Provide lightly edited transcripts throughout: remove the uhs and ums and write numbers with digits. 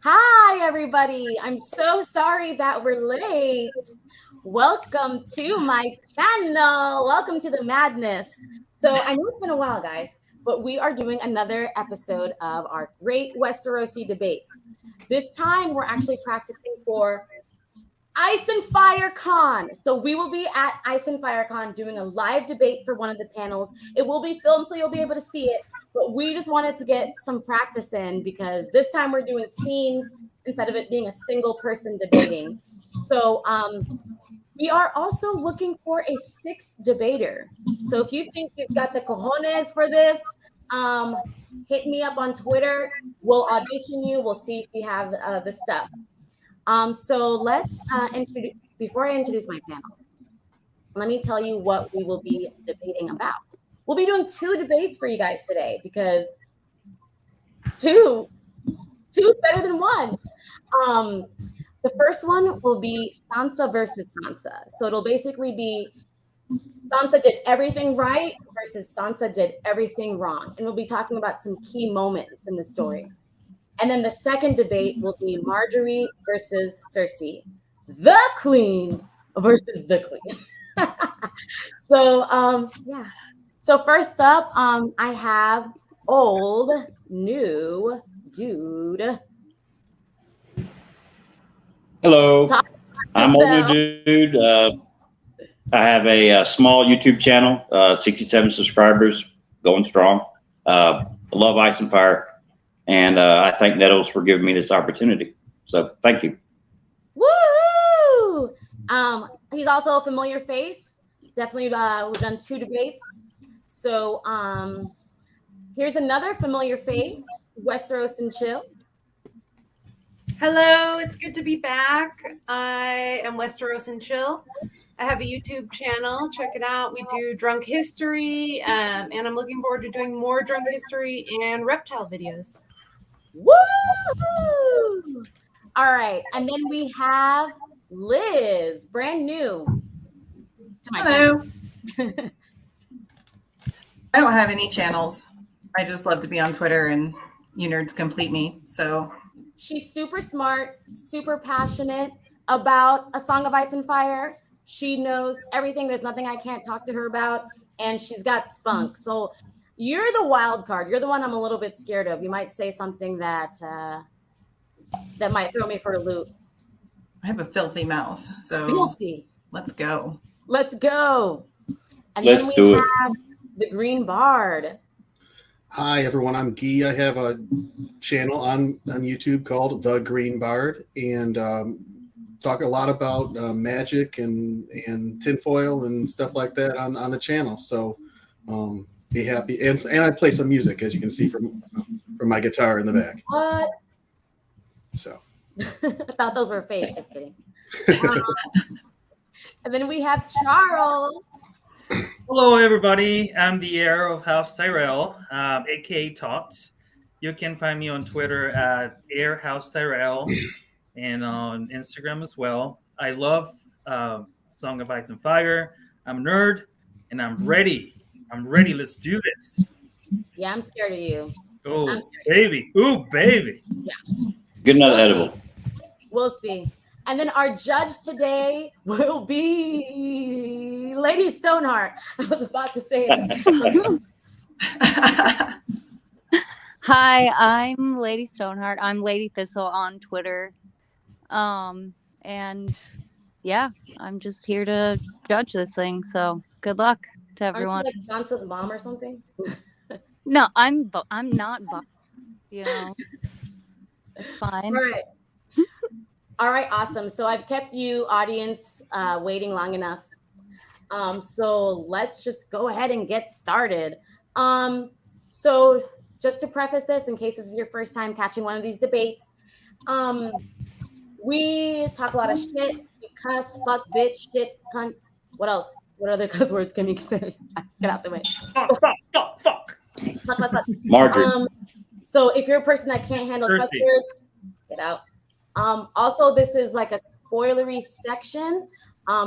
Hi, everybody. I'm so sorry that we're late. Welcome to my channel. Welcome to the madness. So I know it's been a while, guys, but we are doing another episode of our great Westerosi debates. This time, we're actually practicing for Ice and Fire Con. So we will be at Ice and Fire Con doing a live debate for one of the panels. It will be filmed, so you'll be able to see it. But we just wanted to get some practice in because this time we're doing teams instead of it being a single person debating. So we are also looking for a sixth debater. So if you think you've got the cojones for this, hit me up on Twitter. We'll audition you. We'll see if you have the stuff. So let's introduce, before I introduce my panel, let me tell you what we will be debating about. We'll be doing two debates for you guys today because two is better than one. The first one will be Sansa versus Sansa. So it'll basically be Sansa did everything right versus Sansa did everything wrong. And we'll be talking about some key moments in the story. And then the second debate will be Margaery versus Cersei, the queen versus the queen. So, yeah. So first up, I have old, new dude. Hello, I'm old new dude. I have a small YouTube channel, 67 subscribers, going strong. Love Ice and Fire. And I thank Nettles for giving me this opportunity. So thank you. Woo! He's also a familiar face. Definitely, we've done two debates. So here's another familiar face, Westeros and Chill. Hello, it's good to be back. I am Westeros and Chill. I have a YouTube channel. Check it out. We do drunk history, and I'm looking forward to doing more drunk history and reptile videos. Woo! All right, and then we have Liz, brand new to my Hello. I don't have any channels. I just love to be on Twitter, and you nerds complete me. So she's super smart, super passionate about A Song of Ice and Fire. She knows everything. There's nothing I can't talk to her about, and she's got spunk. So you're the wild card. You're the one I'm a little bit scared of. You might say something that that might throw me for a loop. I have a filthy mouth. So filthy. Let's go. Let's go. And Let's then do we it. have the Green Bard. Hi, everyone. I'm Guy. I have a channel on YouTube called The Green Bard and talk a lot about magic and tinfoil and stuff like that on the channel. So be happy. And I play some music, as you can see from my guitar in the back. What? So I thought those were fake. Just kidding. And then we have Charles. Hello, everybody. I'm the heir of House Tyrell, aka Tot. You can find me on Twitter at Heir House Tyrell and on Instagram as well. I love Song of Ice and Fire. I'm a nerd and I'm ready. Let's do this. Yeah, I'm scared of you. Oh, baby. Ooh, baby. Yeah. Good night, edible. We'll see. And then our judge today will be Lady Stoneheart. I was about to say it. Hi, I'm Lady Stoneheart. I'm Lady Thistle on Twitter. And yeah, I'm just here to judge this thing. So good luck to everyone. Aren't you like Sansa's mom or something? No, I'm not. You know, it's fine. All right. All right, awesome. So I've kept you, audience, waiting long enough. So let's just go ahead and get started. So just to preface this, in case this is your first time catching one of these debates, we talk a lot of shit. We cuss, fuck, bitch, shit, cunt. What else? What other cuss words can we say? Get out the way. Fuck. Fuck. Margaery. So if you're a person that can't handle cuss words, get out. Also, this is like a spoilery section.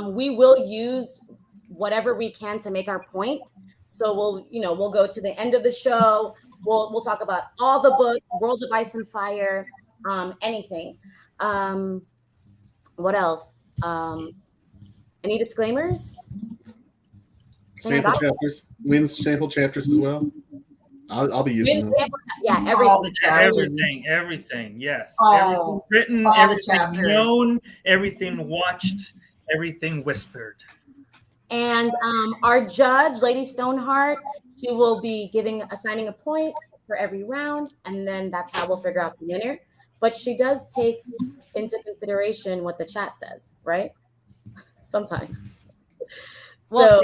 We will use whatever we can to make our point. So we'll go to the end of the show. We'll talk about all the books, World of Ice and Fire. anything. What else? Any disclaimers? Sample chapters. Wins sample chapters as well. I'll be using them. Yeah, All the chapters. Everything. Yes, All- everything written, all the everything chapters. known, everything watched, everything whispered. And our judge, Lady Stoneheart, she will be assigning a point for every round, and then that's how we'll figure out the winner. But she does take into consideration what the chat says, right? Sometimes. We'll So,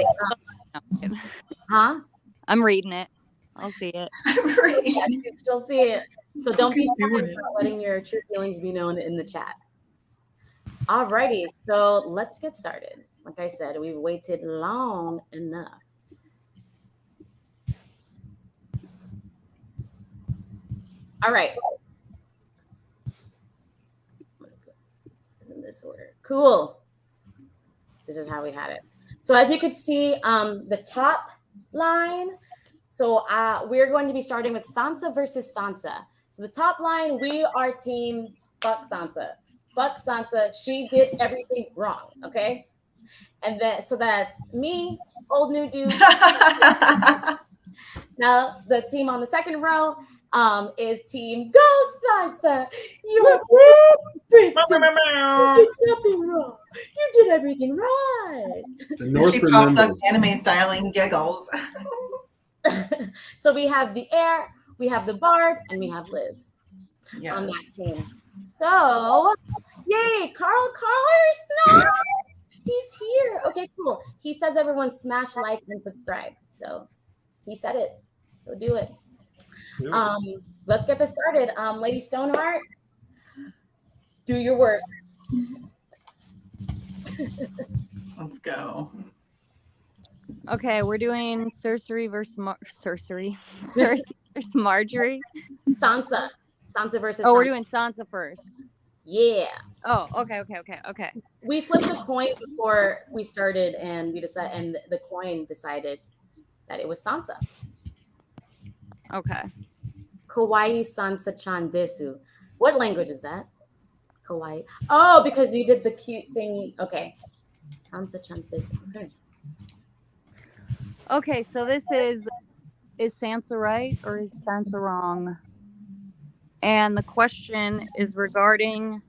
huh? I'm reading it. I'll see it. Yeah, you can still see it. So don't be shy about letting your true feelings be known in the chat. Alrighty, so let's get started. Like I said, we've waited long enough. All right. It's in this order. Cool. This is how we had it. So as you could see, the top line. So we're going to be starting with Sansa versus Sansa. So the top line, we are team fuck Sansa. Fuck Sansa. She did everything wrong. Okay. And then, so that's me, old new dude. Now the team on the second row is team Go Sansa. You are you did nothing wrong. You did everything right. The North She pops up remembers. anime styling giggles. So we have the heir, we have the bard, and we have Liz Yes. on that team. So, yay, Carl Snow. He's here. Okay, cool. He says everyone smash like and subscribe. So he said it. So do it. Let's get this started. Lady Stoneheart, do your worst. Let's go. Okay, we're doing Cersei versus Cersei versus Margaery. Sansa versus Oh, Sansa. we're doing Sansa first. Yeah. Oh, okay. We flipped a coin before we started, and the coin decided that it was Sansa. Okay. Kawaii Sansa Chan Desu. What language is that? Kawaii. Oh, because you did the cute thing. Okay. Sansa Chan Desu. Okay. Okay, so this is Sansa right or is Sansa wrong? And the question is regarding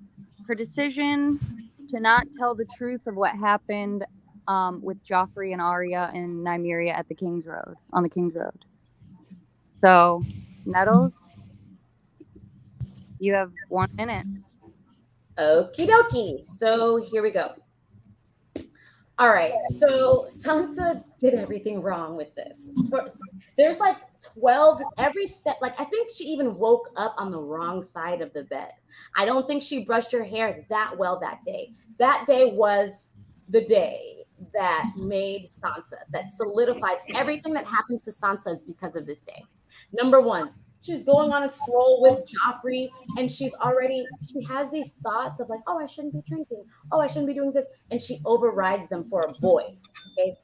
her decision to not tell the truth of what happened with Joffrey and Arya and Nymeria at the King's Road, on the King's Road. So, Nettles, you have 1 minute. Okie dokie. So here we go. All right. So Sansa did everything wrong with this. There's like 12 every step. Like I think she even woke up on the wrong side of the bed. I don't think she brushed her hair that well that day. That day was the day that made Sansa, that solidified everything that happens to Sansa is because of this day. Number one, she's going on a stroll with Joffrey, and she has these thoughts of like, oh, I shouldn't be drinking. Oh, I shouldn't be doing this. And she overrides them for a boy. Okay.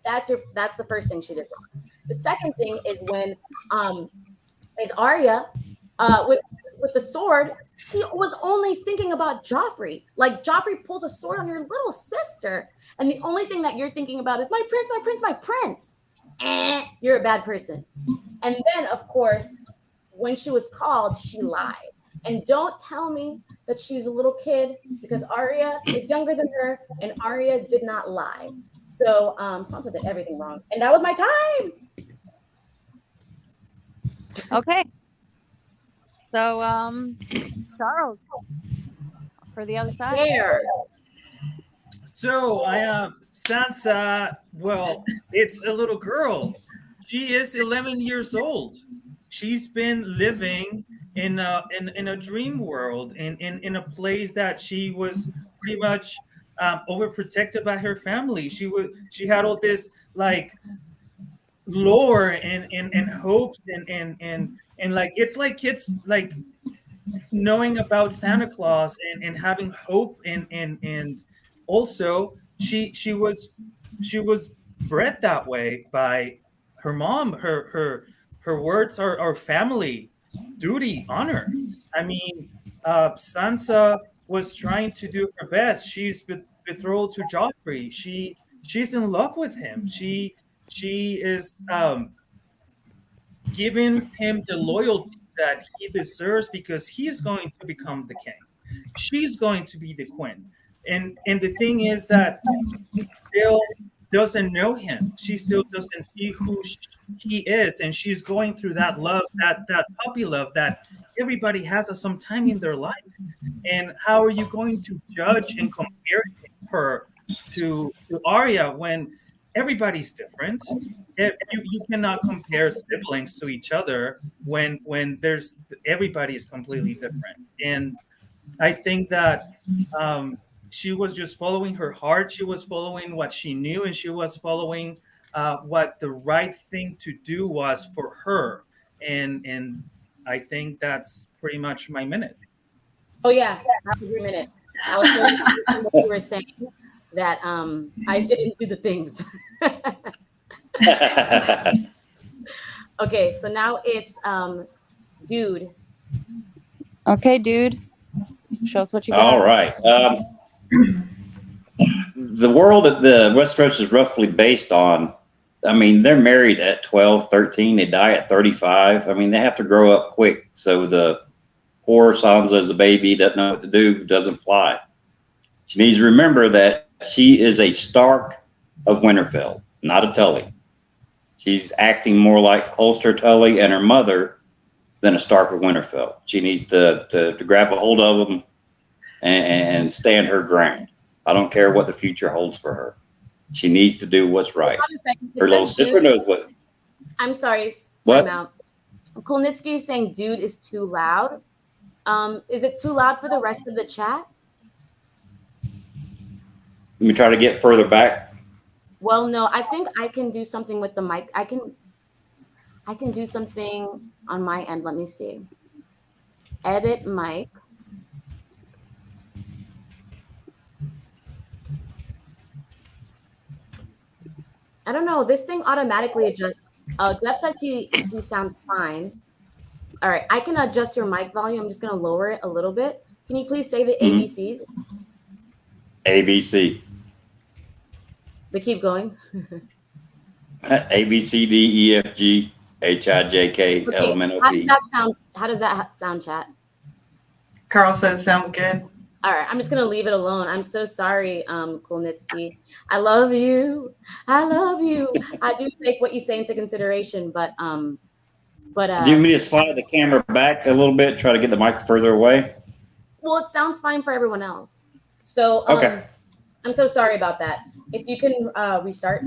That's the first thing she did wrong. The second thing is when is Arya with the sword, he was only thinking about Joffrey. Like Joffrey pulls a sword on your little sister, and the only thing that you're thinking about is my prince, my prince, my prince. You're a bad person. And then, of course, when she was called, she lied. And don't tell me that she's a little kid, because Arya is younger than her, and Arya did not lie. So Sansa did everything wrong. And that was my time. Okay. So, Charles, for the other side. There. So I am Sansa. Well, it's a little girl. She is 11 years old. She's been living in a dream world, in a place that she was pretty much overprotected by her family. She had all this like lore and hopes and like it's like kids like knowing about Santa Claus and having hope and also she was bred that way by her mom. Her words are family, duty, honor. I mean, Sansa was trying to do her best. She's betrothed to Joffrey. She's in love with him. She is giving him the loyalty that he deserves because he's going to become the king. She's going to be the queen. And the thing is that she still doesn't know him. She still doesn't see who he is, and she's going through that love, that puppy love that everybody has at some time in their life. And how are you going to judge and compare her to Arya when everybody's different? You cannot compare siblings to each other when there's everybody's completely different. And I think that she was just following her heart. She was following what she knew, and she was following what the right thing to do was for her. And I think that's pretty much my minute. Oh yeah, have a great minute. I was thinking what you were saying that I didn't do the things. Okay, so now it's dude. Okay, dude. Show us what you got. All right. The world that the Westeros is roughly based on, I mean, they're married at 12, 13. They die at 35. I mean, they have to grow up quick. So the poor Sansa as a baby doesn't know what to do, doesn't fly. She needs to remember that she is a Stark of Winterfell, not a Tully. She's acting more like Ulster Tully and her mother than a Stark of Winterfell. She needs to grab a hold of them and stand her ground. I don't care what the future holds for her. She needs to do what's right. Hold on a second. It Her little says sister dude. knows what. I'm sorry. What? Time out. Kulnitsky is saying dude is too loud. Is it too loud for the rest of the chat? Let me try to get further back. Well, no, I think I can do something with the mic. I can do something on my end. Let me see. Edit mic. I don't know. This thing automatically adjusts. Jeff says he sounds fine. All right, I can adjust your mic volume. I'm just going to lower it a little bit. Can you please say the ABCs? ABC. But keep going. A, B, C, D, E, F, G, H, I, J, K, Okay, L, M, N, O, how does P. that sound? How does that sound, chat? Carl says sounds good. All right, I'm just gonna leave it alone. I'm so sorry, Kulnitsky. I love you. I love you. I do take what you say into consideration, but Do you want me to slide the camera back a little bit, try to get the mic further away? well, it sounds fine for everyone else. So Okay. I'm so sorry about that. If you can restart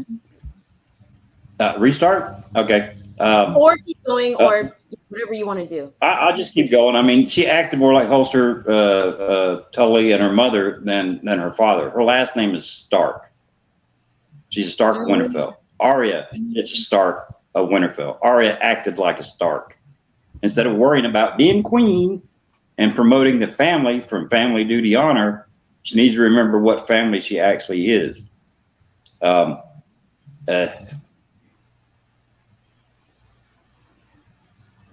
Restart? Okay. or keep going or whatever you want to do. I'll just keep going. I mean, she acted more like Holster Tully and her mother than her father. Her last name is Stark. She's a Stark of Winterfell. Arya, it's a Stark of Winterfell. Arya acted like a Stark. Instead of worrying about being queen and promoting the family from family duty honor, she needs to remember what family she actually is. That's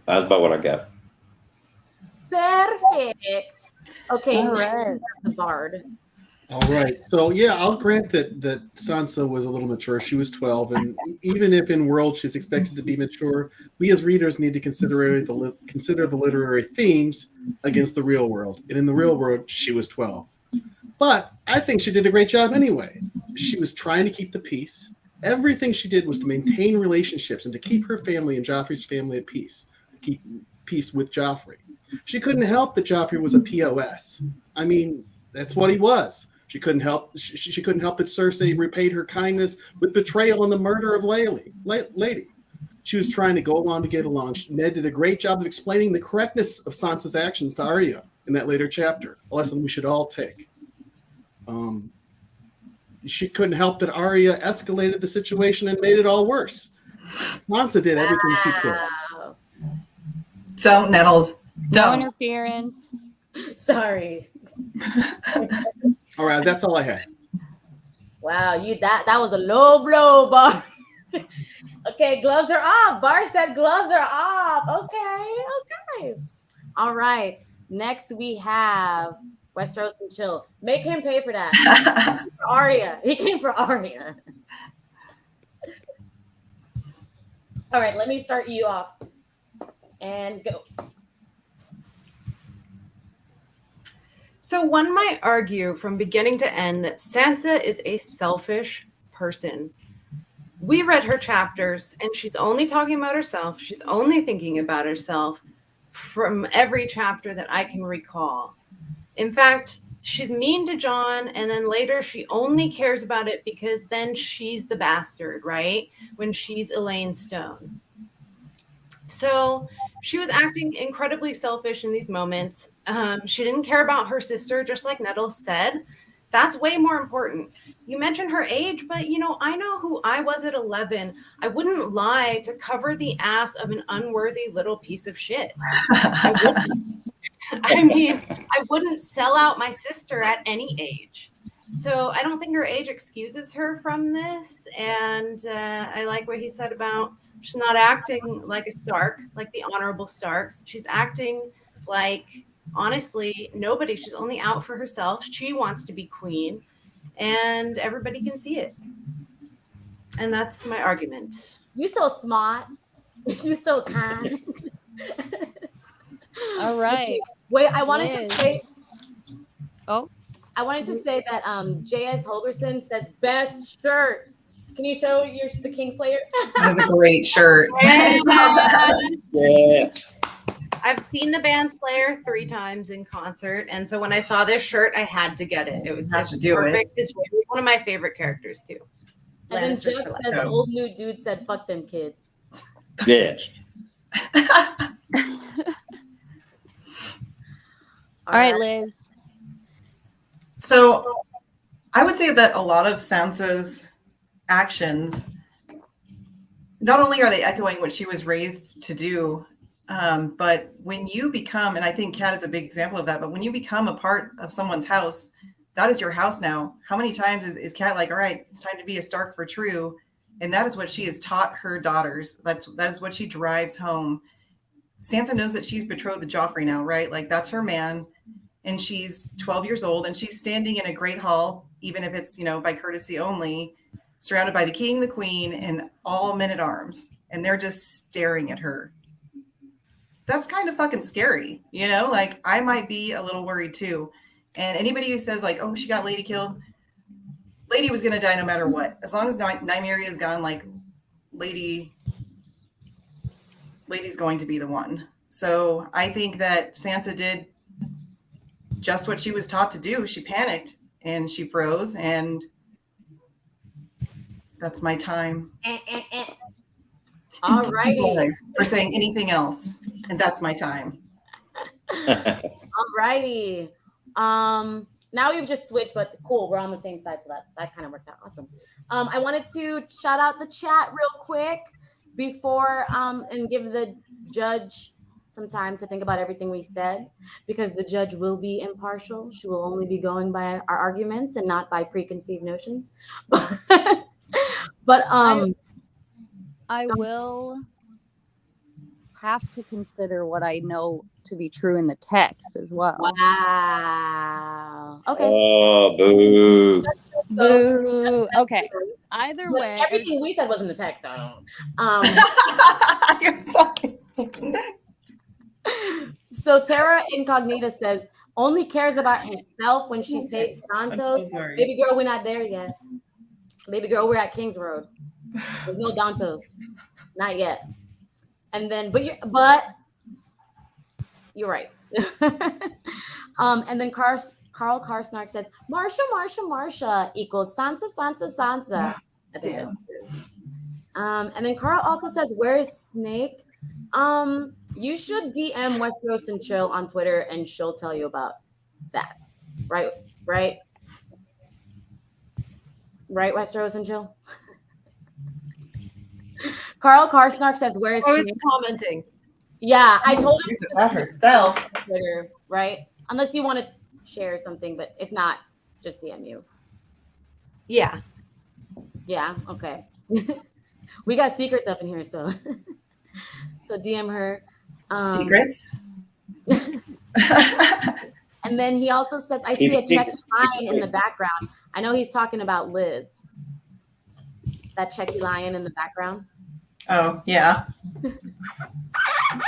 about what I got. Perfect. Okay, All next right. we have the bard. All right. So yeah, I'll grant that Sansa was a little mature. She was 12, and even if in world she's expected to be mature, we as readers need to consider the literary themes against the real world. And in the real world, she was 12. But I think she did a great job anyway. She was trying to keep the peace. Everything she did was to maintain relationships and to keep her family and Joffrey's family at peace. Keep peace with Joffrey. She couldn't help that Joffrey was a POS. I mean, that's what he was. She couldn't help. She couldn't help that Cersei repaid her kindness with betrayal and the murder of Lady. She was trying to go along to get along. Ned did a great job of explaining the correctness of Sansa's actions to Arya in that later chapter, a lesson we should all take. She couldn't help that Arya escalated the situation and made it all worse. Sansa did everything she could. Wow. Don't, Nettles. No Don't. interference. Sorry. All right, that's all I had. Wow, that was a low blow, Bar. Okay, gloves are off. Bar said gloves are off. Okay. All right. Next, we have Westeros and Chill. Make him pay for that. For Arya. He came for Arya. All right, let me start you off. And go. So one might argue from beginning to end that Sansa is a selfish person. We read her chapters and she's only talking about herself. She's only thinking about herself from every chapter that I can recall. In fact, she's mean to Jon, and then later she only cares about it because then she's the bastard, right? When she's Elaine Stone. So she was acting incredibly selfish in these moments. She didn't care about her sister, just like Nettles said. That's way more important. You mentioned her age, but I know who I was at 11. I wouldn't lie to cover the ass of an unworthy little piece of shit. I wouldn't sell out my sister at any age. So I don't think her age excuses her from this. And I like what he said about she's not acting like a Stark, like the honorable Starks. She's acting like, honestly, nobody. She's only out for herself. She wants to be queen, and everybody can see it. And that's my argument. You so smart. You so kind. All right. Wait, I wanted Liz. to say. Oh. I wanted to say that J.S. Holgerson says best shirt. Can you show the Kingslayer? That's a great shirt. Yeah. I've seen the band Slayer 3 times in concert, and so when I saw this shirt, I had to get it. It was Have to just do it. perfect. It was one of my favorite characters too. And then Lannisters Jeff for life. says old nude dude said fuck them kids. Yeah. All right, Liz. So I would say that a lot of Sansa's actions, not only are they echoing what she was raised to do, but when you become, and I think Kat is a big example of that, but when you become a part of someone's house, that is your house now. How many times is Kat like, all right, it's time to be a Stark for true? And that is what she has taught her daughters. That is what she drives home. Sansa knows that she's betrothed to Joffrey now, right? Like that's her man. And she's 12 years old and she's standing in a great hall, even if it's, by courtesy only, surrounded by the king, the queen, and all men at arms. And they're just staring at her. That's kind of fucking scary, like I might be a little worried too. And anybody who says like, oh, she got Lady killed, Lady was going to die no matter what. As long as Nymeria is gone, like Lady's going to be the one. So I think that Sansa did just what she was taught to do. She panicked and she froze, and that's my time. All righty. For saying anything else, and that's my time. All righty. Now we've just switched, but cool. We're on the same side, so that kind of worked out. Awesome. I wanted to shout out the chat real quick before and give the judge some time to think about everything we said, because the judge will be impartial. She will only be going by our arguments and not by preconceived notions. But I will have to consider what I know to be true in the text as well. Wow. Okay. Oh, boo. Boo. Okay. Either way, everything we said was in the text. So You're fucking. So Terra Incognita says only cares about herself when she saves Dantos. sorry. Baby girl, we're not there yet. Baby girl, we're at King's Road. There's no Dantos, not yet. And then, but you're right. And then Carl Karsnark says Marsha equals Sansa. I think that's true. And then Carl also says, where is Snake? You should DM Westeros and Chill on Twitter, and she'll tell you about that. Right, Westeros and Chill. Carl Karsnark says, "Where is Always Snake?" commenting. Yeah, I told him About herself. on Twitter, right? Unless you want to share something, but if not, just DM you. Yeah. Yeah, okay. We got secrets up in here, so DM her. Secrets? And then he also says, I see a checky lion in the background. I know he's talking about Liz. That checky lion in the background. Oh, yeah.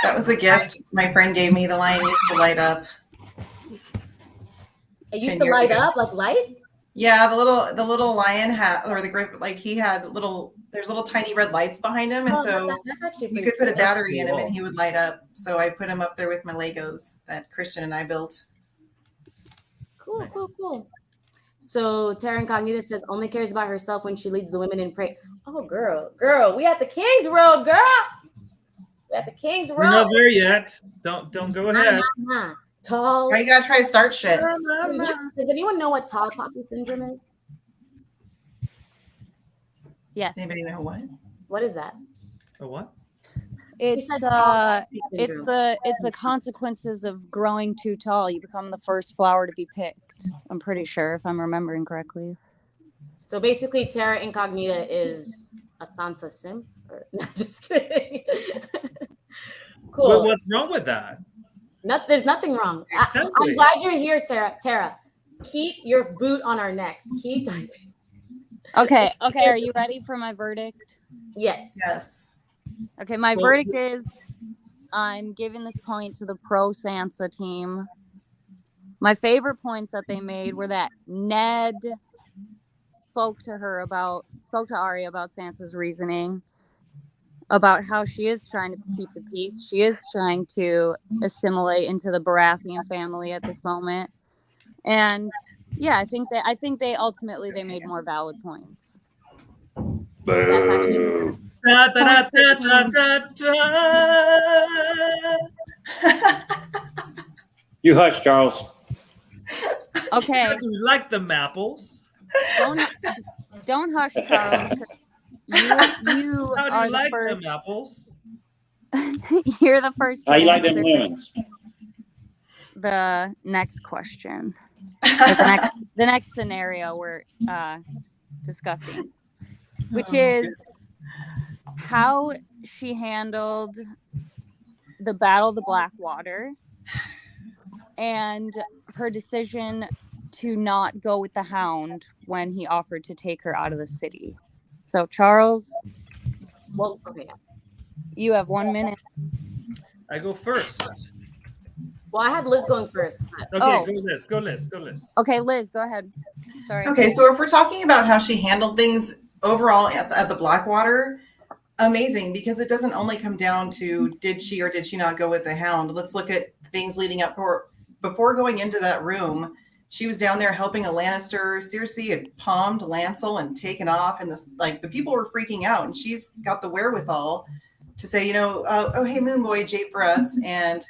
That was a gift my friend gave me. The lion used to light up. It used 10 to years light ago. up like lights? Yeah, the little lion hat, or the griffin, like he had there's little tiny red lights behind him, and so that's actually you pretty could put a cool. battery in him cool. and he would light up. So I put him up there with my Legos that Christian and I built. Cool. So Terra Incognita says only cares about herself when she leads the women in prayer. Oh, girl, we at the King's Road, girl. We at the King's Road. We're not there yet. Don't go ahead. Tall. Why you gotta try to start shit? Does anyone know what tall poppy syndrome is? Yes. Anybody know what? What is that? A what? It's said tall poppy it's syndrome. the consequences of growing too tall. You become the first flower to be picked. I'm pretty sure, if I'm remembering correctly. So basically, Terra Incognita is a Sansa simp. No, just kidding. Cool. Well, what's wrong with that? There's nothing wrong. Exactly. I'm glad you're here, Terra. Keep your boot on our necks. Keep typing. Okay. Are you ready for my verdict? Yes. Yes. Okay, my Well- verdict is I'm giving this point to the pro Sansa team. My favorite points that they made were that Ned spoke to Arya about Sansa's reasoning, about how she is trying to keep the peace. She is trying to assimilate into the Baratheon family at this moment. And yeah, I think they ultimately made more valid points. That's actually Da, da, da, da, da, da. You hush, Charles. Okay, You like the apples? don't hush, Charles. 'Cause you How do are you the like first. them apples? You're the first. How to you like them answer lemons? the next question, or the next scenario we're discussing, which is how she handled the Battle of the Blackwater and her decision to not go with the Hound when he offered to take her out of the city. So, Charles, well, okay. you have 1 minute. I go first. Well, I had Liz going first. But Okay, Oh. go Liz. Okay, Liz, go ahead. Sorry. Okay, so if we're talking about how she handled things overall at the Blackwater, amazing, because it doesn't only come down to did she or did she not go with the Hound. Let's look at things leading up before going into that room. She was down there helping a Lannister. Cersei had palmed Lancel and taken off, and the people were freaking out, and she's got the wherewithal to say, oh hey, Moon Boy, jape for us, and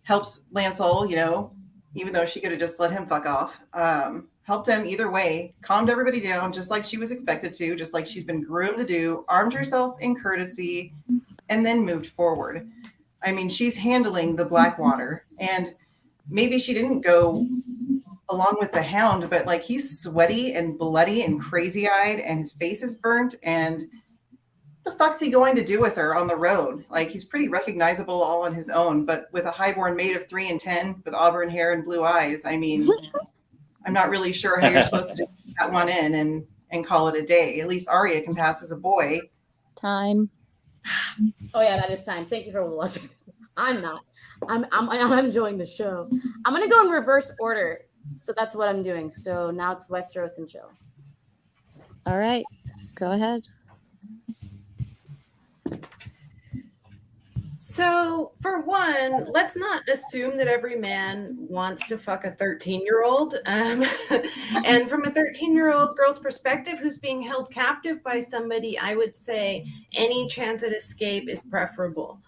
helps Lancel, even though she could have just let him fuck off. Helped him either way, calmed everybody down, just like she was expected to, just like she's been groomed to do, armed herself in courtesy, and then moved forward. I mean, she's handling the Blackwater, and maybe she didn't go along with the Hound, but like he's sweaty and bloody and crazy-eyed, and his face is burnt, and the fuck's he going to do with her on the road? Like, he's pretty recognizable all on his own, but with a highborn maid of 3 and 10 with auburn hair and blue eyes, I mean, I'm not really sure how you're supposed to just put that one in and call it a day. At least Arya can pass as a boy. Time. Oh yeah, that is time. Thank you for watching. I'm not. I'm enjoying the show. I'm gonna go in reverse order. So that's what I'm doing. So now it's Westeros and chill. All right, go ahead. So, for one, let's not assume that every man wants to fuck a 13-year-old. And from a 13-year-old girl's perspective who's being held captive by somebody, I would say any chance at escape is preferable.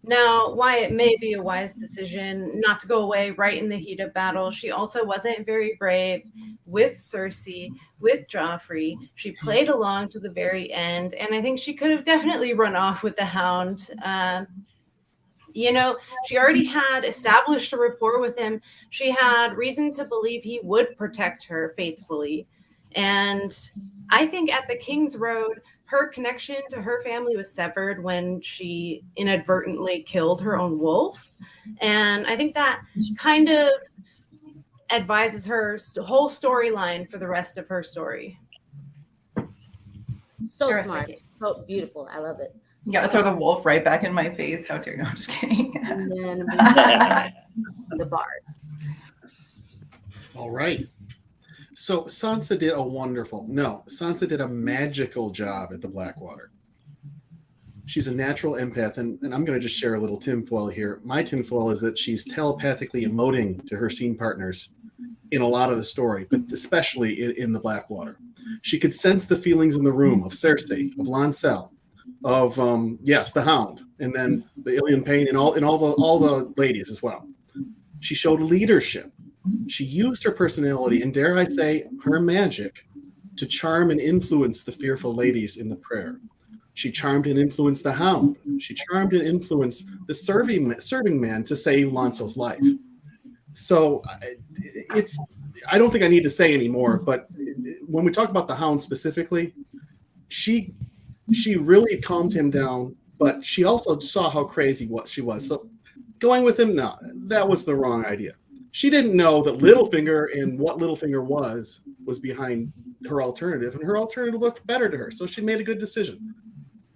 Now, why it may be a wise decision not to go away right in the heat of battle, she also wasn't very brave with Cersei, with Joffrey. She played along to the very end, and I think she could have definitely run off with the Hound. She already had established a rapport with him. She had reason to believe he would protect her faithfully. And I think at the King's Road, her connection to her family was severed when she inadvertently killed her own wolf. And I think that kind of advises her whole storyline for the rest of her story. So Rest my smart, case. so beautiful. I love it. You gotta throw the wolf right back in my face. How dare you? No, I'm just kidding. And then we have the bard. All right. So Sansa did Sansa did a magical job at the Blackwater. She's a natural empath, and I'm going to just share a little tinfoil here. My tinfoil is that she's telepathically emoting to her scene partners in a lot of the story, but especially in the Blackwater. She could sense the feelings in the room of Cersei, of Lancel, of the Hound, and then the Ilian Pain, and all the ladies as well. She showed leadership. She used her personality and, dare I say, her magic to charm and influence the fearful ladies in the prayer. She charmed and influenced the Hound. She charmed and influenced the serving man to save Lancel's life. So I don't think I need to say anymore, but when we talk about the Hound specifically, she really calmed him down, but she also saw how crazy she was. So going with him, no, that was the wrong idea. She didn't know that Littlefinger and what Littlefinger was behind her alternative, and her alternative looked better to her. So she made a good decision.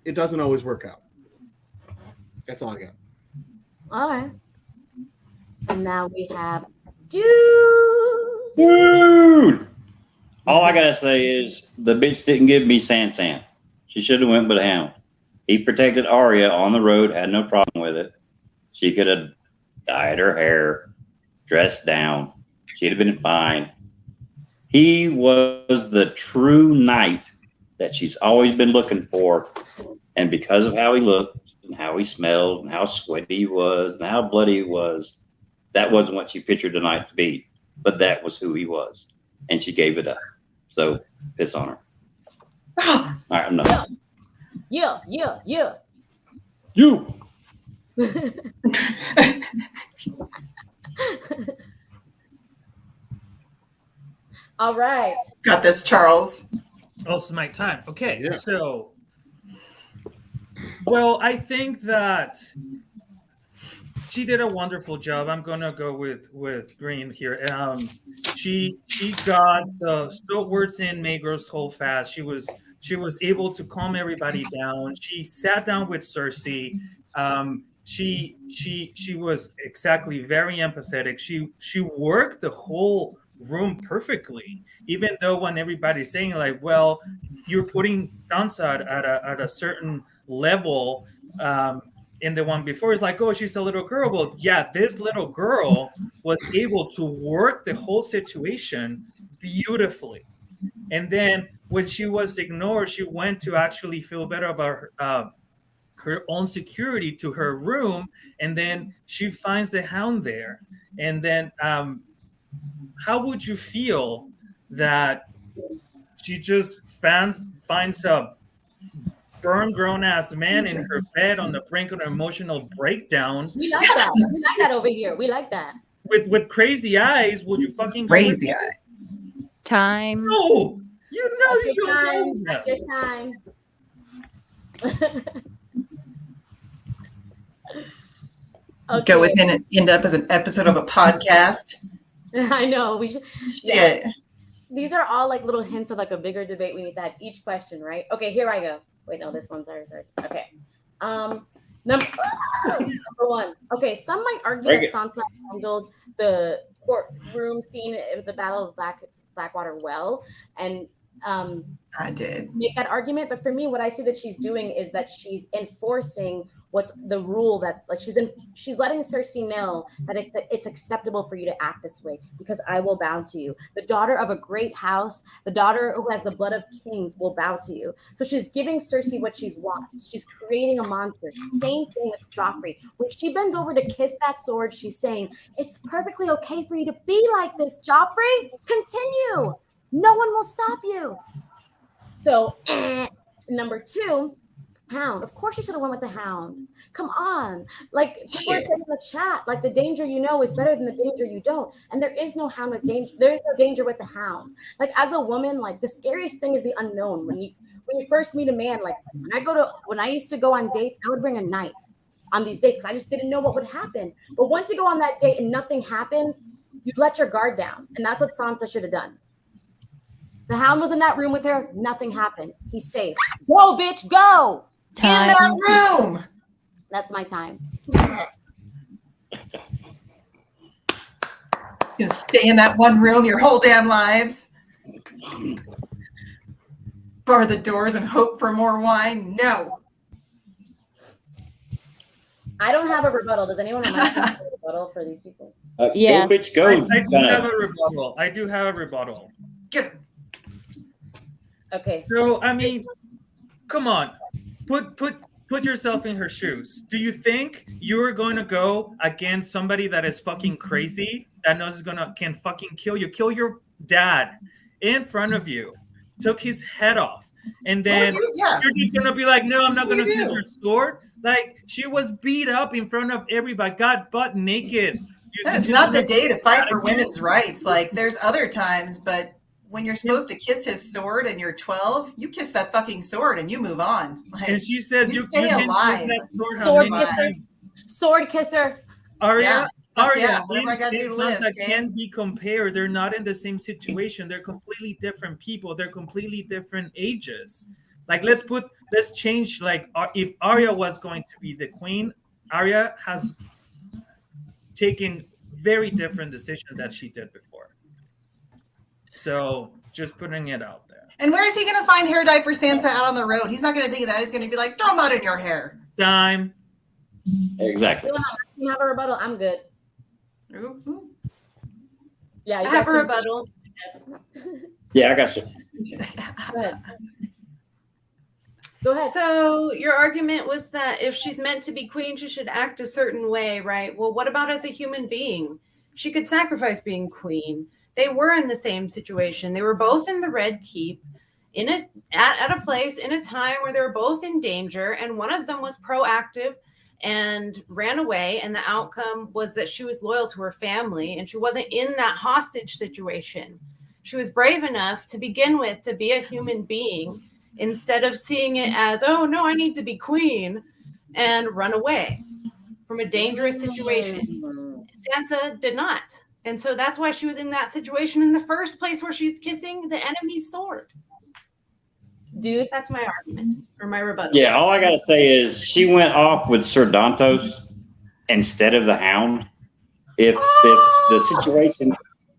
It doesn't always work out. That's all I got. All right. And now we have Dude. All I gotta say is the bitch didn't give me Sansa. She should have went with a Hound. He protected Arya on the road, had no problem with it. She could have dyed her hair, dressed down. She'd have been fine. He was the true knight that she's always been looking for. And because of how he looked and how he smelled and how sweaty he was and how bloody he was, that wasn't what she pictured the knight to be. But that was who he was. And she gave it up. So piss on her. All right, I'm done. Yeah. You. All right. Got this, Charles. Oh, it's my time. Okay, Yeah. So, well, I think that she did a wonderful job. I'm gonna go with Green here. She got the stalwarts in Maegor's hold fast. She was able to calm everybody down. She sat down with Cersei. She was exactly very empathetic. She worked the whole room perfectly, even though when everybody's saying like, well, you're putting Sansa at a certain level in the one before, it's like, oh, she's a little girl. Well, yeah, this little girl was able to work the whole situation beautifully. And then when she was ignored, she went to actually feel better about her own security to her room, and then she finds the Hound there. And then how would you feel that she just finds a burn grown-ass man in her bed on the brink of an emotional breakdown? We like that. We like that over here. We like that. With crazy eyes, would you fucking Crazy eye. Time. No! You know That's you your don't time. know That's that. your time. Okay. Go within and end up as an episode of a podcast. I know. We should. Shit. These are all like little hints of like a bigger debate we need to have each question, right? Okay, here I go. Wait, no, this one's ours. Okay. Number one. Okay, some might argue that Sansa handled the courtroom scene at the Battle of Blackwater well, and I did. make that argument. But for me, what I see that she's doing is that she's enforcing what's the rule that's like she's letting Cersei know that it's acceptable for you to act this way because I will bow to you. The daughter of a great house, the daughter who has the blood of kings will bow to you. So she's giving Cersei what she wants. She's creating a monster. Same thing with Joffrey. When she bends over to kiss that sword, she's saying, it's perfectly okay for you to be like this, Joffrey. Continue. No one will stop you. So number two, Hound. Of course, you should have went with the Hound. Come on. Like, people are saying in the chat, like, the danger you know is better than the danger you don't. And there is no Hound with danger. There is no danger with the Hound. Like, as a woman, like, the scariest thing is the unknown. When you first meet a man, like, when I used to go on dates, I would bring a knife on these dates because I just didn't know what would happen. But once you go on that date and nothing happens, You let your guard down. And that's what Sansa should have done. The Hound was in that room with her. Nothing happened. He's safe. Go, bitch, go. In that room. That's my time. You stay in that one room your whole damn lives. Bar the doors and hope for more wine? No. I don't have a rebuttal. Does anyone have a rebuttal for these people? Yes. Go, bitch, go. I do have a rebuttal. I do have a rebuttal. Get him. Okay. So I mean, come on, put yourself in her shoes. Do you think you're going to go against somebody that is fucking crazy, that knows can fucking kill you? Kill your dad in front of you, took his head off, and then you're just gonna be like, no, I'm not gonna kiss her sword. Like, she was beat up in front of everybody, got butt naked. That is not the day to fight for women's rights. Like, there's other times, but when you're supposed to kiss his sword and you're 12, you kiss that fucking sword and you move on. Like, and she said, you stay alive. Sword kisser. Sword kisser. Arya, whatever I gotta do to live. Sansa can't be compared. They're not in the same situation. They're completely different people. They're completely different ages. Like, let's change. Like, if Arya was going to be the queen, Arya has taken very different decisions that she did before. So, just putting it out there. And where is he going to find hair dye for Sansa out on the road? He's not going to think of that. He's going to be like, throw mud in your hair. Time. Exactly. You have a rebuttal. I'm good. Ooh. Yeah, I have a rebuttal. Yes. Yeah, I got you. Go ahead. Go ahead. So your argument was that if she's meant to be queen, she should act a certain way, right? Well, what about as a human being? She could sacrifice being queen. They were in the same situation. They were both in the Red Keep, at a place in a time where they were both in danger, and one of them was proactive and ran away, and the outcome was that she was loyal to her family, and she wasn't in that hostage situation. She was brave enough to begin with to be a human being instead of seeing it as, oh no, I need to be queen, and run away from a dangerous situation. Sansa did not. And so that's why she was in that situation in the first place, where she's kissing the enemy's sword. Dude, that's my argument, or my rebuttal. Yeah, all I gotta say is she went off with Sir Dantos instead of the Hound. If the situation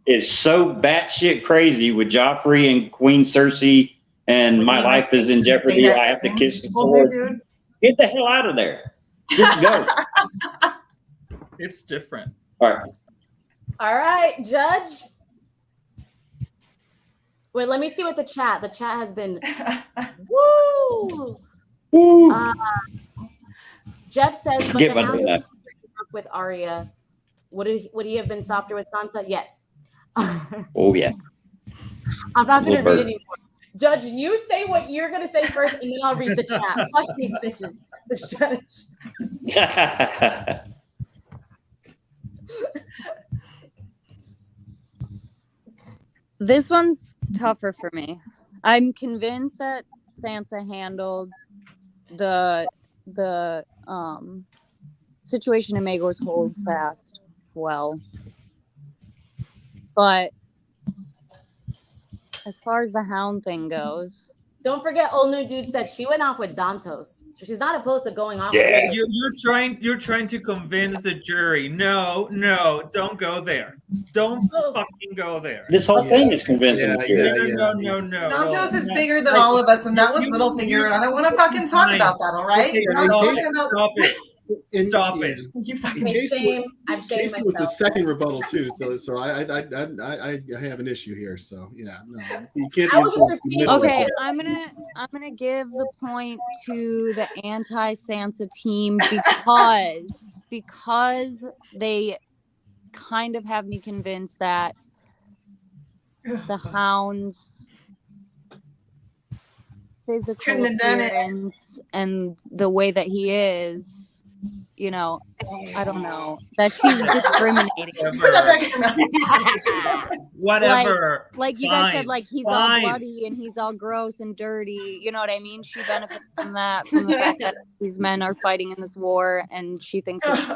is so batshit crazy with Joffrey and Queen Cersei, and my life is in jeopardy, I have to kiss the sword. Get the hell out of there. Just go. It's different. All right, Judge. Wait, let me see what the chat has been. Woo! Woo! Jeff says, but Get the Hound that. with Arya. Would he have been softer with Sansa? Yes. Oh yeah. I'm not going to read anymore. Judge, you say what you're going to say first, and then I'll read the chat. Fuck these bitches. The judge. This one's tougher for me. I'm convinced that Sansa handled the situation in Maegor's Holdfast well. But as far as the Hound thing goes, don't forget, old new dude said she went off with Dantos, so she's not opposed to going off. Yeah, with you're trying to convince the jury. No, don't go there. Don't fucking go there. This whole thing is convincing the jury. No. Dantos is bigger than all of us, and that was Littlefinger, and I don't want to fucking talk about that. All right? Okay, stop it. Stop it. You fucking Casey was the second rebuttal too, so I have an issue here. So yeah, no, you can't. Okay, I'm gonna give the point to the anti-Sansa team because they kind of have me convinced that the Hound's physical appearance and the way that he is, you know, I don't know, that she's discriminating. Whatever. Like you guys said, like he's all bloody and he's all gross and dirty. You know what I mean? She benefits from that, from the fact that these men are fighting in this war, and she thinks it's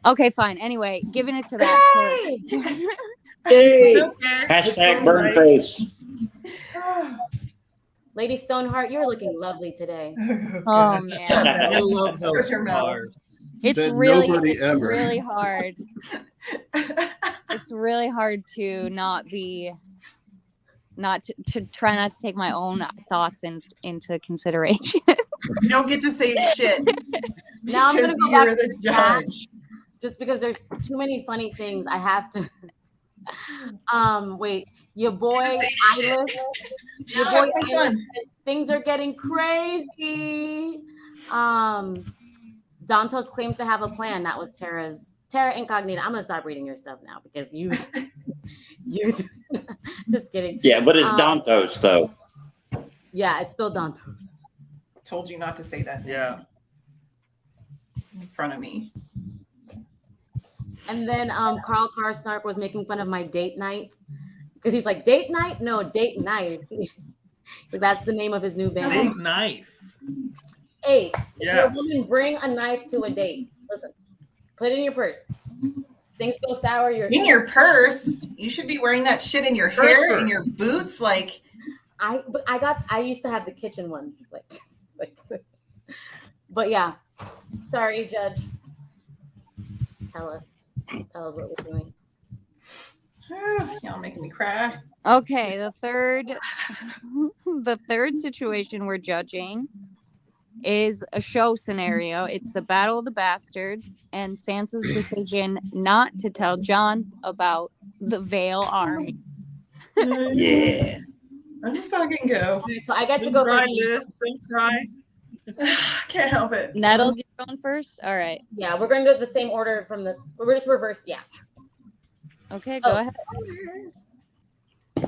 Okay, fine. Anyway, giving it to that. Yay! Yay! It's okay. Hashtag It's burn alright. face. Lady Stoneheart, you're looking lovely today. Oh man, I love Shut those your mouth. stars. it's Said really nobody ever. really hard. It's really hard to to try not to take my own thoughts into consideration. You don't get to say shit Now I'm gonna because go back you're to the the chat, judge. just because there's too many funny things I have to. Wait, your boy Eyeless. Your boy That's my Eyeless son. says things are getting crazy. Dantos claimed to have a plan. That was Terra Incognita. I'm gonna stop reading your stuff now because you just kidding. Yeah, but it's Dantos though. Yeah, it's still Dantos. Told you not to say that Yeah. in front of me. And then Carl Karsnark was making fun of my date night because he's like, date night? No, date knife. So that's the name of his new band. Big knife. Hey, if you're a Yes. woman, bring a knife to a date. Listen, put it in your purse. Things go sour. In your purse? You should be wearing that shit in your hair, in your boots. Like, I used to have the kitchen ones. But yeah. Sorry, Judge. Tell us what we're doing. y'all making me cry. Okay, the third situation we're judging is a show scenario. It's the Battle of the Bastards and Sansa's decision not to tell Jon about the Vale army. Yeah. Let's fucking go. Okay, so I got to Don't go cry, first. Liz. Don't cry. Can't help it. Nettles, you're going first? All right. Yeah, we're going to do the same order from we're just reversed. Yeah. Okay, go ahead.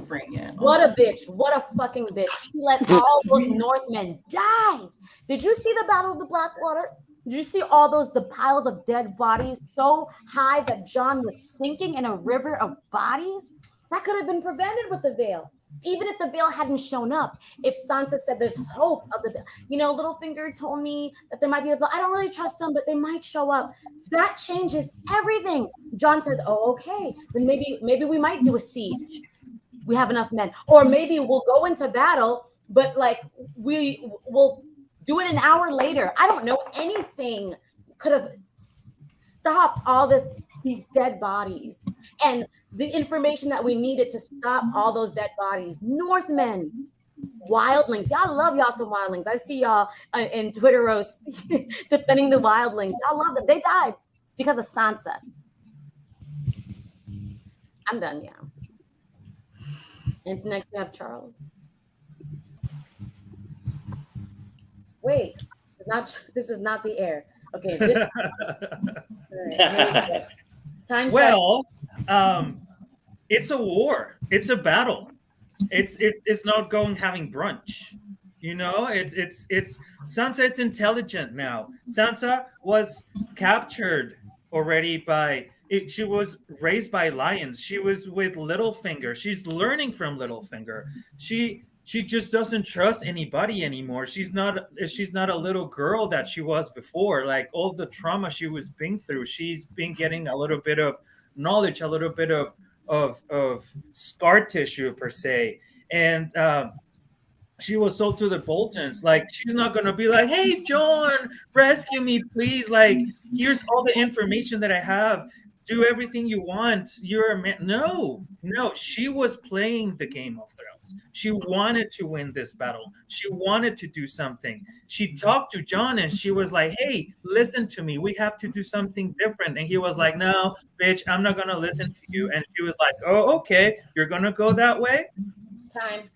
Bring it. What a bitch. What a fucking bitch. She let all those Northmen die. Did you see the Battle of the Blackwater? Did you see the piles of dead bodies so high that Jon was sinking in a river of bodies? That could have been prevented with the Vale. Even if the Vale hadn't shown up, if Sansa said there's hope of the Vale. Littlefinger told me that there might be a Vale. I don't really trust them, but they might show up. That changes everything. Jon says, oh, okay, then maybe we might do a siege. We have enough men. Or maybe we'll go into battle, but we'll do it an hour later. I don't know. Anything could have stopped all these dead bodies and the information that we needed to stop all those dead bodies. Northmen, wildlings. Y'all love y'all some wildlings. I see y'all in Twitteros defending the wildlings. Y'all love them. They died because of Sansa. I'm done now. And next we have Charles. Wait, this is not the air. Okay. Right, time. Well, it's a war. It's a battle. It's not having brunch. It's Sansa is intelligent now. Sansa was captured already she was raised by lions. She was with Littlefinger. She's learning from Littlefinger. She just doesn't trust anybody anymore. She's not a little girl that she was before. Like all the trauma she was being through, she's been getting a little bit of knowledge, a little bit of scar tissue per se. And she was sold to the Boltons. Like, she's not going to be like, hey, Jon, rescue me, please. Like, here's all the information that I have. Do everything you want. You're a man. No. She was playing the Game of Thrones. She wanted to win this battle. She wanted to do something. She talked to Jon and she was like, hey, listen to me. We have to do something different. And he was like, no, bitch, I'm not going to listen to you. And she was like, oh, okay. You're going to go that way? Time.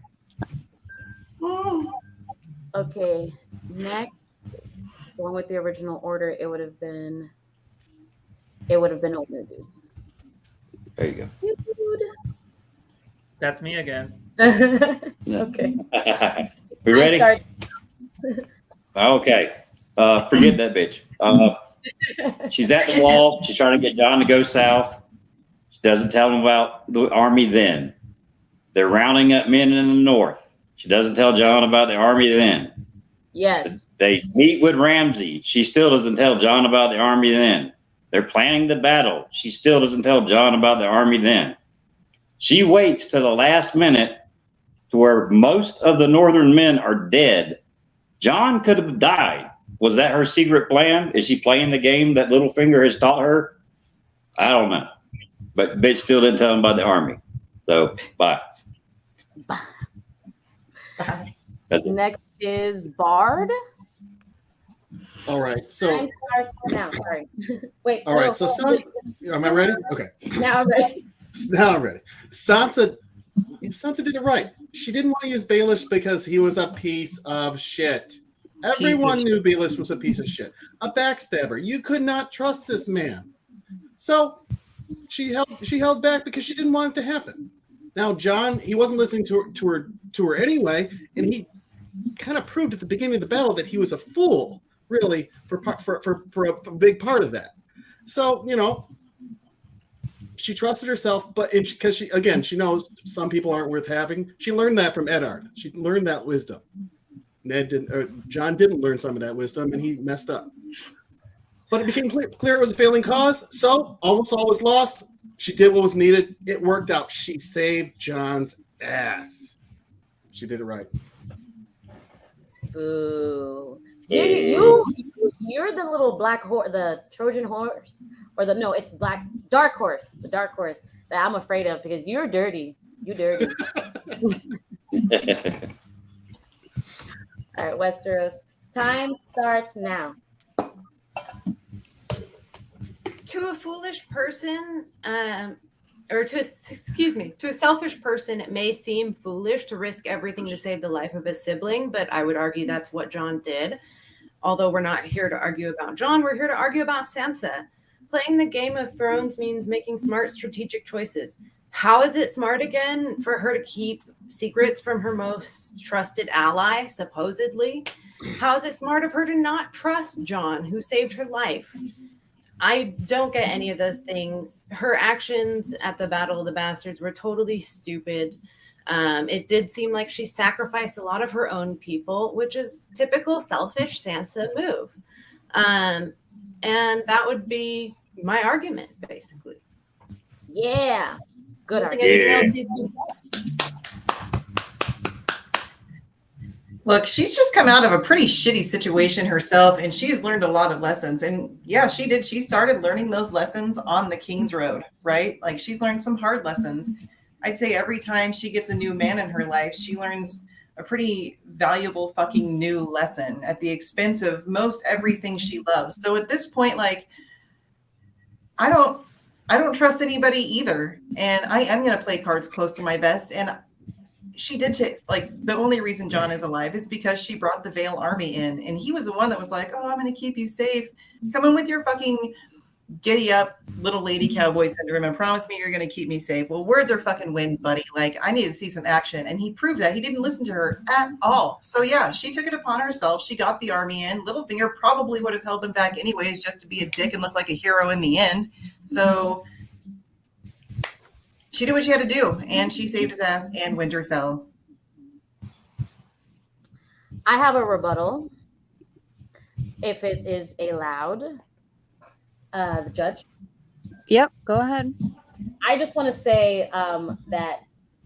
Okay, next, going with the original order, it would have been Old Dude. There you go. Dude. That's me again. Okay. We ready? Okay. Forget that bitch. She's at the wall. She's trying to get Jon to go south. She doesn't tell him about the army then. They're rounding up men in the north. She doesn't tell Jon about the army then. Yes. They meet with Ramsay. She still doesn't tell Jon about the army then. They're planning the battle. She still doesn't tell Jon about the army then. She waits to the last minute to where most of the northern men are dead. Jon could have died. Was that her secret plan? Is she playing the game that Littlefinger has taught her? I don't know. But the bitch still didn't tell him about the army. So, bye. Next is Bard. All right. So Time starts now. Sorry. Wait. all right. So am I ready? Okay. Now I'm ready. Now I'm ready. Sansa did it right. She didn't want to use Baelish because he was a piece of shit. Everyone knew Baelish was a piece of shit. A backstabber. You could not trust this man. So she held back because she didn't want it to happen. Now Jon, he wasn't listening to her anyway, and he kind of proved at the beginning of the battle that he was a fool, really, for a big part of that. So, you know, she trusted herself, but because she knows some people aren't worth having. She learned that from Eddard. She learned that wisdom. Jon didn't learn some of that wisdom, and he messed up. But it became clear it was a failing cause, so almost all was lost. She did what was needed. It worked out. She saved Jon's ass. She did it right. Boo. You're the little black horse, the Trojan horse, it's dark horse, the dark horse that I'm afraid of because you're dirty. You dirty. All right, Westeros. Time starts now. To a foolish person, to a selfish person, it may seem foolish to risk everything to save the life of a sibling, but I would argue that's what Jon did. Although we're not here to argue about Jon, we're here to argue about Sansa. Playing the Game of Thrones means making smart strategic choices. How is it smart again for her to keep secrets from her most trusted ally, supposedly? How is it smart of her to not trust Jon, who saved her life? I don't get any of those things. Her actions at the Battle of the Bastards were totally stupid. It did seem like she sacrificed a lot of her own people, which is typical selfish Sansa move. And that would be my argument, basically. Yeah. Good argument. Look, she's just come out of a pretty shitty situation herself, and she's learned a lot of lessons. And yeah, she did. She started learning those lessons on the King's Road, right? Like, she's learned some hard lessons. I'd say every time she gets a new man in her life, she learns a pretty valuable fucking new lesson at the expense of most everything she loves. So at this point, like, I don't trust anybody either. And I am going to play cards close to my vest. And she did the only reason Jon is alive is because she brought the Vale army in, and he was the one that was like, "Oh, I'm going to keep you safe. Come in with your fucking giddy up little lady cowboy syndrome and promise me you're going to keep me safe." Well, words are fucking wind, buddy. Like, I need to see some action, and he proved that. He didn't listen to her at all. So yeah, she took it upon herself. She got the army in. Littlefinger probably would have held them back anyways, just to be a dick and look like a hero in the end. So she did what she had to do, and she saved his ass, and Winterfell. I have a rebuttal, if it is allowed. The judge. Yep, go ahead. I just want to say that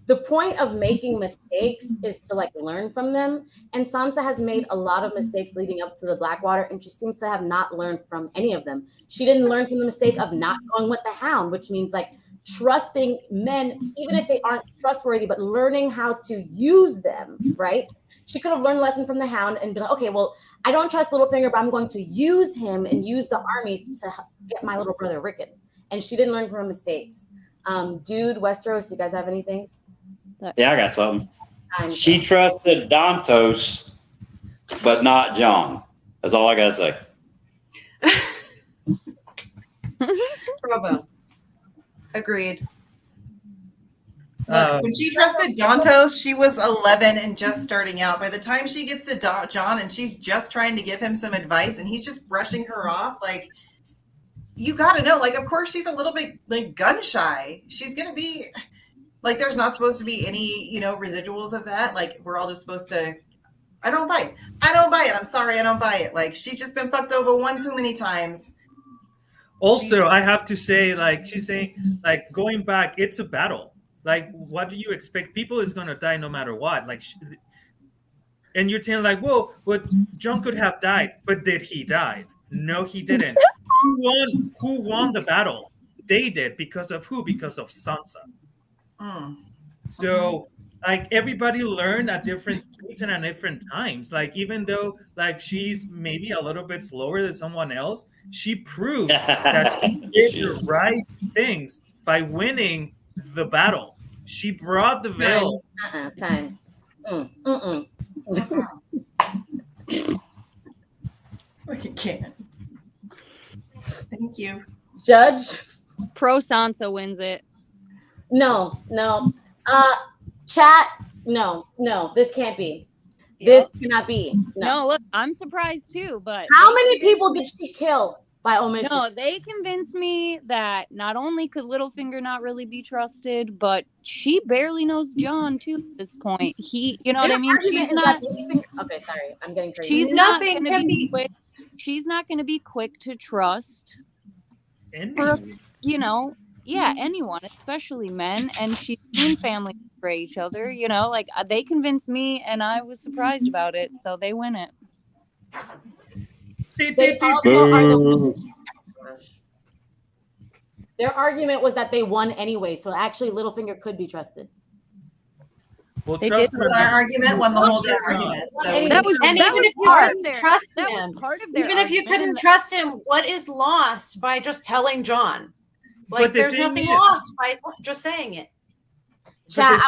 the point of making mistakes is to learn from them. And Sansa has made a lot of mistakes leading up to the Blackwater, and she seems to have not learned from any of them. She didn't learn from the mistake of not going with the Hound, which means trusting men, even if they aren't trustworthy, but learning how to use them, right? She could have learned a lesson from the Hound and been like, okay, well, I don't trust Littlefinger, but I'm going to use him and use the army to get my little brother Rickon. And she didn't learn from her mistakes. Dude, Westeros, you guys have anything? Yeah, I got something. She trusted Dantos, but not Jon. That's all I got to say. Bravo. Agreed. Look, when she trusted Dantos, she was 11 and just starting out. By the time she gets to Jon and she's just trying to give him some advice and he's just brushing her off, you got to know, of course she's a little bit gun shy. She's going to be there's not supposed to be any, residuals of that. We're all just supposed to, I don't buy it. I'm sorry, I don't buy it. She's just been fucked over one too many times. Also, I have to say, like she's saying, like going back, it's a battle. Like, what do you expect? People is gonna die no matter what. Like, and you're saying like, whoa, but Jon could have died, but did he die? No, he didn't. Who won? Who won the battle? They did because of who? Because of Sansa. So like everybody learned at different speeds and at different times. Like even though like she's maybe a little bit slower than someone else, she proved that she did the right things by winning the battle. She brought the veil. Time. Fucking can't. Thank you. Judge? Pro Sansa wins it. No. Chat? No. This can't be. This cannot be. No, look, I'm surprised too, but how many people did she kill by omission? No, they convinced me that not only could Littlefinger not really be trusted, but she barely knows Jon too at this point. He, you know what I mean? She's not. Okay, sorry, I'm getting crazy. She's nothing can be quick. She's not going to be quick to trust. For, you know, anyone, especially men, and she's seen families betray each other. You know, like they convinced me, and I was surprised about it. So they win it. They also are their argument was that they won anyway, so actually Littlefinger could be trusted. Well, they did. Our argument won the whole damn argument. So that was and that even was if you part couldn't of their, trust that him, was part of their even if you argument. couldn't trust him, what is lost by just telling Jon? Like, there's nothing lost by just saying it. Chat,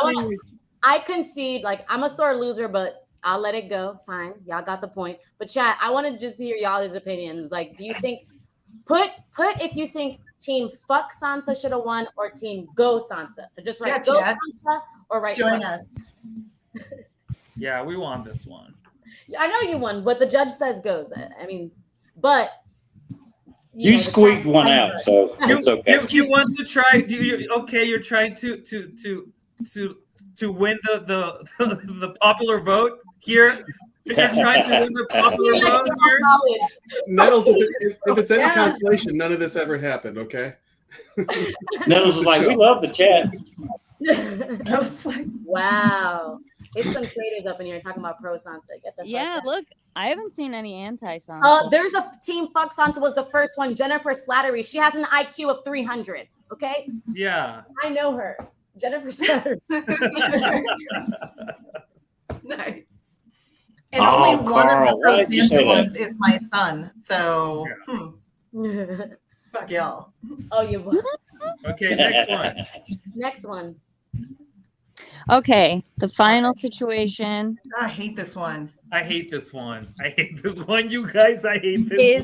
I concede. Like, I'm a sore loser, but I'll let it go. Fine, y'all got the point. But chat, I want to just hear y'all's opinions. Like, do you think put if you think team fuck Sansa should have won or team go Sansa? So just write go Sansa or write join us. Yeah, we won this one. I know you won, but the judge says goes. I mean, but you squeaked one out, so it's okay. You want to try? You're trying to win the popular vote here. You're trying to win the popular vote here. Nettles, if it's any consolation, none of this ever happened. Okay. Nettles is like, we love the chat. I was like, wow. It's some traders up in here talking about pro Sansa. Get the fuck out. Look, I haven't seen any anti-Sansa. There's a team fuck Sansa was the first one. Jennifer Slattery. She has an IQ of 300. Okay. Yeah. I know her. Jennifer Slattery. Nice. And only one of the pro Sansa ones is my son. So, fuck y'all. Oh, you. Okay, next one. Next one. Okay, the final situation. I hate this one. I hate this one, you guys. I hate this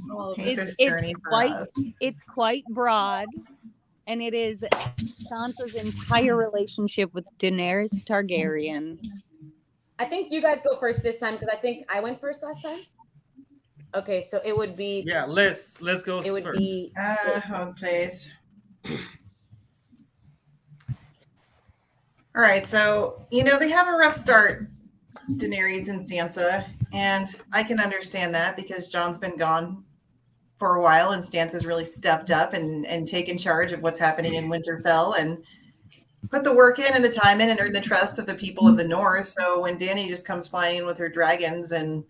one. It's quite broad, and it is Sansa's entire relationship with Daenerys Targaryen. I think you guys go first this time because I think I went first last time. Okay, so it would be. Yeah, let's go. It would first. be. Hold please. All right, so they have a rough start, Daenerys and Sansa, and I can understand that because Jon's been gone for a while, and Sansa's really stepped up and taken charge of what's happening in Winterfell and put the work in and the time in and earned the trust of the people of the North. So when Dany just comes flying in with her dragons and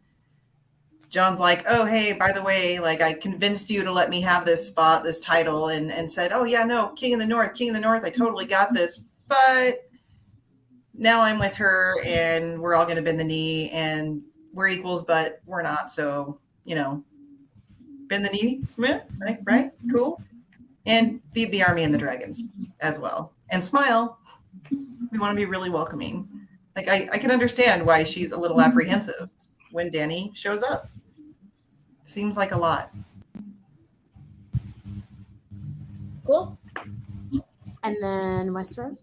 Jon's like, oh, hey, by the way, like I convinced you to let me have this spot, this title, and said, oh, yeah, no, King of the North, I totally got this. But now I'm with her and we're all going to bend the knee and we're equals, but we're not. So, bend the knee, right? Cool. And feed the army and the dragons as well. And smile. We want to be really welcoming. Like, I can understand why she's a little apprehensive when Dany shows up. Seems like a lot. Cool. And then Westeros.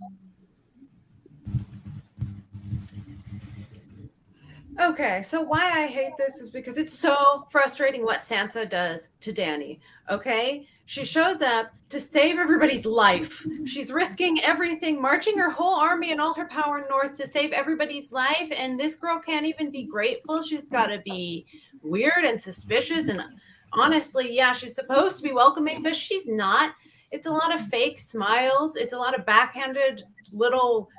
Okay, so why I hate this is because it's so frustrating what Sansa does to Dany, okay? She shows up to save everybody's life. She's risking everything, marching her whole army and all her power north to save everybody's life, and this girl can't even be grateful. She's got to be weird and suspicious and honestly, yeah, she's supposed to be welcoming, but she's not. It's a lot of fake smiles. It's a lot of backhanded little,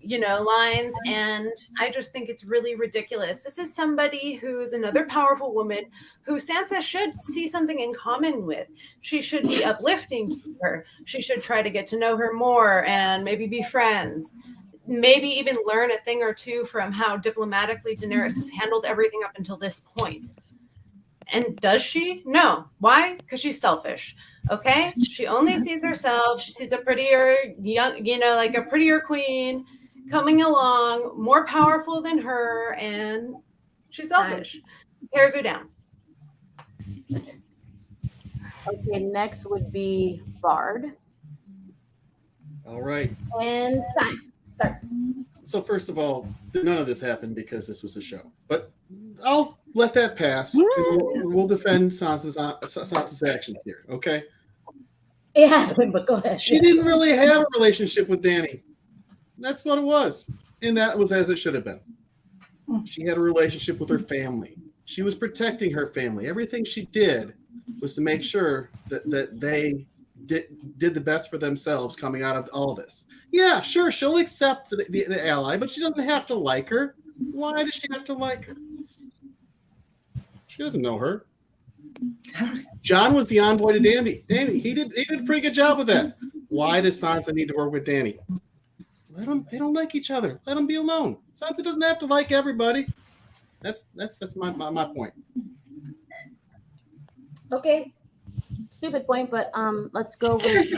lines. And I just think it's really ridiculous. This is somebody who's another powerful woman who Sansa should see something in common with. She should be uplifting to her. She should try to get to know her more and maybe be friends. Maybe even learn a thing or two from how diplomatically Daenerys has handled everything up until this point. And does she? No. Why? Because she's selfish. Okay? She only sees herself. She sees a prettier young, like a prettier queen coming along, more powerful than her, and she's selfish. Tears her down. Okay, next would be Bard. All right. And time. Start. So first of all, none of this happened because this was a show. But I'll let that pass. And we'll defend Sansa's actions here, okay? It happened, but go ahead. She didn't really have a relationship with Dany. That's what it was. And that was as it should have been. She had a relationship with her family. She was protecting her family. Everything she did was to make sure that they did the best for themselves coming out of all this. Yeah, sure, she'll accept the ally, but she doesn't have to like her. Why does she have to like her? She doesn't know her. Jon was the envoy to Dany. He did a pretty good job with that. Why does Sansa need to work with Dany? They don't like each other. Let them be alone. Sansa doesn't have to like everybody. That's my point. Okay. Stupid point, but let's go with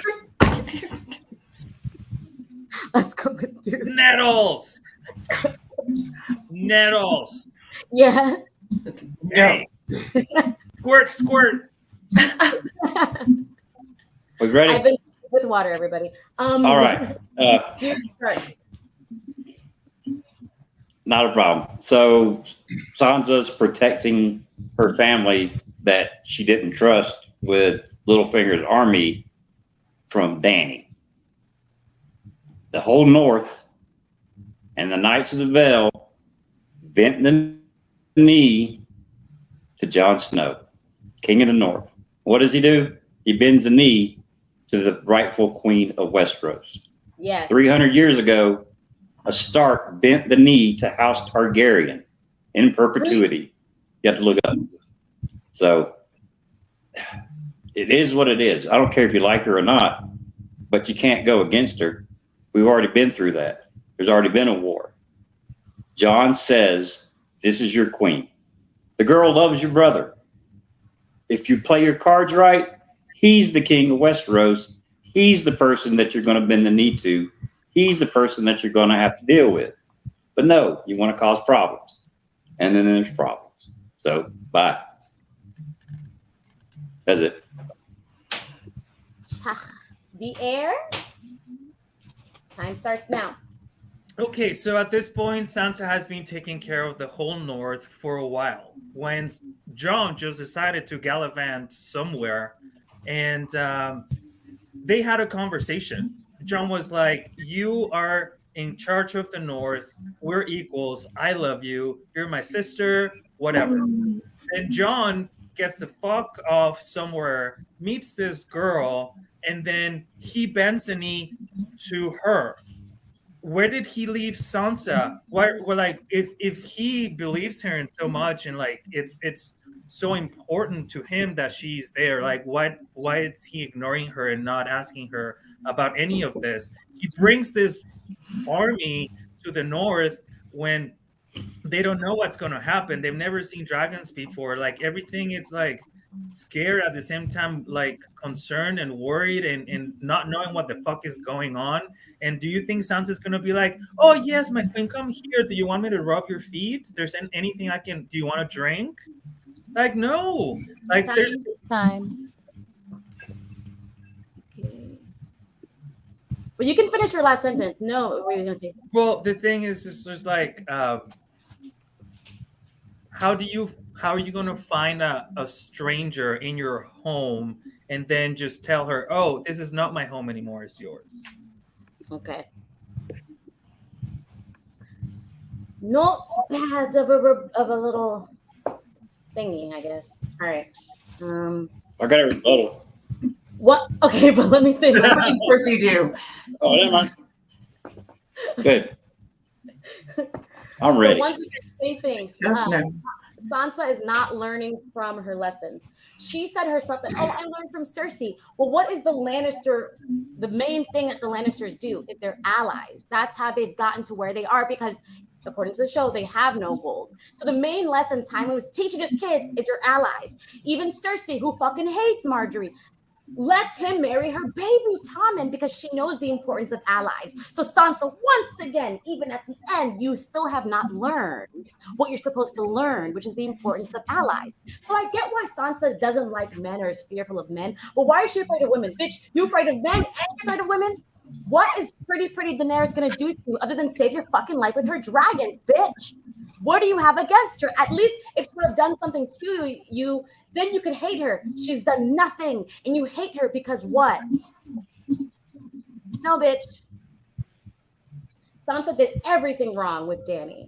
dude. Nettles. Nettles. Yes. Hey. Squirt. We ready? I've been with water, everybody. All right. Not a problem. So Sansa's protecting her family that she didn't trust with Littlefinger's army from Dany. The whole North and the Knights of the Vale bent the knee to Jon Snow, King of the North. What does he do? He bends the knee to the rightful Queen of Westeros. Yes. 300 years ago, a Stark bent the knee to House Targaryen in perpetuity. You have to look it up. So it is what it is. I don't care if you like her or not, but you can't go against her. We've already been through that. There's already been a war. Jon says, this is your queen. The girl loves your brother. If you play your cards right, he's the king of Westeros. He's the person that you're going to bend the knee to. He's the person that you're going to have to deal with. But no, you want to cause problems. And then there's problems. So, bye. That's it. The air. Time starts now. Okay, so at this point, Sansa has been taking care of the whole North for a while. When Jon just decided to gallivant somewhere, and they had a conversation. Jon was like, you are in charge of the North. We're equals. I love you. You're my sister, whatever. And Jon gets the fuck off somewhere, meets this girl, and then he bends the knee to her. Where did he leave Sansa? Why, well, like, if he believes her in so much, and like it's so important to him that she's there, like why is he ignoring her and not asking her about any of this? He brings this army to the North when they don't know what's going to happen. They've never seen dragons before. Like everything is like scared at the same time, like concerned and worried and not knowing what the fuck is going on. And do you think Sansa's gonna be like, oh yes, my queen, come here, do you want me to rub your feet? There's anything I can, do you want to drink? Like, no, like there's Time. Okay. But you can finish your last sentence. No, what were you gonna say? well, the thing is just like how are you going to find a stranger in your home and then just tell her, oh, this is not my home anymore, it's yours? Okay. Not bad of a little thingy, I guess. All right. I got a rebuttal. What? Okay, but let me say my Of course you do. Oh, never mind. Good. I'm So ready. once again, same things. Just no. Sansa is not learning from her lessons. She said herself that, I learned from Cersei. Well, what is the main thing that the Lannisters do is they're allies. That's how they've gotten to where they are because according to the show, they have no gold. So the main lesson Tywin was teaching his kids is your allies. Even Cersei, who fucking hates Margaery, lets him marry her baby Tommen because she knows the importance of allies. So Sansa, once again, even at the end, you still have not learned what you're supposed to learn, which is the importance of allies. So I get why Sansa doesn't like men or is fearful of men. But why is she afraid of women? Bitch, you afraid of men and you're afraid of women? What is pretty Daenerys gonna do to you other than save your fucking life with her dragons, bitch? What do you have against her? At least if she would have done something to you, then you could hate her. She's done nothing, and you hate her because what? No, bitch. Sansa did everything wrong with Dany.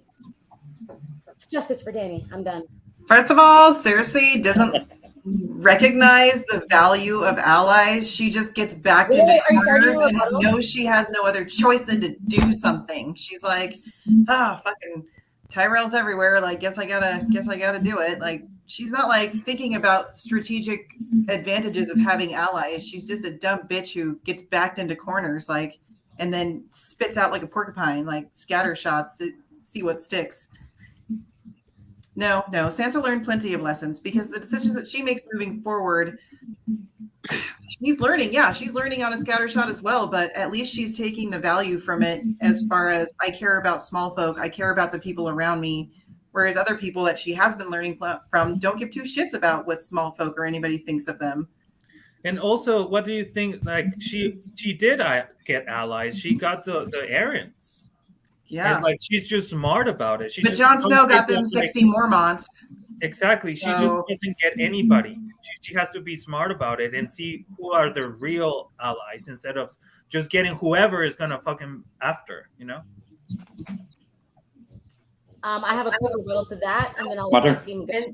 Justice for Dany. I'm done. First of all, Cersei doesn't recognize the value of allies. She just gets backed into corners and knows she has no other choice than to do something. She's like, fucking Tyrell's everywhere. Like, guess I gotta do it. Like, she's not like thinking about strategic advantages of having allies. She's just a dumb bitch who gets backed into corners, like, and then spits out like a porcupine, like scatter shots to see what sticks. No, Sansa learned plenty of lessons because the decisions that she makes moving forward, she's learning. Yeah, she's learning on a scattershot as well, but at least she's taking the value from it as far as I care about small folk. I care about the people around me. Whereas other people that she has been learning from don't give two shits about what small folk or anybody thinks of them. And also, what do you think? Like, she did get allies. She got the Arryns. Yeah. It's like she's just smart about it. But Jon Snow got them 60 Mormonts. Exactly. She just doesn't get anybody. She has to be smart about it and see who are the real allies instead of just getting whoever is gonna fucking after, you know? I have a quick rebuttal to that, and then I'll let my team go.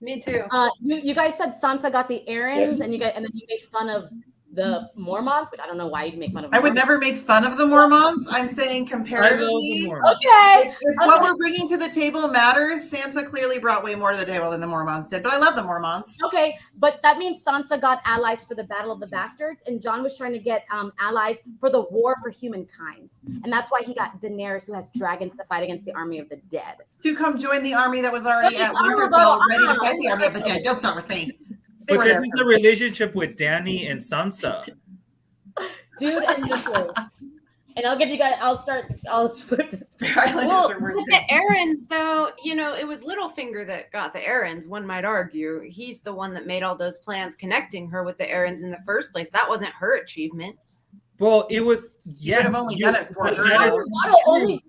Me too. You guys said Sansa got the Arryns, and then you made fun of the Mormonts, which I don't know why you'd make fun of. I would never make fun of the Mormonts. I'm saying comparatively, okay. If what we're bringing to the table matters, Sansa clearly brought way more to the table than the Mormonts did. But I love the Mormonts. Okay, but that means Sansa got allies for the Battle of the Bastards, and Jon was trying to get allies for the War for Humankind, and that's why he got Daenerys, who has dragons to fight against the army of the dead. To come join the army that was already at Winterfell, ready to fight the army of the dead. Don't start with me. But this is a relationship with Dany and Sansa. Dude and Nettles. And I'll give you guys, I'll split this. Well, with the Arryns, though, it was Littlefinger that got the Arryns, one might argue. He's the one that made all those plans connecting her with the Arryns in the first place. That wasn't her achievement. Well, it was, yes. Have only done it for her.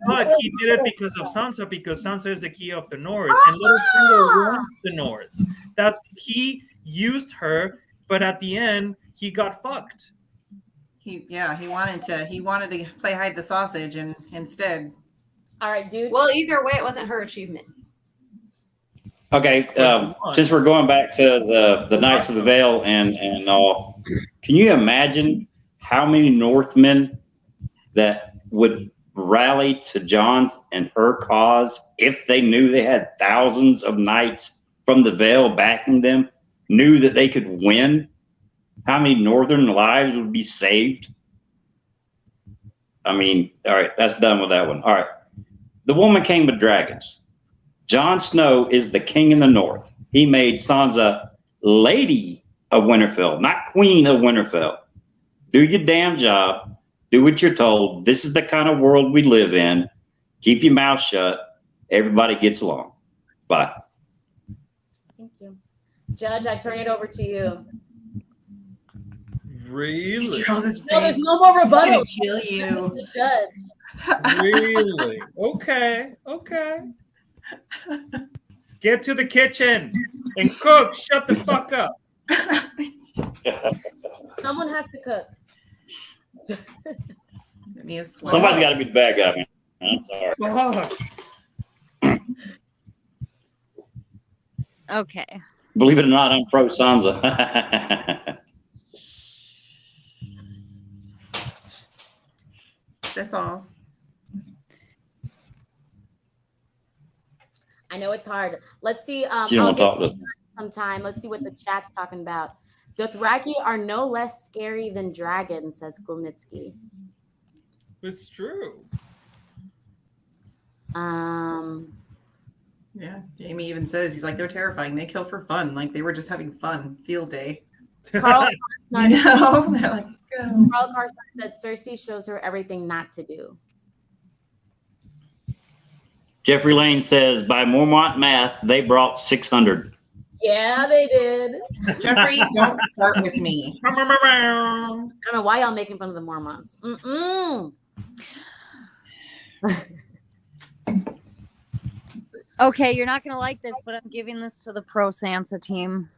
But he did it because of Sansa, because Sansa is the key of the North, and Littlefinger wants the North. He used her, but at the end, he got fucked. He wanted to play hide the sausage, and instead. All right, dude. Well, either way, it wasn't her achievement. Okay, since we're going back to the Knights of the Vale and all, can you imagine how many Northmen that would rally to Jon's and her cause if they knew they had thousands of knights from the Vale backing them, knew that they could win? How many Northern lives would be saved? I mean, all right, that's done with that one. All right. The woman came with dragons. Jon Snow is the king in the North. He made Sansa Lady of Winterfell, not Queen of Winterfell. Do your damn job. Do what you're told. This is the kind of world we live in. Keep your mouth shut. Everybody gets along. Bye. Thank you. Judge, I turn it over to you. Really? No, there's no more rebuttal. Kill you. Judge. Really? Okay. Get to the kitchen and cook. Shut the fuck up. Someone has to cook. Somebody's got to be the bad guy, man. I'm sorry. Okay. Believe it or not, I'm pro Sansa. That's all. I know it's hard. Let's see. She don't I'll want to give talk to us. some time. Let's see what the chat's talking about. Dothraki are no less scary than dragons, says Kulnitsky. It's true. Yeah, Jamie even says, he's like, they're terrifying. They kill for fun. Like they were just having fun. Field day. Carl You know? They're like, let's go. Carl Carson said Cersei shows her everything not to do. Jeffrey Lane says, by Mormont math, they brought 600. Yeah, they did. Jeffrey, don't start with me. I don't know why y'all making fun of the Mormonts. Okay, you're not gonna like this, but I'm giving this to the pro Sansa team.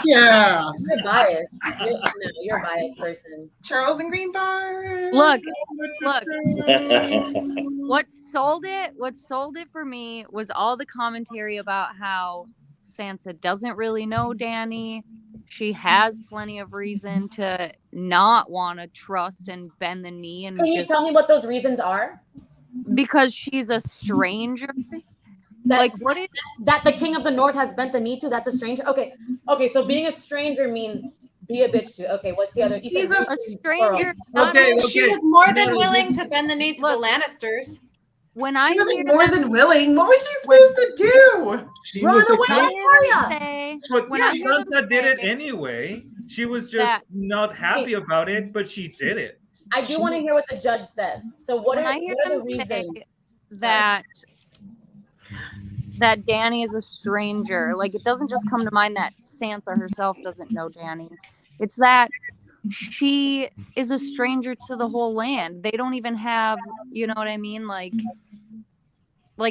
Yeah. You're biased. You're a biased person. Charles and Green Bar. Look. What sold it for me was all the commentary about how Sansa doesn't really know Dany. She has plenty of reason to not want to trust and bend the knee. And Can you tell me what those reasons are? Because she's a stranger. Like what is that the King of the North has bent the knee to? That's a stranger. Okay. So being a stranger means be a bitch to. Okay, what's the other? She's a stranger. Okay. She was more than willing to bend the knee to the Lannisters. When I She wasn't more than willing. What was she supposed to do? She Run was the away, kind- But when I hear them Sansa did it say anyway. She was just that- not happy about it, but she did it. I do want to hear what the judge says. So what when are, I hear what are them the reasons? say that Dany is a stranger, like it doesn't just come to mind that Sansa herself doesn't know Dany. It's that she is a stranger to the whole land. They don't even have, you know what I mean, like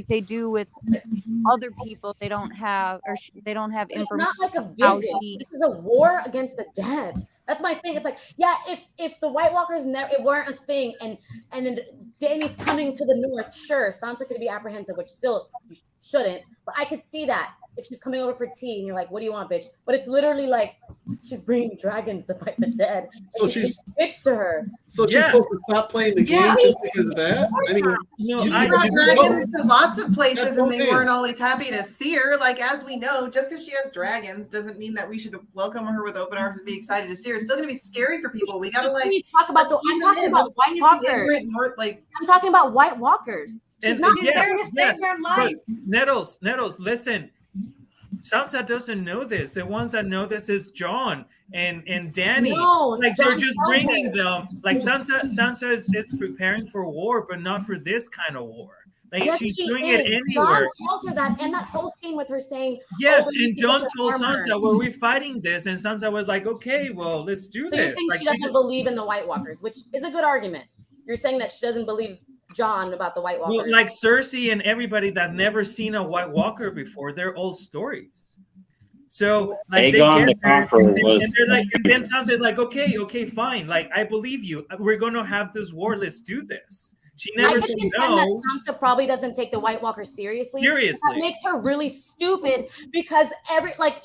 they do with other people. They don't have, they don't have But it's information. not like a how visit. she- This is a war against the dead. That's my thing. It's like, yeah, if the White Walkers it weren't a thing, and then Dany's coming to the north, sure, Sansa could be apprehensive, which still you shouldn't. But I could see that if she's coming over for tea, and you're like, "What do you want, bitch?" But it's literally like she's bringing dragons to fight the dead. So And she's bitch to her. So she's Yeah. supposed to stop playing the game Yeah. just because of that? I mean, No, She I brought dragons That's to lots of places, and they okay. weren't always happy to see her. Like, as we know, just because she has dragons doesn't mean that we should welcome her with open arms and be excited to see her. It's still going to be scary for people. We got to like. Please talk about I'm talking about White Walkers. I'm talking about White Walkers. She's And- not She's there to save their life. Nettles, listen. Sansa doesn't know this. The ones that know this is Jon and Dany. No, like Jon they're just tells bringing her. them. Like Sansa is preparing for war, but not for this kind of war. Like Yes, she's she doing is. it anywhere. Jon tells her that, and that whole scene with her saying, Yes, "Oh, we need and to Jon get told the armor." Sansa, "Well, we're fighting this," and Sansa was like, "Okay, well, let's do So you're this." saying Like, she doesn't believe in the White Walkers, which is a good argument. You're saying that she doesn't believe Jon about the White Walkers. well, like Cersei and everybody that never seen a White Walker before, they're all stories. So like Aegon they the get there, Conqueror was- and they're like, and then Sansa's like, okay, fine. Like I believe you. We're gonna have this war. Let's do this. She I never could said contend no. that Sansa probably doesn't take the White Walkers seriously. Seriously. That makes her really stupid because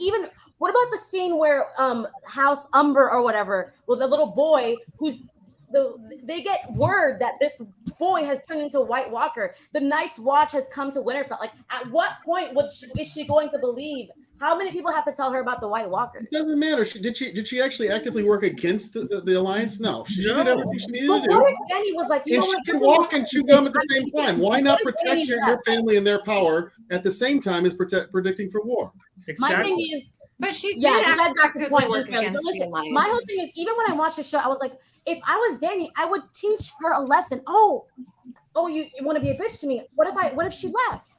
even what about the scene where House Umber or whatever with the little boy they get word that this boy has turned into a White Walker. The Night's Watch has come to Winterfell. Like, at what point is she going to believe? How many people have to tell her about the White Walkers? it doesn't matter. Did she actually actively work against the alliance? No. She No. did everything she needed But to what do. if Danny was like, you And know she what? can walk and chew gum at the same time. Why not What if protect Dany your family and their power at the same time as predicting for war? My Exactly. thing is, But she did yeah, you guys got the actively point. work But against the listen, alliance. my whole thing is, even when I watched the show, I was like, if I was Danny, I would teach her a lesson. Oh, you want to be a bitch to me? What if she left?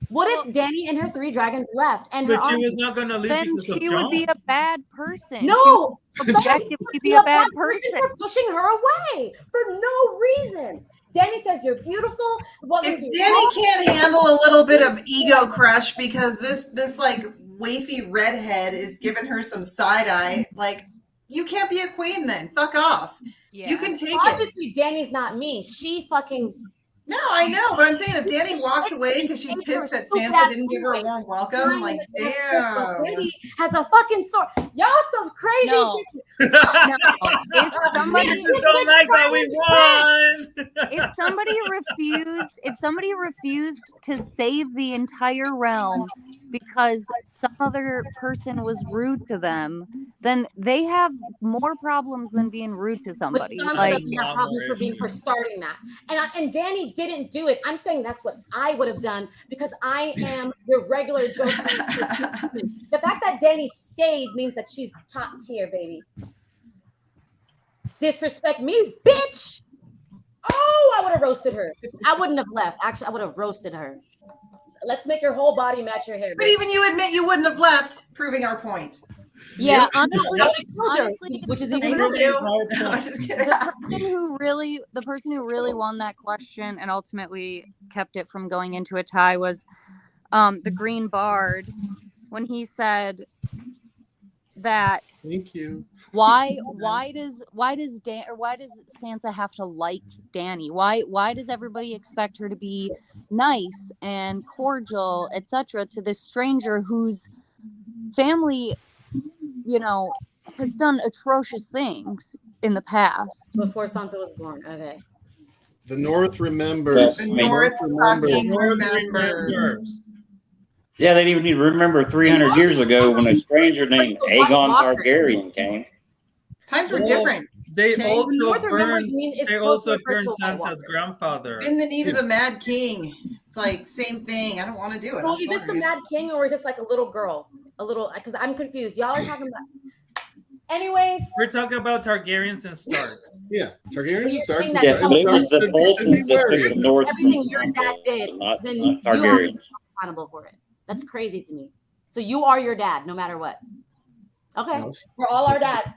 What if Dany and her 3 dragons left and her But she army? was not gonna leave Then because of she would be Jon. a bad person. No, she would objectively be be a bad person. for pushing her away for no reason. Danny says you're beautiful. If Dany can't handle a little bit of ego crush because this like wafy redhead is giving her some side eye, like you can't be a queen then. Fuck off. Yeah. You can take it. Obviously, Danny's not me. She fucking No, I know, but I'm saying if Dany walks away because she's pissed that Sansa didn't give her a warm welcome, like, damn. Dany has a fucking sword. Y'all some crazy No. bitches. No, if somebody don't like that we won. if somebody refused to save the entire realm because some other person was rude to them, then they have more problems than being rude to But somebody. Sansa Like, doesn't have problems for starting that. And Dany didn't do it. I'm saying that's what I would have done because I am your regular Joe. The fact that Dany stayed means that she's top tier, baby. Disrespect me, bitch. Oh, I would have roasted her. I wouldn't have left. Actually, I would have roasted her. Let's make your whole body match your hair. But even you admit you wouldn't have left, proving our point. yeah, honestly, which is even Thank you. The person who really won that question and ultimately kept it from going into a tie was the Green Bard, when he said that Thank you. why does Sansa have to like Dany? Why does everybody expect her to be nice and cordial, etc., to this stranger whose family, has done atrocious things in the past? Before Sansa was born. Okay. The North remembers. The North fucking remembers. Yeah, they didn't even remember 300 years ago when a stranger named Aegon Targaryen came. Times were different. They Okay. also burned Sansa's Sansa's grandfather. In the need of a Mad King. It's like same thing. I don't want to do it. Well, I'm is this the sorry. Mad King or is this like a little girl? A little, because I'm confused. Y'all are talking about. Anyways, We're talking about Targaryens and Starks. Yeah, Targaryens and Starks. that- Yeah, but it was the Boltons that took the North. everything your dad did, not then you have to Targaryens. be accountable for it. That's crazy to me. So you are your dad, no matter what. Okay, we're all our dads.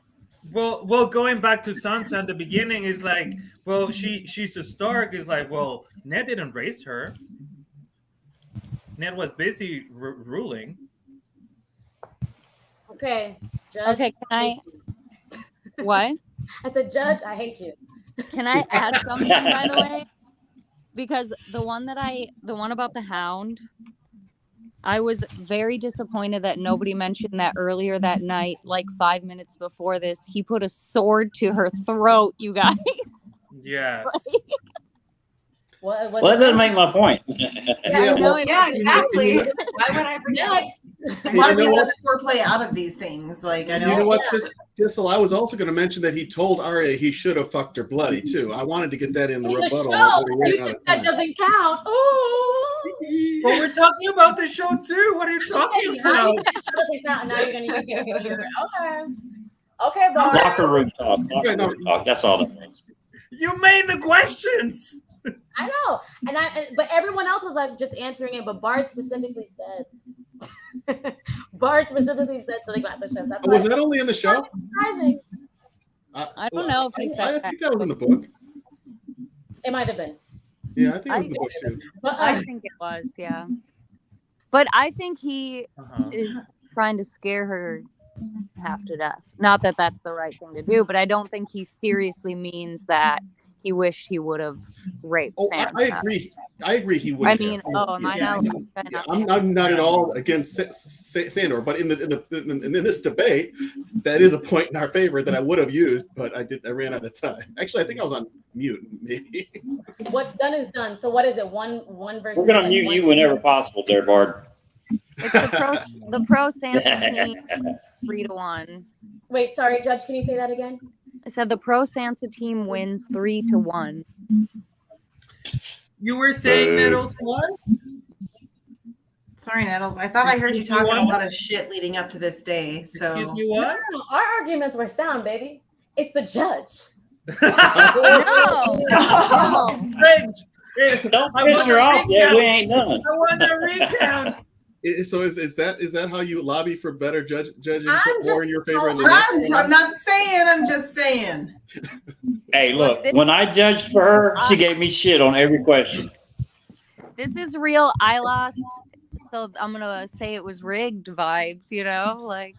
Well, going back to Sansa at the beginning is like, well, she's a Stark. Is like, well, Ned didn't raise her. Ned was busy ruling. Okay, Judge. Okay, can I? What? I said, Judge, I hate you. Can I add something, by the way? Because the one about the Hound, I was very disappointed that nobody mentioned that earlier that night, like 5 minutes before this. He put a sword to her throat, you guys. Yes. What, Well, that doesn't make my point. Yeah, exactly. Why would I bring it? Why do we let foreplay out of these things? Like, I know. You know what, Thistle, I was also going to mention that he told Arya he should have fucked her bloody, too. I wanted to get that in the rebuttal. That doesn't count. Oh. Well, we're talking about the show, too. What are you talking about? The show doesn't count, and now you're going to use it. Okay. Okay, Bart. Locker room talk. Locker room talk. That's all that was. You made the questions. I know, but everyone else was like just answering it. But Bart specifically said, something about the show. So that's was that only in the show? Surprising. I don't know if he said I think that was in the book. It might have been. Yeah, I think it was in the book too. But, I think it was, yeah. But I think he is trying to scare her half to death. Not that that's the right thing to do, but I don't think he seriously means that he wished he would have raped Sansa. I agree. He would. I mean, am I now? Yeah, I'm not at all against Sandor, but in this debate, that is a point in our favor that I would have used, but I ran out of time. Actually, I think I was on mute. Maybe. What's done is done. So what is it? One versus. We're gonna mute you whenever possible, there, Bard. It's the pro Sansa team 3-1. Wait, sorry, Judge. Can you say that again? I said the pro Sansa team wins 3-1. You were saying Nettles what? Sorry, Nettles. I thought I heard you talking a lot of shit leading up to this day. So. Excuse me, what? No, our arguments were sound, baby. It's the judge. No. Hey, don't piss her off yet. We ain't done. I want a recount. So is that how you lobby for better judging I'm more in your favor? I'm not saying. I'm just saying. Hey, look. When I judged for her, she gave me shit on every question. This is real. I lost, so I'm gonna say it was rigged vibes. Like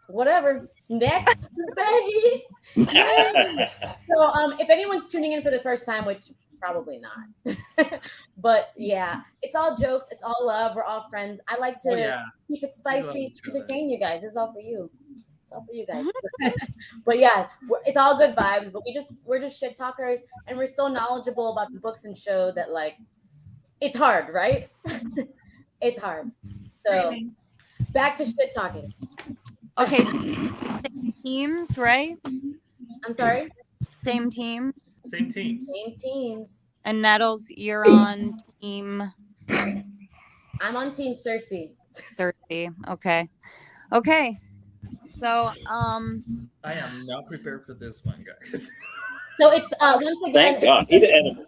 whatever. Next debate. So, if anyone's tuning in for the first time, which probably not. But yeah, it's all jokes. It's all love. We're all friends. I like to keep it spicy to entertain you guys. This is all for you. It's all for you guys. But yeah, it's all good vibes. But we're just shit talkers, and we're so knowledgeable about the books and show that like it's hard, right? It's hard. So Crazy. back to shit talking. Okay, same teams, right? I'm sorry. Same teams. Same teams. Same teams. And Nettles, you're on team I'm on team Cersei. 30. Okay. Okay. So I am not prepared for this one, guys. So it's once again, Thank God. Eat an edible.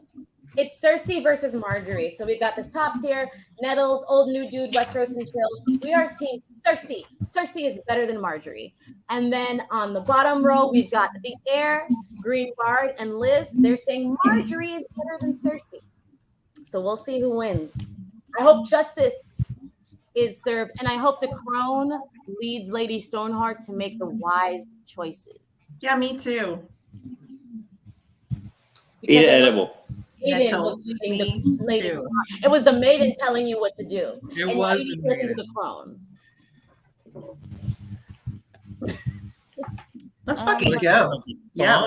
it's Cersei versus Margaery. So we've got this top tier, Nettles, old new dude, Westerosi and Chill. We are team Cersei. Cersei is better than Margaery. And then on the bottom row, we've got the Heir, Green Bard, and Liz. They're saying Margaery is better than Cersei. So we'll see who wins. I hope justice is served, and I hope the crone leads Lady Stoneheart to make the wise choices. Yeah, me too. Eat an edible. Nettles, me too. It was the maiden telling you what to do. It and was you need the to listen to maiden. the crone. Let's fucking go. Yeah.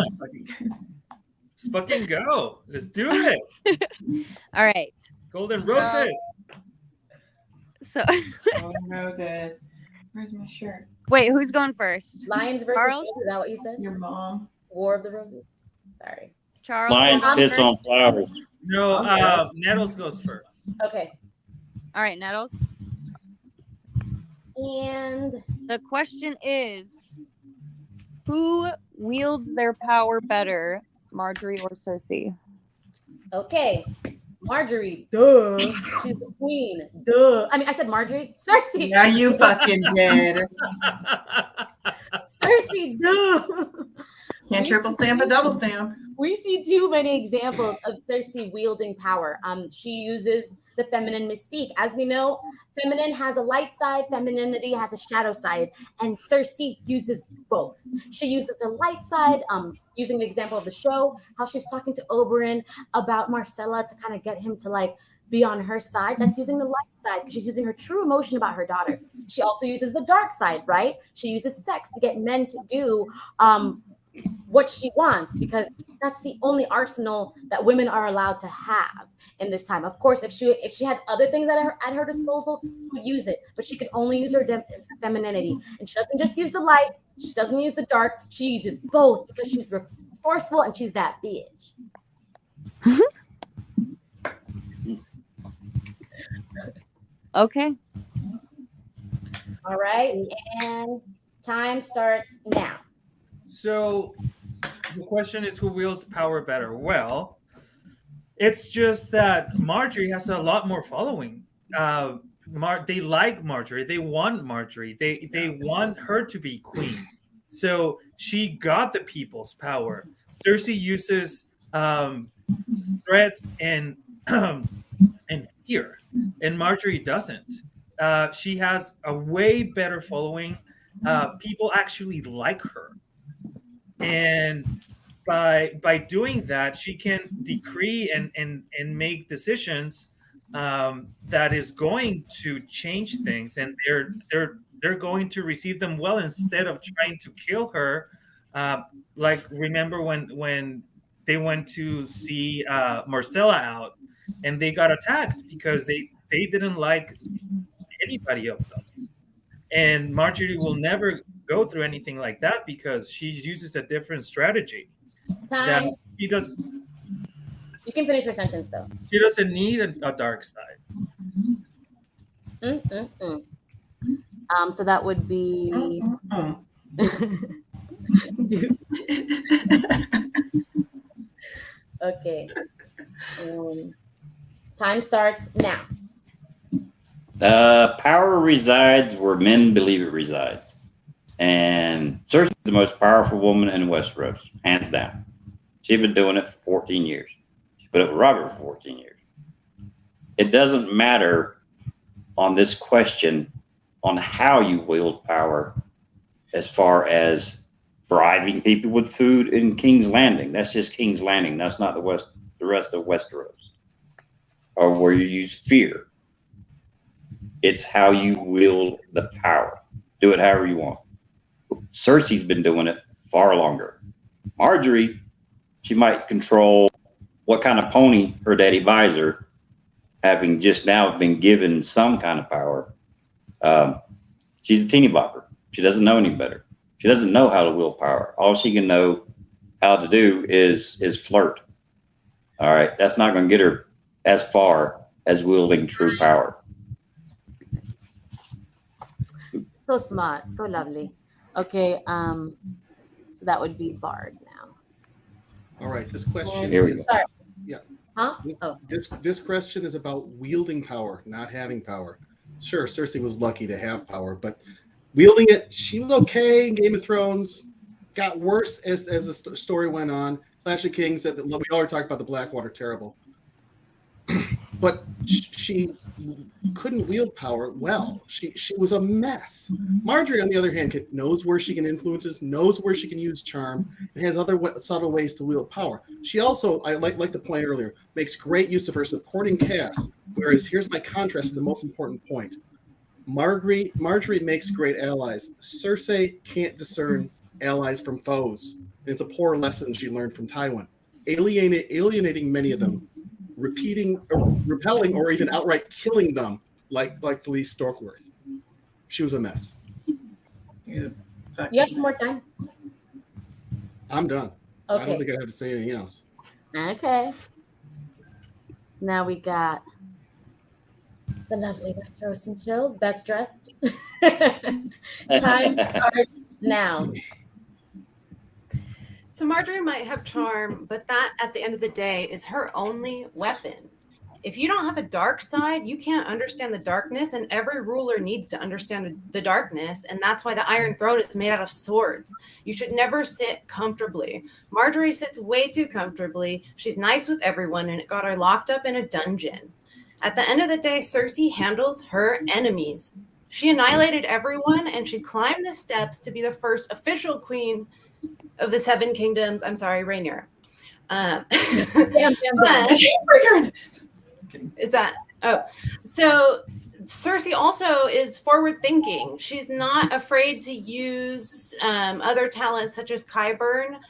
Let's fucking go. Let's do it. all right. Golden roses. So Oh no, this. Where's my shirt? wait, who's going first? Lions versus Charles? Roses, is that what you said? Your mom. War of the Roses. Sorry. Charles. Lions going piss first? on flowers. No, Okay. Nettles goes first. Okay. All right, Nettles. And The question is, who wields their power better, Margaery or Cersei? okay. Margaery, duh. She's the queen. Duh. I mean, I said Margaery. Cersei. Yeah, you fucking did. Cersei, duh. Can't triple stamp a double stamp. We see too many examples of Cersei wielding power. She uses the feminine mystique. As we know, feminine has a light side, femininity has a shadow side, and Cersei uses both. She uses the light side, using the example of the show, how she's talking to Oberyn about Marcella to kind of get him to like be on her side. That's using the light side because she's using her true emotion about her daughter. She also uses the dark side, right? She uses sex to get men to do what she wants, because that's the only arsenal that women are allowed to have in this time. Of course, if she had other things at her disposal, she would use it, but she could only use her femininity. And she doesn't just use the light, she doesn't use the dark, she uses both because she's resourceful and she's that bitch. Okay. All right, and time starts now. So the question is, who wields power better? Well, it's just that Margaery has a lot more following. They like Margaery. They want Margaery. They want her to be queen. So she got the people's power. Cersei uses threats and fear, and Margaery doesn't. She has a way better following. People actually like her. And by doing that, she can decree and make decisions that is going to change things, and they're going to receive them well instead of trying to kill her. Like, remember when they went to see Marcella out, and they got attacked because they didn't like anybody of them. And Margaery will never go through anything like that because she uses a different strategy. Time. She does. You can finish your sentence though. She doesn't need a dark side. So that would be. Okay. Time starts now. Power resides where men believe it resides. And Cersei is the most powerful woman in Westeros, hands down. She's been doing it for 14 years. She put up with Robert for 14 years. It doesn't matter on this question on how you wield power as far as bribing people with food in King's Landing. That's just King's Landing. That's not the rest of Westeros, or where you use fear. It's how you wield the power. Do it however you want. Cersei's been doing it far longer. Margaery, she might control what kind of pony her daddy buys her, having just now been given some kind of power. She's a teeny bopper. She doesn't know any better. She doesn't know how to wield power. All she can know how to do is flirt. All right, that's not going to get her as far as wielding true power. So smart, so lovely. Okay, so that would be Bard now. All right, this question Here we is go. Sorry. Yeah. Huh? Oh. This question is about wielding power, not having power. Sure, Cersei was lucky to have power, but wielding it, she was okay in Game of Thrones. Got worse as the story went on. Clash of Kings said that we already talked about the Blackwater, terrible. But she couldn't wield power well. She was a mess. Margaery, on the other hand, knows where she can influence, knows where she can use charm, and has other subtle ways to wield power. She also, I like the point earlier, makes great use of her supporting cast. Whereas here's my contrast to the most important point. Margaery makes great allies. Cersei can't discern allies from foes. And it's a poor lesson she learned from Tywin. Alienating many of them, repelling, or even outright killing them, like Felice Storkworth. She was a mess. You have some more time? I'm done. Okay. I don't think I have to say anything else. Okay. So now we got the lovely Westerosi Chill, best dressed. Time starts now. So Margaery might have charm, but that at the end of the day is her only weapon. If you don't have a dark side, you can't understand the darkness, and every ruler needs to understand the darkness, and that's why the Iron Throne is made out of swords. You should never sit comfortably. Margaery sits way too comfortably. She's nice with everyone, and it got her locked up in a dungeon. At the end of the day, Cersei handles her enemies. She annihilated everyone, and she climbed the steps to be the first official queen of the Seven Kingdoms. I'm sorry, Rhaenyra. Is that? Oh, so Cersei also is forward thinking. She's not afraid to use other talents such as Qyburn.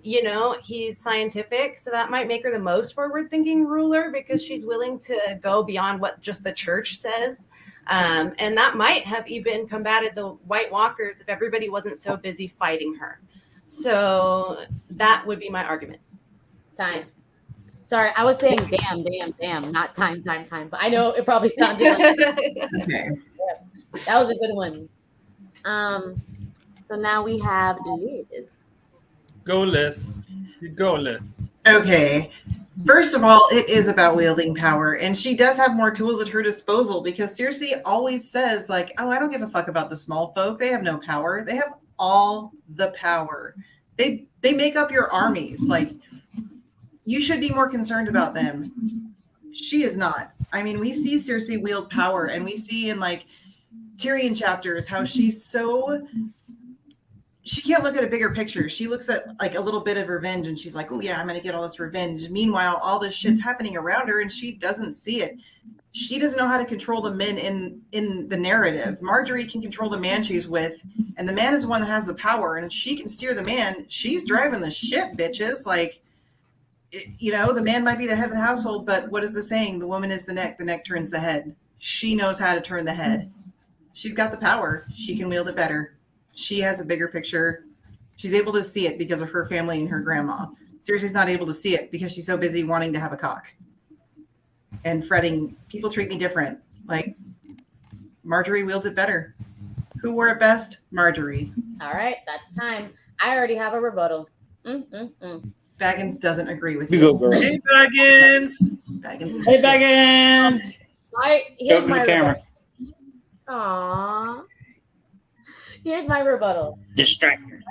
You know, he's scientific, so that might make her the most forward thinking ruler because she's willing to go beyond what just the church says. And that might have even combated the White Walkers if everybody wasn't so busy fighting her. So that would be my argument. Time. Sorry, I was saying damn, not time. But I know it probably sounded like Okay. that was a good one. So now we have Liz. Go, Liz. You go, Liz. Okay. First of all, it is about wielding power, and she does have more tools at her disposal because Cersei always says, like, oh, I don't give a fuck about the small folk. They have no power. They have all the power. They make up your armies. Like, you should be more concerned about them. She is not. I mean, we see Cersei wield power, and we see in like Tyrion chapters how she's so, she can't look at a bigger picture. She looks at like a little bit of revenge and she's like, oh yeah, I'm going to get all this revenge. Meanwhile, all this shit's happening around her and she doesn't see it. She doesn't know how to control the men in the narrative. Margaery can control the man she's with, and the man is the one that has the power, and if she can steer the man, she's driving the ship, bitches. Like, you know, the man might be the head of the household, but what is the saying? The woman is the neck turns the head. She knows how to turn the head. She's got the power. She can wield it better. She has a bigger picture. She's able to see it because of her family and her grandma. Cersei's not able to see it because she's so busy wanting to have a cock and fretting, people treat me different. Like, Margaery wields it better. Who wore it best? Margaery. All right, that's time. I already have a rebuttal. Baggins doesn't agree with You you. go, girl. Hey, Baggins. Baggins is Hey, pissed. Baggins. Here's Go to my the camera. Aww. Here's my rebuttal. Distracted.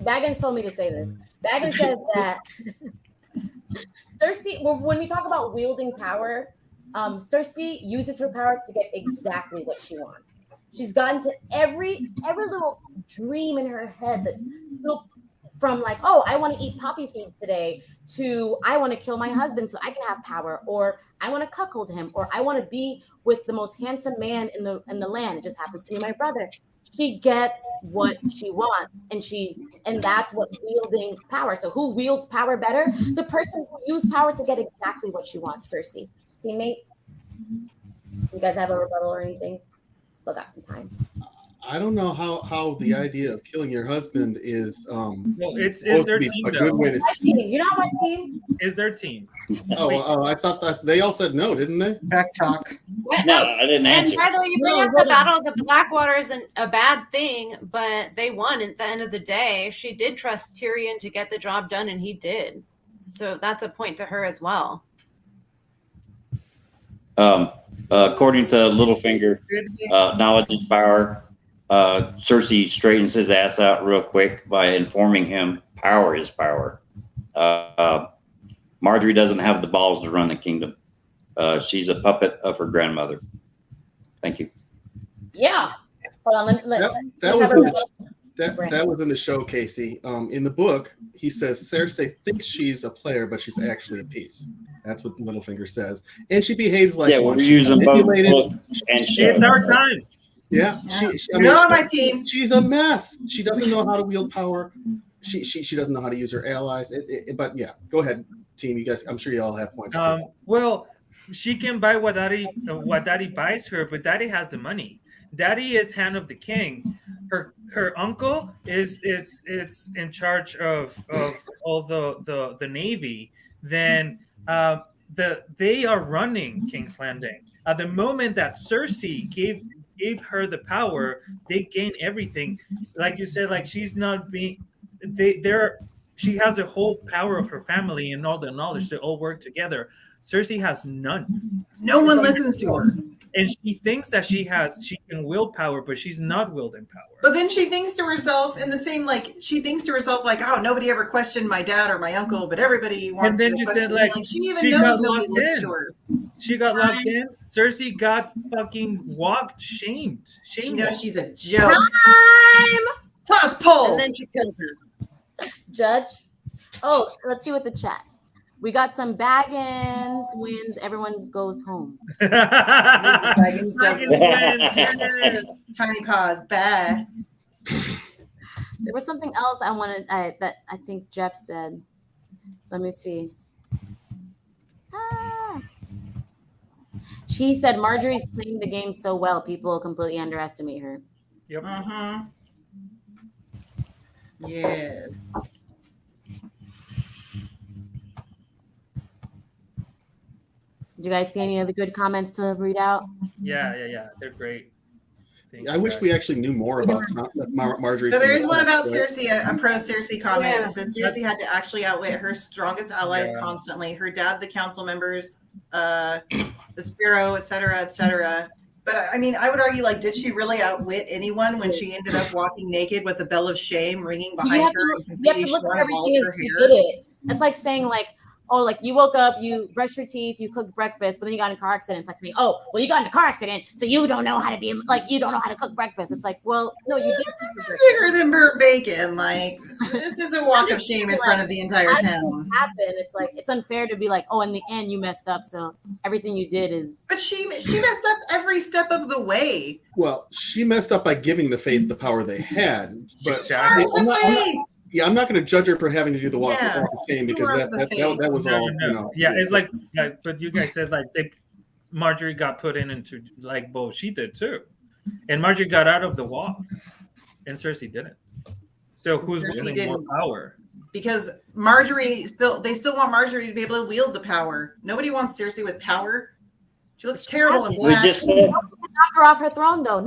Baggins told me to say this. Baggins says that Cersei, when we talk about wielding power, Cersei uses her power to get exactly what she wants. She's gotten to every little dream in her head, that little from like, oh, I want to eat poppy seeds today, to I want to kill my husband so I can have power, or I want to cuckold him, or I want to be with the most handsome man in the land. It just happens to be my brother. She gets what she wants, and that's what wielding power. So who wields power better? The person who used power to get exactly what she wants. Cersei. Teammates, you guys have a rebuttal or anything? Still got some time. I don't know how the idea of killing your husband is it's supposed their to be team, a though. good way to You know my team? Is their team. I thought that they all said no, didn't they? Back talk. No, I didn't And answer. by the way, you bring No, up hold the on. Battle of the Blackwater isn't a bad thing, but they won at the end of the day. She did trust Tyrion to get the job done, and he did. So that's a point to her as well. According to Littlefinger, knowledge is power. Cersei straightens his ass out real quick by informing him power is power. Margaery doesn't have the balls to run the kingdom. She's a puppet of her grandmother. Thank you. Yeah. Hold on. That was in the show, Casey. In the book, he says Cersei thinks she's a player, but she's actually a piece. That's what Littlefinger says, and she behaves like Yeah, one. we're She's using both manipulated. book and show. It's our time. Yeah, You're not on my team. She's a mess. She doesn't know how to wield power. She doesn't know how to use her allies. But yeah, go ahead, team. You guys, I'm sure you all have points. Well, she can buy what Daddy buys her, but Daddy has the money. Daddy is hand of the king. Her uncle is in charge of all the navy. Then they are running King's Landing. At the moment that Cersei gave her the power, they gain everything. Like you said, like she's not being she has the whole power of her family and all the knowledge to all work together. Cersei has none. No one listens to her. And she thinks that she can wield power, but she's not wielding power. But then she thinks to herself in the same, like, she thinks to herself, like, oh, nobody ever questioned my dad or my uncle, but everybody wants And then to you question said, me. like, She even she knows got nobody locked listens in. to her. She got locked in. Cersei got fucking shamed. She knows she's a joke. Time. Toss poll. And then she killed her. Judge. Oh, let's see what the chat. We got some Baggins wins. Everyone goes home. Baggins does Baggins win. wins, yes. Tiny paws. Bah. There was something else I wanted that I think Jeff said. Let me see. She said Marjorie's playing the game so well, people completely underestimate her. Yep. Mm-hmm. Yes. Did you guys see any of the good comments to read out? Yeah. They're great. I wish we actually knew more about Marjorie. So there is one about Cersei, a pro Cersei comment that says Cersei had to actually outwit her strongest allies constantly. Her dad, the council members, the Sparrow, et cetera. But I mean, I would argue, like, did she really outwit anyone when she ended up walking naked with a bell of shame ringing behind her? You have to look at everything as she did it. It's like saying, like, oh, like you woke up, you brushed your teeth, you cooked breakfast, but then you got in a car accident. It's like saying, oh, well, you got in a car accident, so you don't know how to be like, you don't know how to cook breakfast. It's like, well, no, you did. This is bigger than burnt bacon. Like, this is a walk of shame in front of the entire town. It's like, it's unfair to be like, oh, in the end you messed up, so everything you did is. But she messed up every step of the way. Well, she messed up by giving the Faith the power they had. But I'm not going to judge her for having to do the walk of shame because that was all. You know, it's like, but you guys said like Marjorie got put into like both. She did too, and Marjorie got out of the walk, and Cersei didn't. So who's wielding more power? Because they still want Marjorie to be able to wield the power. Nobody wants Cersei with power. She looks terrible in black. We just said. Nobody could knock her off her throne, though.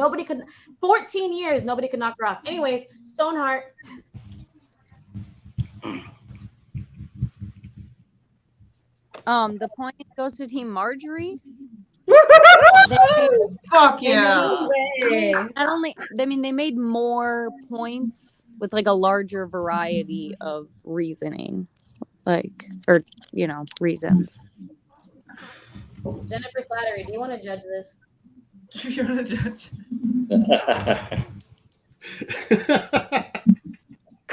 14 years, nobody could knock her off. Anyways, Stoneheart. The point goes to Team Marjorie. Fuck yeah! They made more points with like a larger variety of reasoning, reasons. Jennifer Slattery, do you want to judge this? Do you want to judge?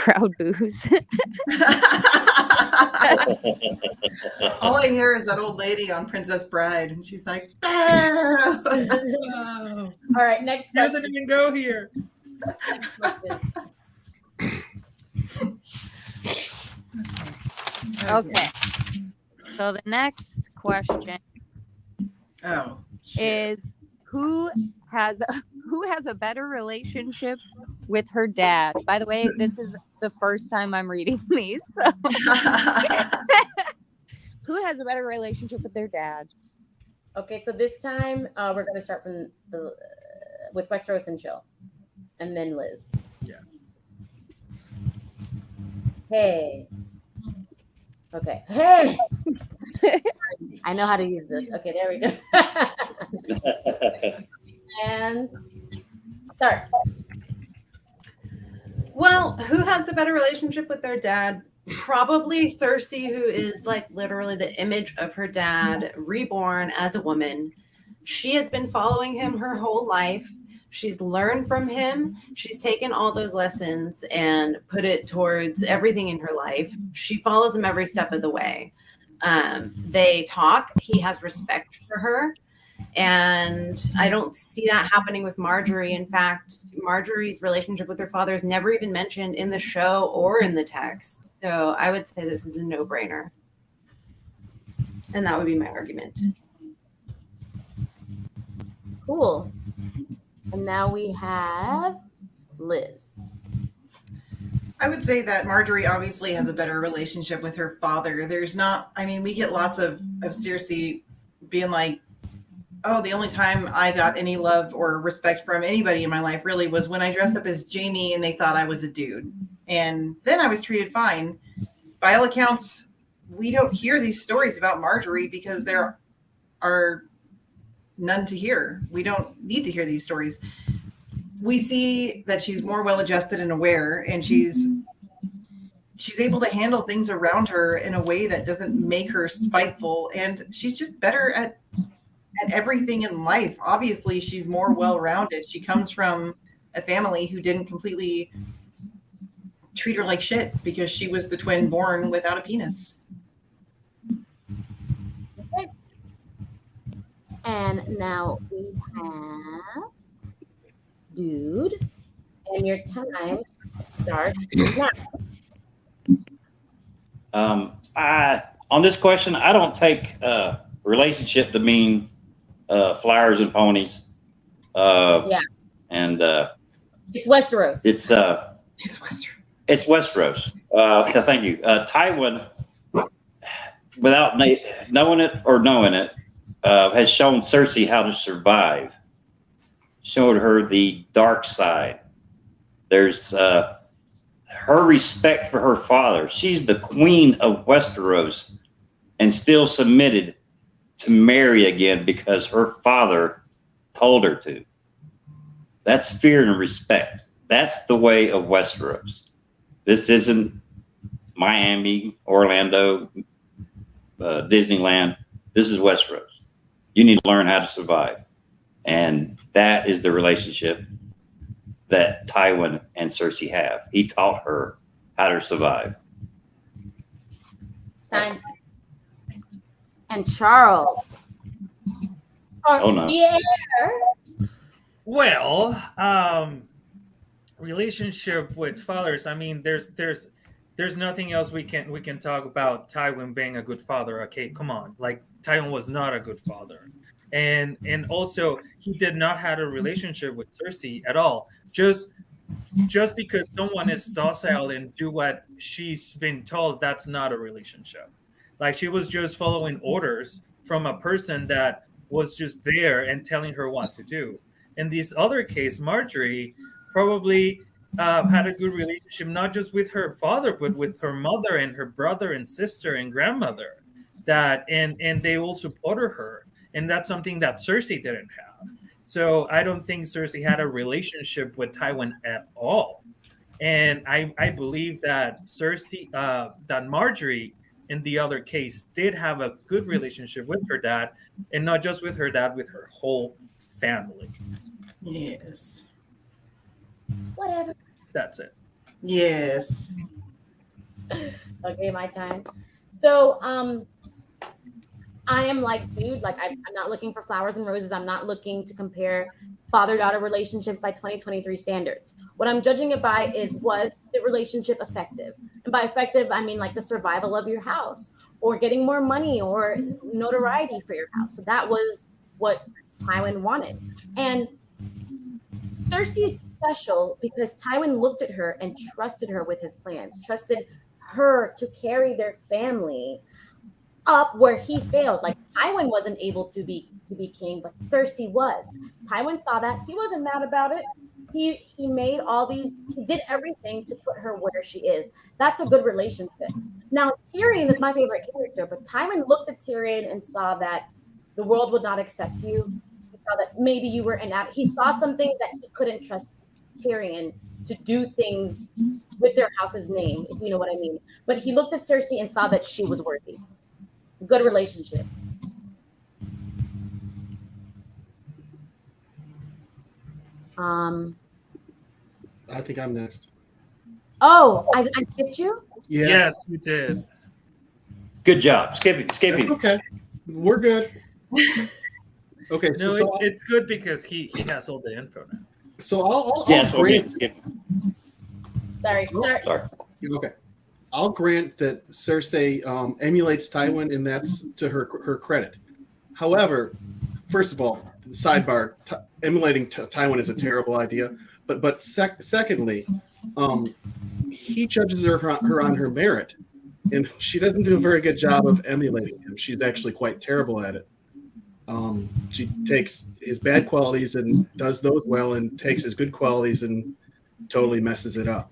Crowd boos. All I hear is that old lady on Princess Bride, and she's like, "Ah!" Oh, All right, next he doesn't question. even go here. Next question. Okay. So the next question Oh, shit. is who has a better relationship with her dad? By the way, this is the first time I'm reading these. So. Who has a better relationship with their dad? Okay, so this time we're going to start from with Westeros and Chill, and then Liz. Yeah. Hey. Okay. Hey. I know how to use this. Okay, there we go. And start. Well, who has the better relationship with their dad? Probably Cersei, who is like literally the image of her dad, reborn as a woman. She has been following him her whole life. She's learned from him. She's taken all those lessons and put it towards everything in her life. She follows him every step of the way. They talk. He has respect for her. And I don't see that happening with Margaery. In fact, Margaery's relationship with her father is never even mentioned in the show or in the text. So I would say this is a no-brainer. And that would be my argument. Cool. And now we have Liz. I would say that Margaery obviously has a better relationship with her father. There's not, I mean, we get lots of Cersei being like, oh, the only time I got any love or respect from anybody in my life really was when I dressed up as Jaime and they thought I was a dude. And then I was treated fine. By all accounts, we don't hear these stories about Margaery because there are none to hear. We don't need to hear these stories. We see that she's more well-adjusted and aware, and she's able to handle things around her in a way that doesn't make her spiteful, and she's just better at everything in life. Obviously, she's more well-rounded. She comes from a family who didn't completely treat her like shit because she was the twin born without a penis. Okay. And now we have Dude, and your time starts now. On this question, I don't take relationship to mean flowers and ponies. Yeah. And It's Westeros. It's Westeros. It's Westeros. Thank you. Tywin, without knowing it or knowing it, has shown Cersei how to survive. Showed her the dark side. There's her respect for her father. She's the queen of Westeros and still submitted to marry again because her father told her to. That's fear and respect. That's the way of Westeros. This isn't Miami, Orlando, Disneyland. This is Westeros. You need to learn how to survive. And that is the relationship that Tywin and Cersei have. He taught her how to survive. Time. And Charles. Oh, no. Yeah. Well, relationship with fathers. I mean, there's nothing else we can talk about Tywin being a good father. Okay, come on. Like Tywin was not a good father. And also he did not have a relationship with Cersei at all. Just because someone is docile and do what she's been told, that's not a relationship. Like she was just following orders from a person that was just there and telling her what to do. In this other case, Margaery probably had a good relationship, not just with her father, but with her mother and her brother and sister and grandmother. And they all supported her. And that's something that Cersei didn't have. So I don't think Cersei had a relationship with Tywin at all. And I believe that that Margaery, in the other case, did have a good relationship with her dad, and not just with her dad, with her whole family. Yes. Whatever. That's it. Yes. Okay, my time. So, I am like, dude, like I'm not looking for flowers and roses. I'm not looking to compare father-daughter relationships by 2023 standards. What I'm judging it by is, was the relationship effective? And by effective, I mean like the survival of your house or getting more money or notoriety for your house. So that was what Tywin wanted. And Cersei is special because Tywin looked at her and trusted her with his plans, trusted her to carry their family up where he failed. Like Tywin wasn't able to be king, but Cersei was. Tywin saw that. He wasn't mad about it. He made all these, he did everything to put her where she is. That's a good relationship. Now, Tyrion is my favorite character, but Tywin looked at Tyrion and saw that the world would not accept you. He saw that maybe you were he saw something that he couldn't trust Tyrion to do things with their house's name, if you know what I mean. But he looked at Cersei and saw that she was worthy. Good relationship. I think I'm next. Oh, I skipped you? Yeah. Yes, you did. Good job. Skipping. That's okay. We're good. Okay, No, it's good because he has all the info now. So I'll Yes, grant. skipping. Sorry. Okay, I'll grant that Cersei emulates Tywin, and that's to her credit. However, first of all, sidebar: emulating Tywin is a terrible idea. But secondly, he judges her on her merit, and she doesn't do a very good job of emulating him. She's actually quite terrible at it. She takes his bad qualities and does those well, and takes his good qualities and totally messes it up.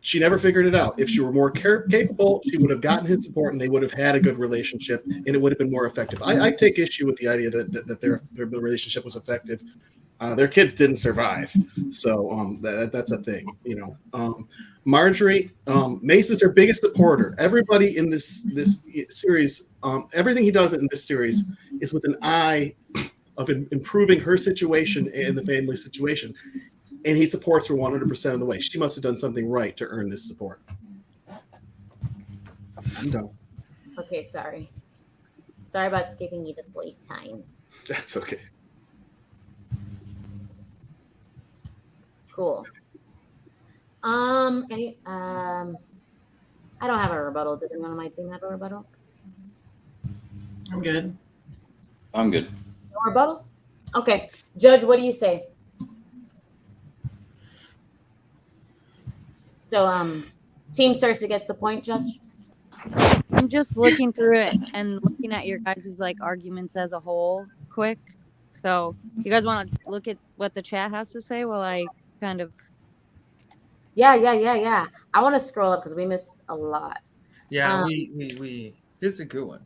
She never figured it out. If she were more capable, she would have gotten his support, and they would have had a good relationship, and it would have been more effective. I take issue with the idea that their relationship was effective. Their kids didn't survive, so that's a thing, you know. Margaery, Mace is their biggest supporter. Everybody in this series, everything he does in this series is with an eye of improving her situation and the family situation, and he supports her 100% of the way. She must have done something right to earn this support. I'm done. Okay, sorry about skipping you the voice time. That's okay. Cool. I don't have a rebuttal. Did anyone on my team have a rebuttal? I'm good. I'm good. No rebuttals? Okay. Judge, what do you say? So, Team Cersei gets the point, Judge? I'm just looking through it and looking at your guys' like arguments as a whole quick. So you guys want to look at what the chat has to say while I kind of... Yeah. I want to scroll up because we missed a lot. Yeah, we this is a good one.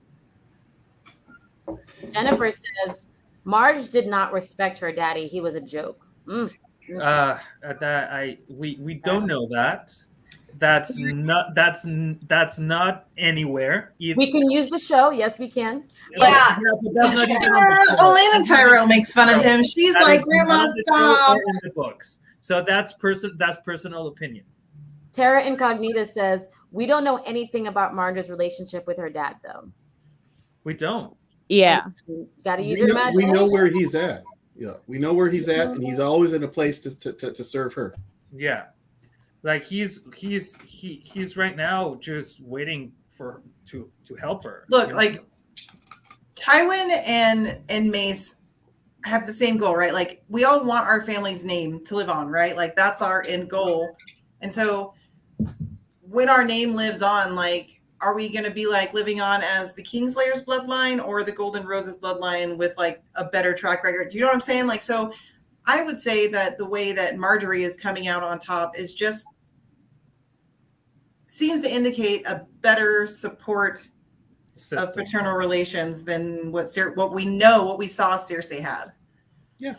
Jennifer says Marge did not respect her daddy. He was a joke. We don't know that. That's not anywhere either. We can use the show. Yes, we can. Yeah. But that's not even on the show. Olenna Tyrell makes fun of him. She's That like, is Grandma, not the show stop. or in the books. So that's personal opinion. Terra Incognita says we don't know anything about Marge's relationship with her dad, though. We don't. Yeah. Got to use your We imagination. know where he's at. Yeah, we know where he's at, and he's always in a place to serve her. Yeah, like he's right now just waiting for to help her. Look, you know? like Tywin and Mace have the same goal, right? Like we all want our family's name to live on, right? Like that's our end goal. And so when our name lives on, like, are we going to be like living on as the Kingslayer's bloodline or the Golden Roses bloodline with like a better track record? Do you know what I'm saying? Like, so I would say that the way that Margaery is coming out on top is just seems to indicate a better support of paternal relations than what we saw Cersei had. Yeah.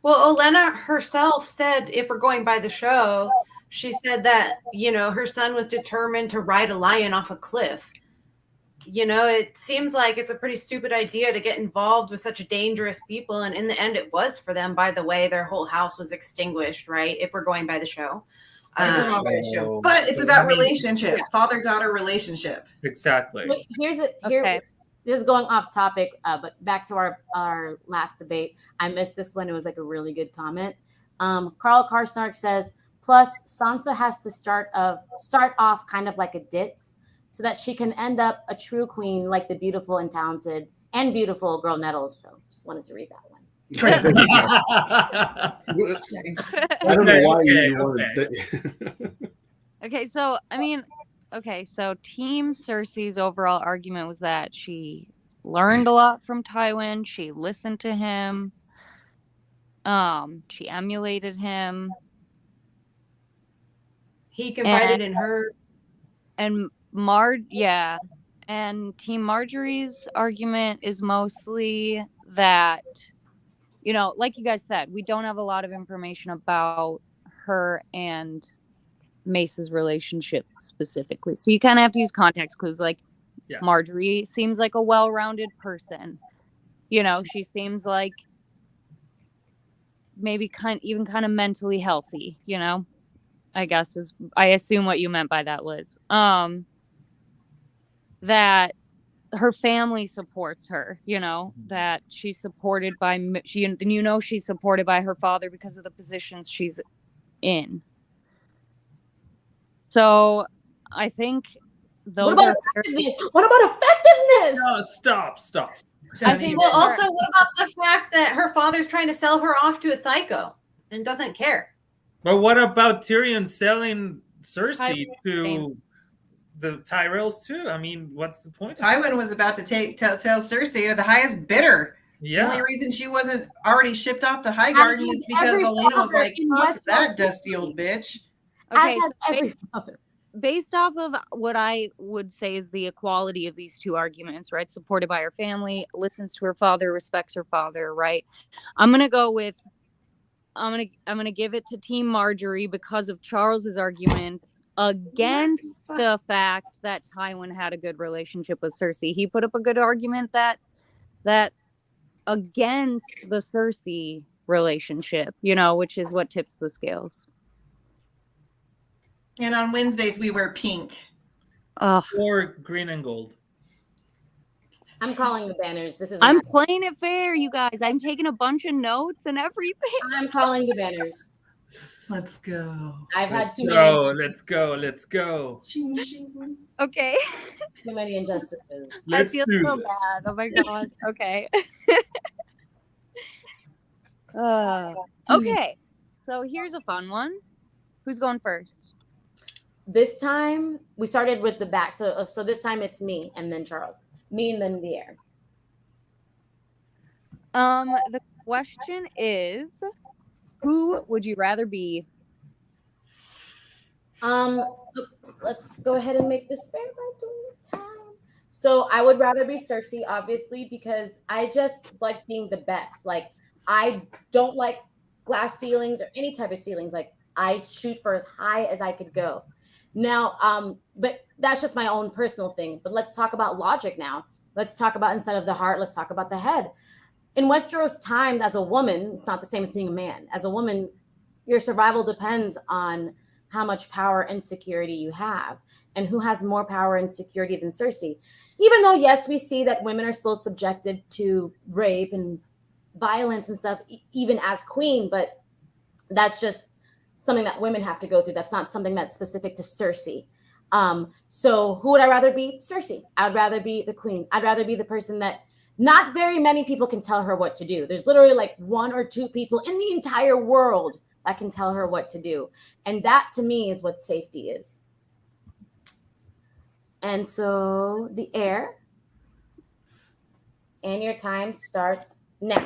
Well, Olenna herself said, if we're going by the show, she said that, you know, her son was determined to ride a lion off a cliff. You know, it seems like it's a pretty stupid idea to get involved with such dangerous people. And in the end, it was for them, by the way, their whole house was extinguished, right? If we're going by the show. Super Mafia show. So, But it's so about I mean, relationship, father-daughter relationship. exactly. But Okay. this is going off topic, but back to our last debate. I missed this one. It was like a really good comment. Carl Karsnark says, plus Sansa has to start off kind of like a ditz, so that she can end up a true queen like the beautiful and talented and beautiful girl Nettles. So just wanted to read that one. I don't know why you wanted to say. Okay, so I mean, so Team Cersei's overall argument was that she learned a lot from Tywin. She listened to him. She emulated him. He confided in her. And and Team Margaery's argument is mostly that, like you guys said, we don't have a lot of information about her and Mace's relationship specifically. So you kind of have to use context clues. Like, Margaery seems like a well-rounded person. She seems like maybe kind of mentally healthy, I guess I assume what you meant by that, Liz. That her family supports her, that she's supported by she's supported by her father because of the positions she's in. So I think those What about effectiveness? What about effectiveness? No, stop. I think Well, also, what about the fact that her father's trying to sell her off to a psycho and doesn't care? But what about Tyrion selling Cersei to the Tyrells too? I mean, what's the point? Tywin was about to sell Cersei to the highest bidder. Yeah. The only reason she wasn't already shipped off to Highgarden is because Elena was like, fuck that dusty old bitch. Okay, As has every father. Based off of what I would say is the equality of these two arguments, right? Supported by her family, listens to her father, respects her father, right? I'm gonna give it to Team Margaery because of Charles's argument against the fact that Tywin had a good relationship with Cersei. He put up a good argument that against the Cersei relationship, which is what tips the scales. And on Wednesdays we wear pink. Or green and gold. I'm calling the banners. I'm playing it fair, you guys. I'm taking a bunch of notes and everything. I'm calling the banners. Let's go. I've had too many. Let's go. Shing, shing. Okay. Too many injustices. I feel so bad. Oh my god. Okay. Okay. So here's a fun one. Who's going first? This time we started with the back. So this time it's me and then Charles. Me and then the air. The question is, who would you rather be? Let's go ahead and make this fair by doing the time. So I would rather be Cersei, obviously, because I just like being the best. Like, I don't like glass ceilings or any type of ceilings. Like, I shoot for as high as I could go. Now, but that's just my own personal thing. But let's talk about logic now. Let's talk about, instead of the heart, let's talk about the head. In Westeros times, as a woman, it's not the same as being a man. As a woman, your survival depends on how much power and security you have, and who has more power and security than Cersei. Even though, yes, we see that women are still subjected to rape and violence and stuff, even as queen, but that's just something that women have to go through. That's not something that's specific to Cersei. So who would I rather be? Cersei. I'd rather be the queen. I'd rather be the person that not very many people can tell her what to do. There's literally like one or two people in the entire world that can tell her what to do. And that to me is what safety is. And so the air, and your time starts now.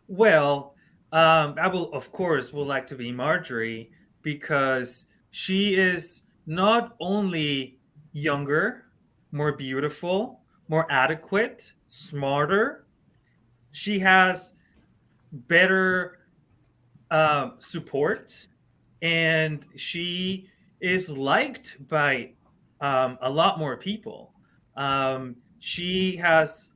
Well, I will, of course, would like to be Margaery because she is not only younger, more beautiful, more adequate, smarter. She has better support, and she is liked by a lot more people. She has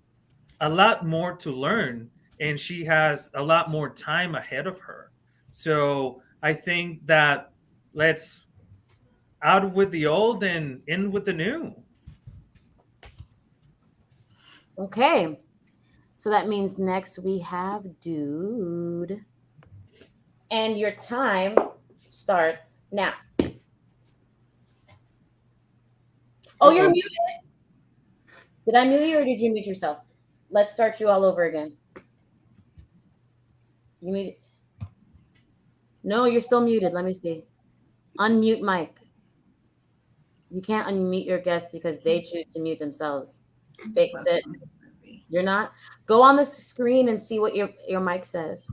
a lot more to learn, and she has a lot more time ahead of her. So I think that let's out with the old and in with the new. Okay. So that means next we have Dude. And your time starts now. Oh, you're muted. Did I mute you or did you mute yourself? Let's start you all over again. You muted? No, you're still muted. Let me see. Unmute mic. You can't unmute your guest because they choose to mute themselves. Fix it. You're not? Go on the screen and see what your mic says.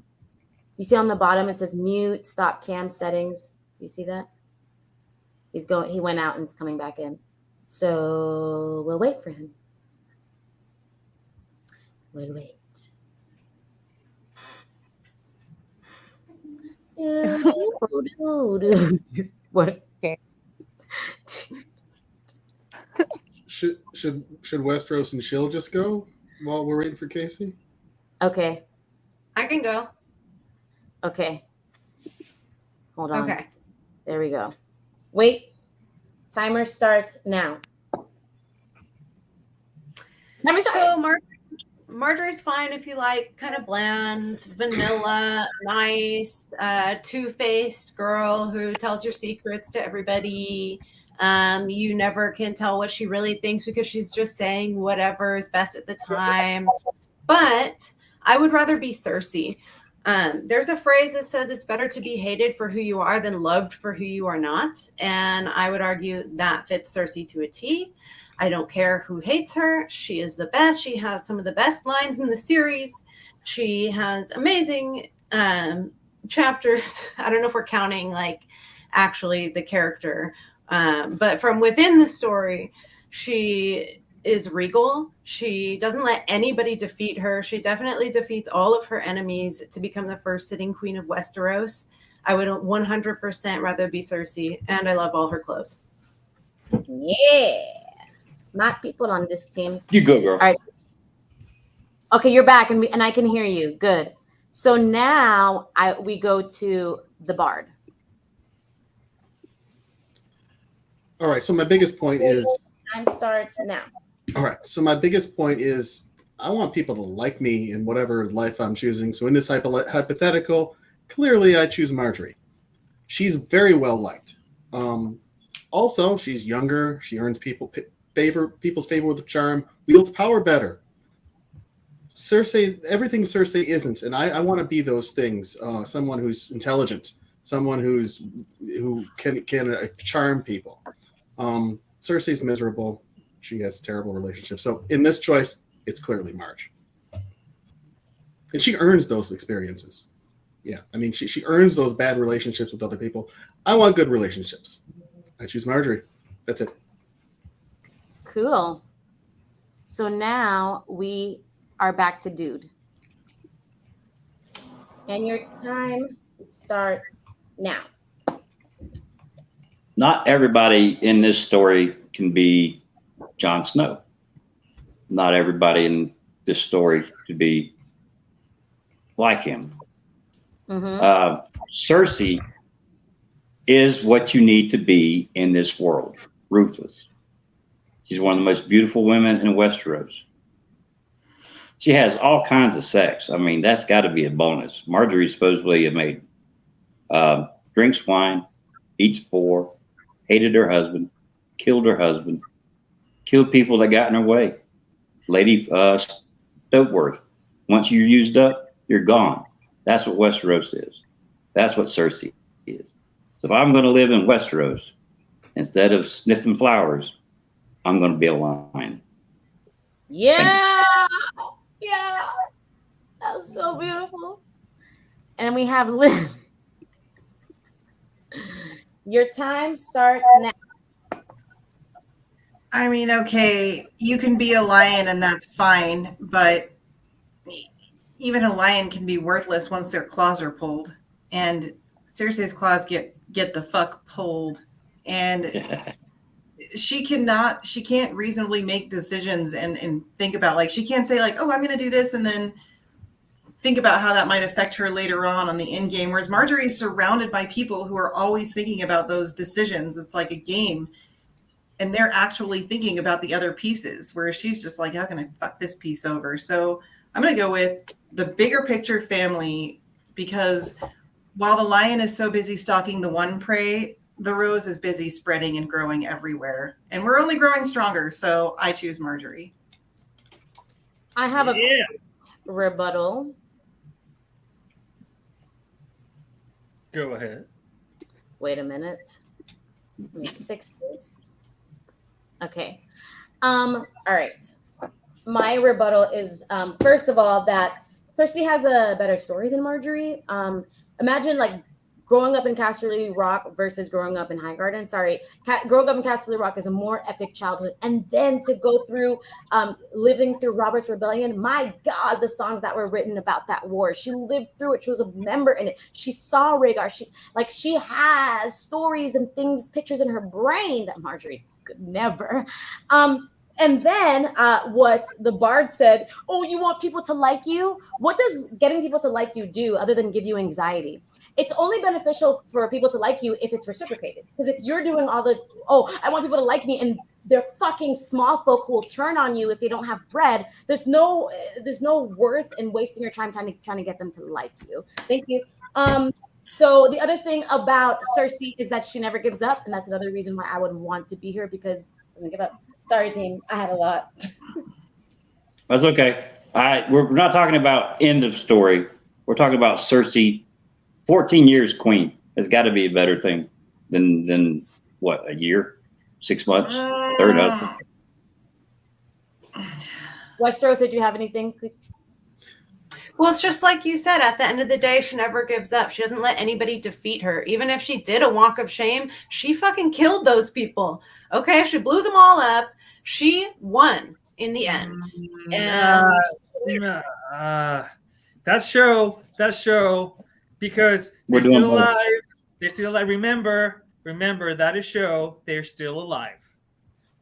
You see on the bottom it says mute, stop cam settings. Do you see that? He went out and is coming back in. So we'll wait for him. We'll wait. What? Okay. Should Westeros and Chill just go while we're waiting for Casey? Okay. I can go. Okay. Hold on. Okay. There we go. Wait. Timer starts now. Timer starts. So Margaery's fine if you like kind of bland, vanilla, nice, two-faced girl who tells your secrets to everybody. You never can tell what she really thinks because she's just saying whatever is best at the time. But I would rather be Cersei. There's a phrase that says it's better to be hated for who you are than loved for who you are not. And I would argue that fits Cersei to a T. I don't care who hates her. She is the best. She has some of the best lines in the series. She has amazing chapters. I don't know if we're counting like actually the character, but from within the story, she is regal. She doesn't let anybody defeat her. She definitely defeats all of her enemies to become the first sitting queen of Westeros. I would 100% rather be Cersei, and I love all her clothes. Yeah. Smart people on this team. You go, girl. All right. Okay, you're back, and I can hear you. Good. So now we go to the Bard. All right. So my biggest point is. Time starts now. All right. So my biggest point is I want people to like me in whatever life I'm choosing. So in this hypothetical, clearly I choose Margaery. She's very well liked. Also, she's younger. She earns people's favor with charm, wields power better. Cersei, everything Cersei isn't, and I want to be those things. Someone who's intelligent, someone who can charm people. Cersei's miserable. She has terrible relationships. So in this choice, it's clearly Marge. And she earns those experiences. Yeah, I mean, she earns those bad relationships with other people. I want good relationships. I choose Margaery. That's it. Cool. So now we are back to Dude. And your time starts now. Not everybody in this story can be Jon Snow. Not everybody in this story could be like him. Mm-hmm. Cersei is what you need to be in this world. Ruthless. She's one of the most beautiful women in Westeros. She has all kinds of sex. I mean, that's got to be a bonus. Margaery supposedly had made drinks wine, eats poor, hated her husband, killed people that got in her way. Lady Stokeworth, once you're used up, you're gone. That's what Westeros is. That's what Cersei is. So if I'm going to live in Westeros, instead of sniffing flowers, I'm going to be a lion. Yeah. Yeah. That was so beautiful. And we have Liz. Your time starts now. I mean, okay, you can be a lion and that's fine, but even a lion can be worthless once their claws are pulled. And Cersei's claws get the fuck pulled. And she can't reasonably make decisions and think about, like, she can't say, like, oh, I'm going to do this and then think about how that might affect her later on the end game. Whereas Margaery is surrounded by people who are always thinking about those decisions. It's like a game, and they're actually thinking about the other pieces, whereas she's just like, how can I fuck this piece over? So I'm going to go with the bigger picture family, because while the lion is so busy stalking the one prey, the rose is busy spreading and growing everywhere. And we're only growing stronger. So I choose Margaery. I have a rebuttal. Go ahead. Wait a minute. Let me fix this. Okay. All right. My rebuttal is, first of all, that Cersei has a better story than Margaery. Imagine like growing up in Casterly Rock versus growing up in Highgarden. Sorry, growing up in Casterly Rock is a more epic childhood, and then to go through living through Robert's Rebellion. My God, the songs that were written about that war. She lived through it. She was a member in it. She saw Rhaegar. She has stories and things, pictures in her brain that Margaery could never. And then what the bard said, oh, you want people to like you? What does getting people to like you do other than give you anxiety? It's only beneficial for people to like you if it's reciprocated. Because if you're doing all the, oh, I want people to like me, and they're fucking small folk who will turn on you if they don't have bread, there's no worth in wasting your time trying to get them to like you. Thank you. So the other thing about Cersei is that she never gives up, and that's another reason why I would want to be here, because she doesn't give up. Sorry, team. I had a lot. That's okay. We're not talking about end of story. We're talking about Cersei, 14 years queen. Has got to be a better thing than what, a year, 6 months, third husband. Westeros, did you have anything? Well, it's just like you said, at the end of the day, she never gives up. She doesn't let anybody defeat her. Even if she did a walk of shame, she fucking killed those people. Okay, she blew them all up. She won in the end. And that show, because they're still alive. They're still alive. Remember that is show. They're still alive.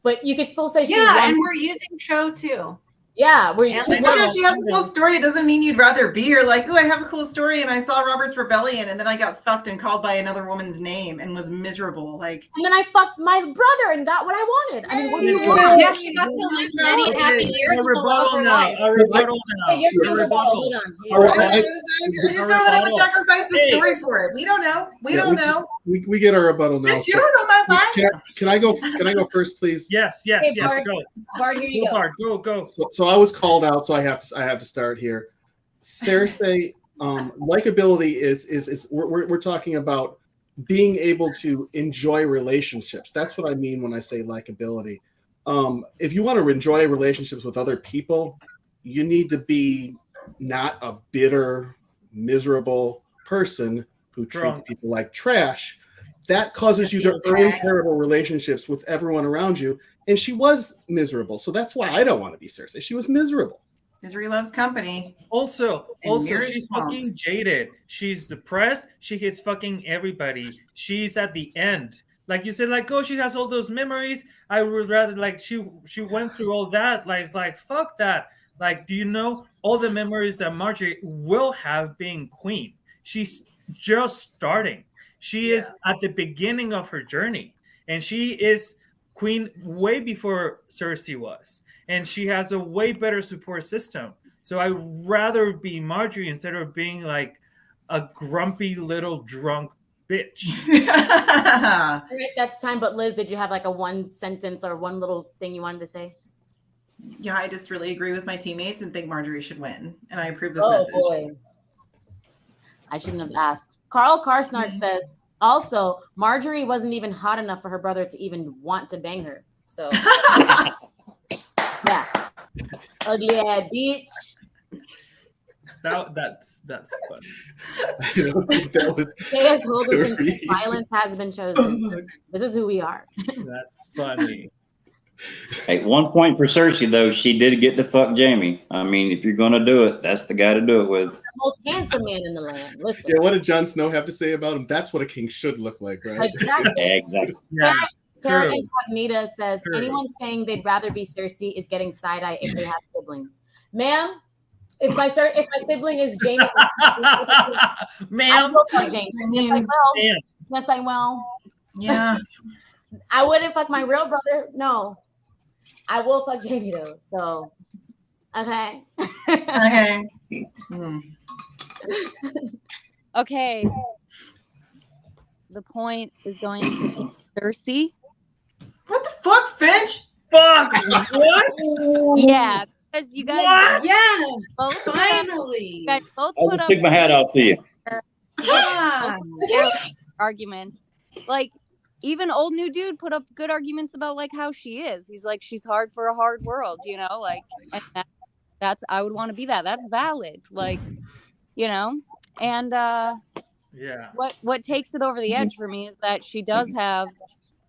But you could still say she won. And we're using show too. Yeah, just because she has a cool story, it doesn't mean you'd rather be here. Like, oh, I have a cool story, and I saw Robert's Rebellion, and then I got fucked and called by another woman's name and was miserable. Like, and then I fucked my brother and got what I wanted. I mean, what do you want? Yeah, she got to live many happy years of the love of her life. Hey, your rebuttal. Hold on. I just don't know that I would sacrifice the story for it. We don't know. We don't know. We get our rebuttal now. But you don't know my life. Can I go first, please? Yes. Bard, Go. Bard, here you go. Bard, go. So I was called out, so I have to start here. Cersei, likability is we're talking about being able to enjoy relationships. That's what I mean when I say likability. If you want to enjoy relationships with other people, you need to be not a bitter, miserable person who treats people like trash. That causes you to earn terrible relationships with everyone around you. And she was miserable. So that's why I don't want to be Cersei. She was miserable. Misery loves company. Also, she's fucking jaded. She's depressed. She hates fucking everybody. She's at the end. Like you said, like, oh, she has all those memories. I would rather, like, she went through all that. Like, it's like, fuck that. Like, do you know all the memories that Margaery will have being queen? She's just starting. She is at the beginning of her journey, and she is queen way before Cersei was, and she has a way better support system. So I'd rather be Margaery instead of being like a grumpy little drunk bitch. All right, that's time. But Liz, did you have like a one sentence or one little thing you wanted to say? Yeah, I just really agree with my teammates and think Margaery should win, and I approve this message. Oh boy, I shouldn't have asked. Carl Karsnark says, also, Margaery wasn't even hot enough for her brother to even want to bang her. So, yeah. Ugly ass bitch. That's funny. I don't think that was KS Holderson, violence has been chosen. This is who we are. That's funny. Hey, 1 point for Cersei, though. She did get to fuck Jaime. I mean, if you're going to do it, that's the guy to do it with. The most handsome man in the land. Listen. Yeah, what did Jon Snow have to say about him? That's what a king should look like, right? Exactly. Exactly. Yeah. Sarah Incognita says, anyone saying they'd rather be Cersei is getting side-eye if they have siblings. Ma'am, If my sibling is Jamie, I Ma'am. will fuck Jamie. I Yes, I mean, will. Ma'am. Yes, I will. yeah. I wouldn't fuck my real brother. No, I will fuck Jamie though. So, okay. Okay. Hmm. Okay. The point is going to Team Cersei. What the fuck, Finch? Fuck. What? Yeah, because you guys What? Yes, both put up, finally. you guys both I'll put just up stick my hat out to you. Yeah. arguments. Like even old new dude put up good arguments about like how she is. He's like, she's hard for a hard world, you know, like, and that's I would want to be that. That's valid, like, you know. And Yeah. what takes it over the edge for me is that she does have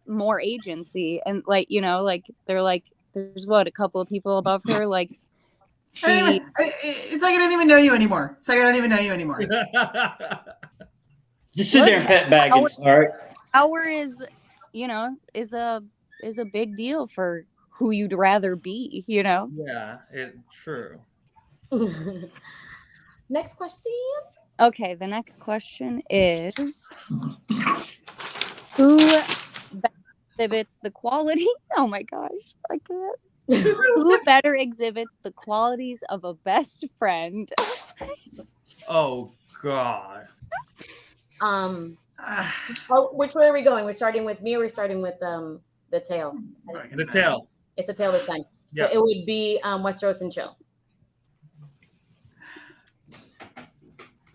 more agency, and like, you know, like they're like, there's what, a couple of people above her, like It's like I don't even know you anymore. It's like I don't even know you anymore. Just sit there and pet baggage. All right. power is, you know, is a big deal for who you'd rather be, you know. Yeah, true. Next question. Okay, the next question is, who better exhibits the quality? Oh my gosh, I can't. Who better exhibits the qualities of a best friend? Oh God. Which way are we going? We're starting with me, or we're starting with the tail? The tail. It's the tail this time. So Yeah. it would be Westeros and Chill.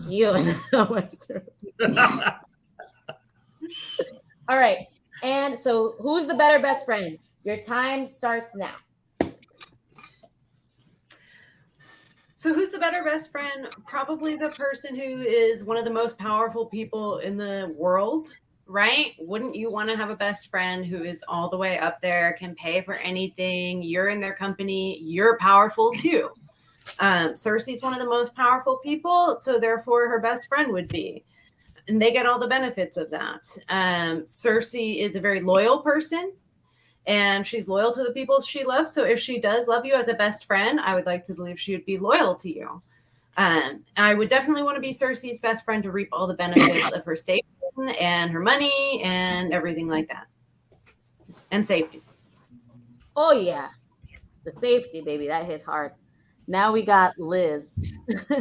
You and Westeros. All right. And so who's the better best friend? Your time starts now. So who's the better best friend? Probably the person who is one of the most powerful people in the world, right? Wouldn't you want to have a best friend who is all the way up there, can pay for anything? You're in their company. You're powerful too. Cersei's one of the most powerful people, so therefore her best friend would be. And they get all the benefits of that. Cersei is a very loyal person, and she's loyal to the people she loves. So if she does love you as a best friend, I would like to believe she would be loyal to you. I would definitely want to be Cersei's best friend to reap all the benefits of her station and her money and everything like that. And safety. Oh, yeah. The safety, baby. That hits hard. Now we got Liz. All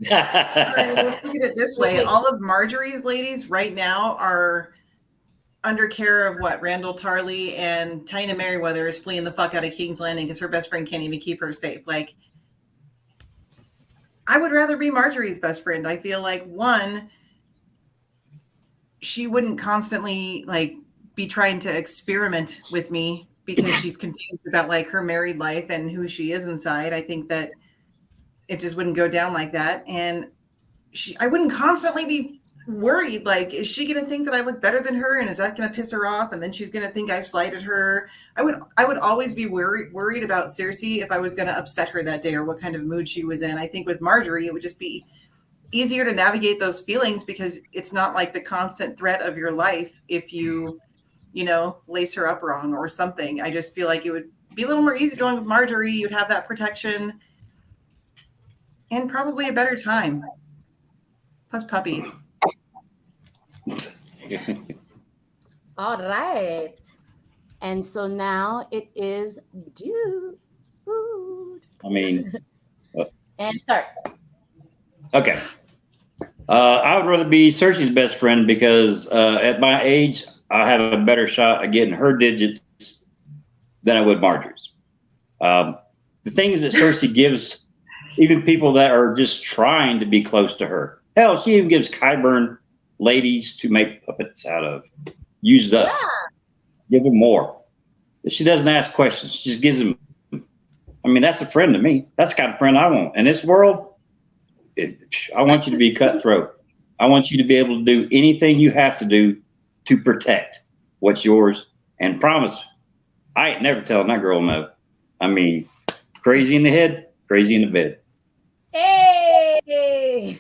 right, let's look at it this way. All of Margaery's ladies right now are under care of what? Randall Tarley, and Tyna Merriweather is fleeing the fuck out of King's Landing because her best friend can't even keep her safe. Like, I would rather be Margaery's best friend. I feel like, one, she wouldn't constantly like be trying to experiment with me because she's confused about like her married life and who she is inside. I think that it just wouldn't go down like that. And I wouldn't constantly be worried, like, is she going to think that I look better than her? And is that going to piss her off? And then she's going to think I slighted her. I would always be worried about Cersei if I was going to upset her that day or what kind of mood she was in. I think with Margaery, it would just be easier to navigate those feelings because it's not like the constant threat of your life if you lace her up wrong or something. I just feel like it would be a little more easygoing with Margaery. You'd have that protection and probably a better time. Plus puppies. All right. And so now it is dude. I mean, And start. okay. I would rather be Cersei's best friend because at my age, I have a better shot at getting her digits than I would Marjorie's. The things that Cersei gives, even people that are just trying to be close to her. Hell, she even gives Qyburn ladies to make puppets out of. Use it up. Yeah. Give them more. She doesn't ask questions. She just gives them. I mean, that's a friend to me. That's the kind of friend I want. In this world, I want you to be cutthroat. I want you to be able to do anything you have to do to protect what's yours. And promise, I ain't never telling that girl no. I mean, crazy in the head, crazy in the bed. Hey!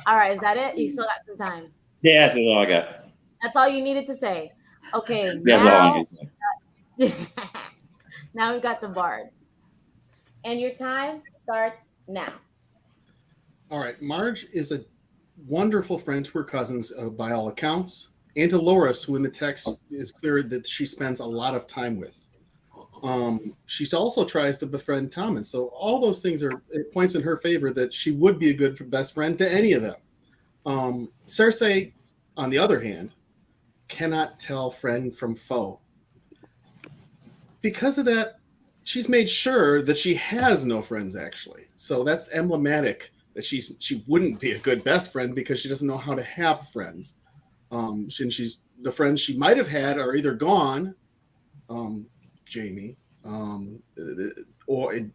All right, is that it? You still got some time. Yeah, that's all I got. That's all you needed to say. Okay. That's all I need to say. Now we've got the Bard. And your time starts now. All right. Marge is a wonderful friend to her cousins by all accounts, and to Loras, who in the text is clear that she spends a lot of time with. She also tries to befriend Tom, and so all those things it points in her favor that she would be a good best friend to any of them. Cersei, on the other hand, cannot tell friend from foe. Because of that, she's made sure that she has no friends, actually. So that's emblematic that she wouldn't be a good best friend because she doesn't know how to have friends. The friends she might have had are either gone, Jamie, or it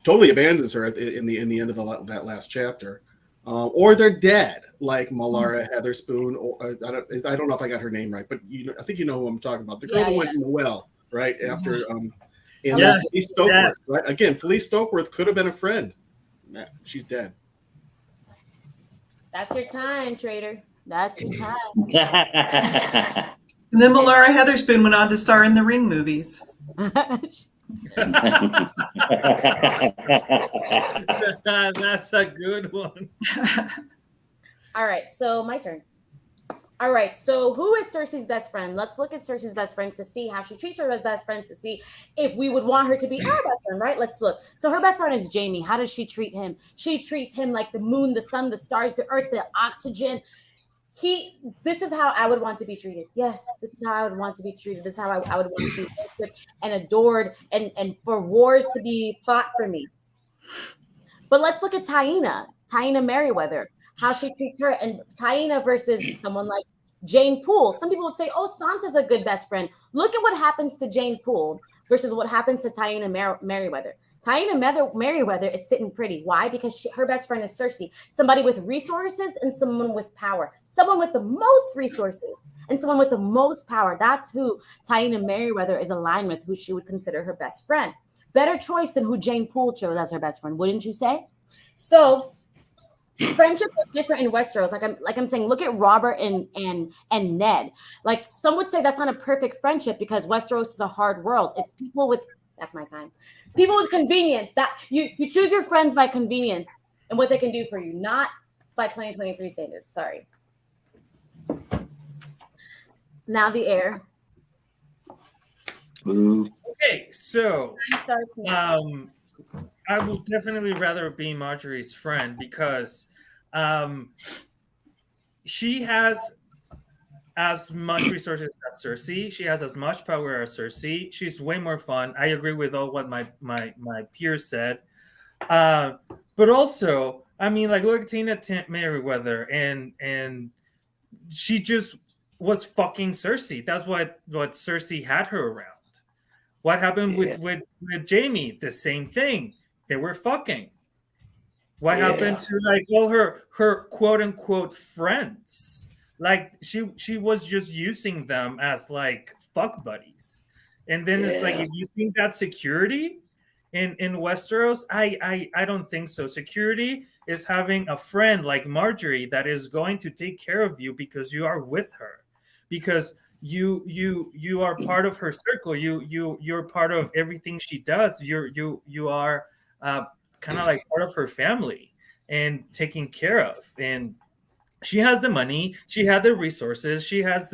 totally abandons her in the end of that last chapter, or they're dead, like Malara Heatherspoon, or I don't know if I got her name right, but I think you know who I'm talking about. The girl that went in the well right after. Felice Stokeworth, right? Again, Felice Stokeworth could have been a friend. Nah, she's dead. That's your time, Trader. That's your time. And then Malara Heatherspoon went on to star in the Ring movies. That's a good one. All right, so my turn. All right, so who is Cersei's best friend? Let's look at Cersei's best friend to see how she treats her as best friends, to see if we would want her to be our best friend, right? Let's look. So her best friend is Jamie. How does she treat him? She treats him like the moon, the sun, the stars, the earth, the oxygen. This is how I would want to be treated. Yes, this is how I would want to be treated. This is how I would want to be worshipped and adored, and for wars to be fought for me. But let's look at Taina Merryweather, how she treats her, and Taina versus someone like Jane Poole. Some people would say, oh, Sansa's a good best friend. Look at what happens to Jane Poole versus what happens to Taina Merryweather. Taina Merryweather is sitting pretty. Why? Because her best friend is Cersei, somebody with resources and someone with power, someone with the most resources and someone with the most power. That's who Taina Merryweather is aligned with, who she would consider her best friend. Better choice than who Jane Poole chose as her best friend, wouldn't you say? So friendships are different in Westeros. Like I'm saying, look at Robert and Ned. Like some would say that's not a perfect friendship because Westeros is a hard world. It's people with people with convenience. That you choose your friends by convenience and what they can do for you, not by 2023 standards. Sorry. Now the heir. Okay, so Time starts now. I will definitely rather be Margaery's friend because she has as much resources as Cersei. She has as much power as Cersei. She's way more fun. I agree with all what my peers said. But also, I mean, like, look at Tina Merryweather, and she just was fucking Cersei. That's what Cersei had her around. What happened with Jamie? The same thing. They were fucking. What happened to like all her quote unquote friends? Like she was just using them as like fuck buddies. And then it's like, if you think that's security in Westeros, I don't think so. Security is having a friend like Margaery that is going to take care of you because you are with her, because you are part of her circle. You're part of everything she does. You are kind of like part of her family and taken care of. And she has the money, she had the resources, she has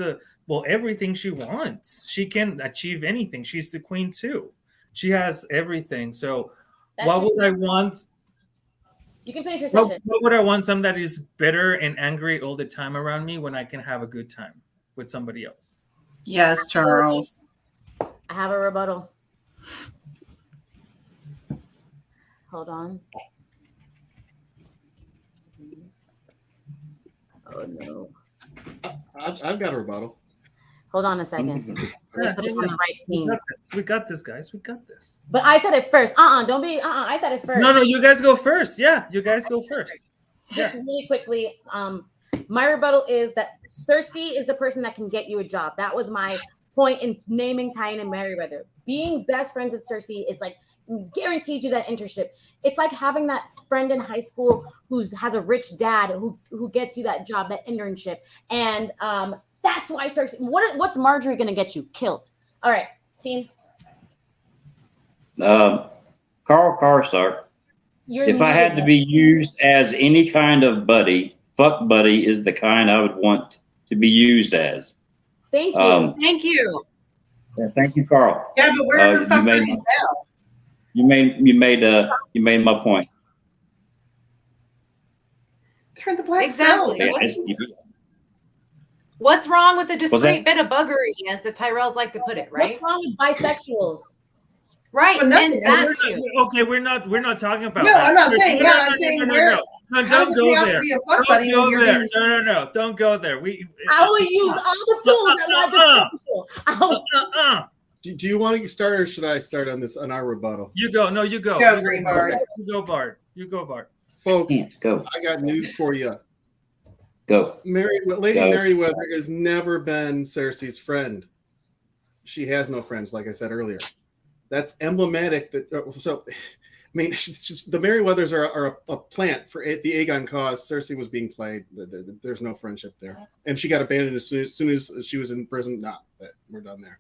everything she wants. She can achieve anything. She's the queen too. She has everything. So what would I want? You can finish your sentence. What would I want? Someone that is bitter and angry all the time around me when I can have a good time with somebody else? Yes, Charles. I have a rebuttal. Hold on. Oh no. I've got a rebuttal. Hold on a second. Let me put this on the right team. We got this, guys. We got this. But I said it first. Don't be. I said it first. No, you guys go first. Yeah, you guys go first. Just really quickly. My rebuttal is that Cersei is the person that can get you a job. That was my point in naming Taina Merryweather. Being best friends with Cersei is like guarantees you that internship. It's like having that friend in high school who has a rich dad who gets you that job, that internship. And that's why Cersei. What's Margaery going to get you? Killed. All right, team. Carl Karstark. If I had to be used as any kind of buddy, fuck buddy is the kind I would want to be used as. Thank you. Thank you. Yeah, thank you, Carl. Yeah, but where are her fuck buddies now? You made my point. They're in the Black Exactly. Cellar. What's wrong with a discreet bit of buggery, as the Tyrells like to put it, right? What's wrong with bisexuals? Right, Well, and nothing. that's you. Okay, we're not talking about No, that. I'm not saying that. I'm saying where. No, How does don't it go have there. to be a fuck buddy Don't when go you're there. being... No, don't go there. I will use all the tools at my disposal. Do you want to start, or should I start on our rebuttal? You go. No, you go. Go, Green Bard. You go, Bard. Folks, Go. I got news for you. Go. Lady Merryweather has never been Cersei's friend. She has no friends, like I said earlier. That's emblematic. The Merryweathers are a plant for the Aegon cause. Cersei was being played. There's no friendship there. And she got abandoned as soon as she was in prison. We're done there.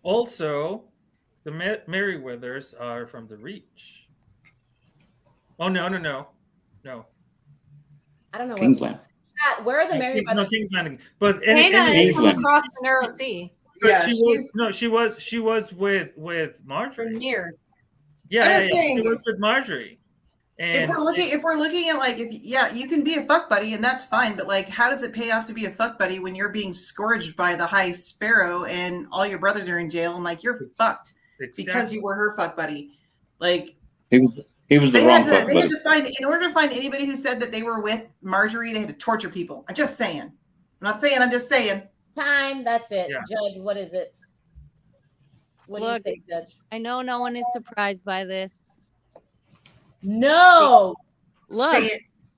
Also, the Merryweathers are from the Reach. Oh, no. I don't know. Kingsland. Where are the Merryweathers? No, King's Landing. But Hannah is from Kingsland. across the narrow sea. Yeah, she was with Marjorie. From here. Yeah, saying, she was with Marjorie. And if we're looking at like, you can be a fuck buddy and that's fine, but like, how does it pay off to be a fuck buddy when you're being scourged by the High Sparrow and all your brothers are in jail and like you're fucked because you were her fuck buddy? Like He was the wrong fuck buddy. They had to find, in order to find anybody who said that they were with Marjorie, they had to torture people. I'm just saying. I'm not saying. I'm just saying. Time. That's it. Yeah. Judge, what is it? What do you say, Judge? I know no one is surprised by this. No. Look, Say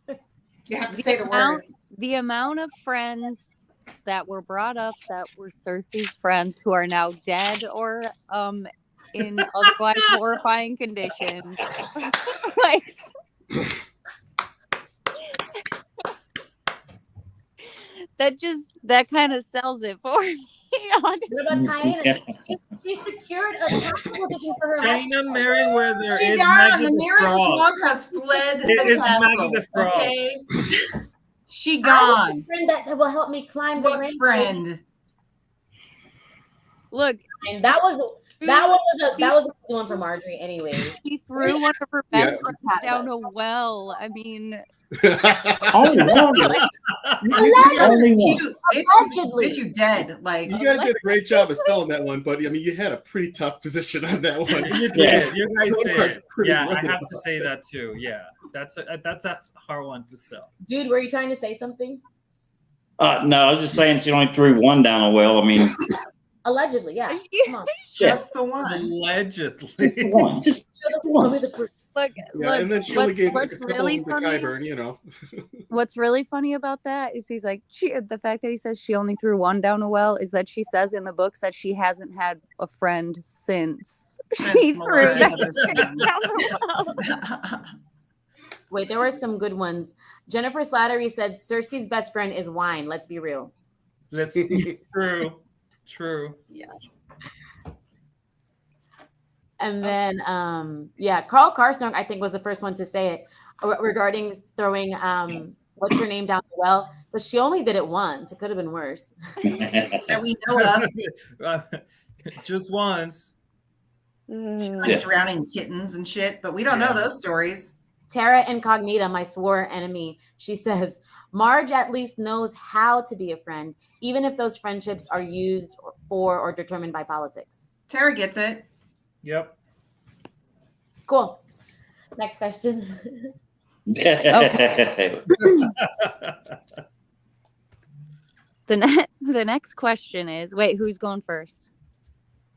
it. You have to say the words. The amount of friends that were brought up that were Cersei's friends who are now dead or in otherwise horrifying conditions. Like that kind of sells it for me. What about Diana? She secured a capital position for her China husband. Merryweather She is gone. Maggie The the nearest Frog. swamp has fled It the is castle. Maggie the Frog. Okay, she I gone. have a friend that will help me climb the What range. friend? Look, And that was a good one for Marjorie anyway. she threw one of her best Yeah. friends down a well. I mean, Only one. Only one. Cute. Allegedly. Bitch, you dead. Like You guys did a great job of selling that one, but I mean, you had a pretty tough position on that one. You did. You guys That part's did. pretty Yeah, I rough. have to say that too. Yeah, that's a hard one to sell. Dude, were you trying to say something? No, I was just saying she only threw one down a well. I mean, Allegedly, yeah. Come on. just the one. Allegedly. just one. Just Show me once. the proof. look, Yeah, and then she only gave a what's couple really of the funny? Kyburn, you know. What's really funny about that is he's like, the fact that he says she only threw one down a well is that she says in the books that she hasn't had a friend since she threw that down the well. Wait, there were some good ones. Jennifer Slattery said Cersei's best friend is wine. Let's be real. Let's true. And then, Carl Karstark, I think, was the first one to say it regarding throwing what's her name down the well. So she only did it once. It could have been worse. That we know of. Just once. Like drowning kittens and shit, but we don't know those stories. Tara Incognita, my sworn enemy, she says, Marge at least knows how to be a friend, even if those friendships are used for or determined by politics. Tara gets it. Yep. Cool. Next question. The next question is, wait, who's going first?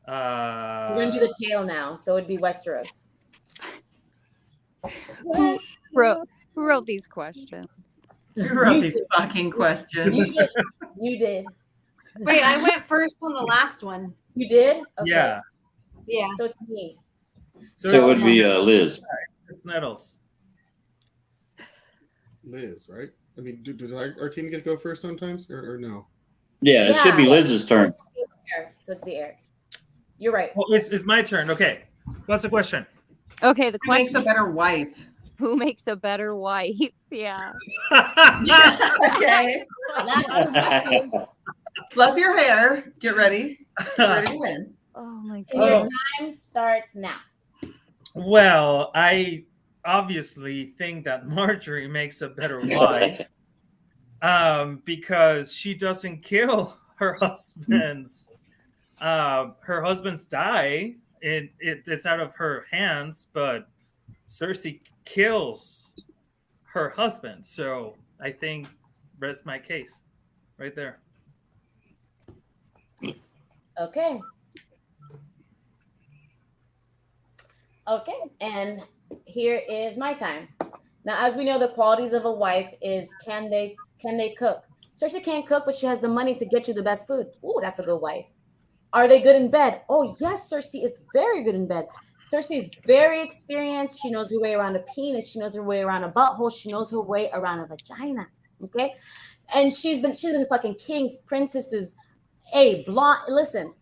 We're going to do the tail now, so it'd be Westeros. Who wrote these questions? Who wrote these fucking questions? You did. Wait, I went first on the last one. You did? Okay. Yeah. Yeah. So it's me. So it would be Liz. It's Nettles. Liz, right? I mean, does our team get to go first sometimes, or no? Yeah, it should be Liz's turn. So it's the air. You're right. Well, it's my turn. Okay. What's the question? Okay, the Who makes question: a better wife? Who makes a better wife? Yeah. Okay. Fluff your hair. Get ready. Get ready to win. Oh my And your god. time starts now. Well, I obviously think that Margaery makes a better wife because she doesn't kill her husbands. Her husbands die. It's out of her hands, but Cersei kills her husband. So I think rest my case right there. Okay. Okay, and here is my time. Now, as we know, the qualities of a wife is can they cook? Cersei can't cook, but she has the money to get you the best food. Ooh, that's a good wife. Are they good in bed? Oh, yes, Cersei is very good in bed. Cersei is very experienced. She knows her way around a penis. She knows her way around a butthole. She knows her way around a vagina. Okay, and she's been fucking kings, princesses. Hey, blonde. Listen,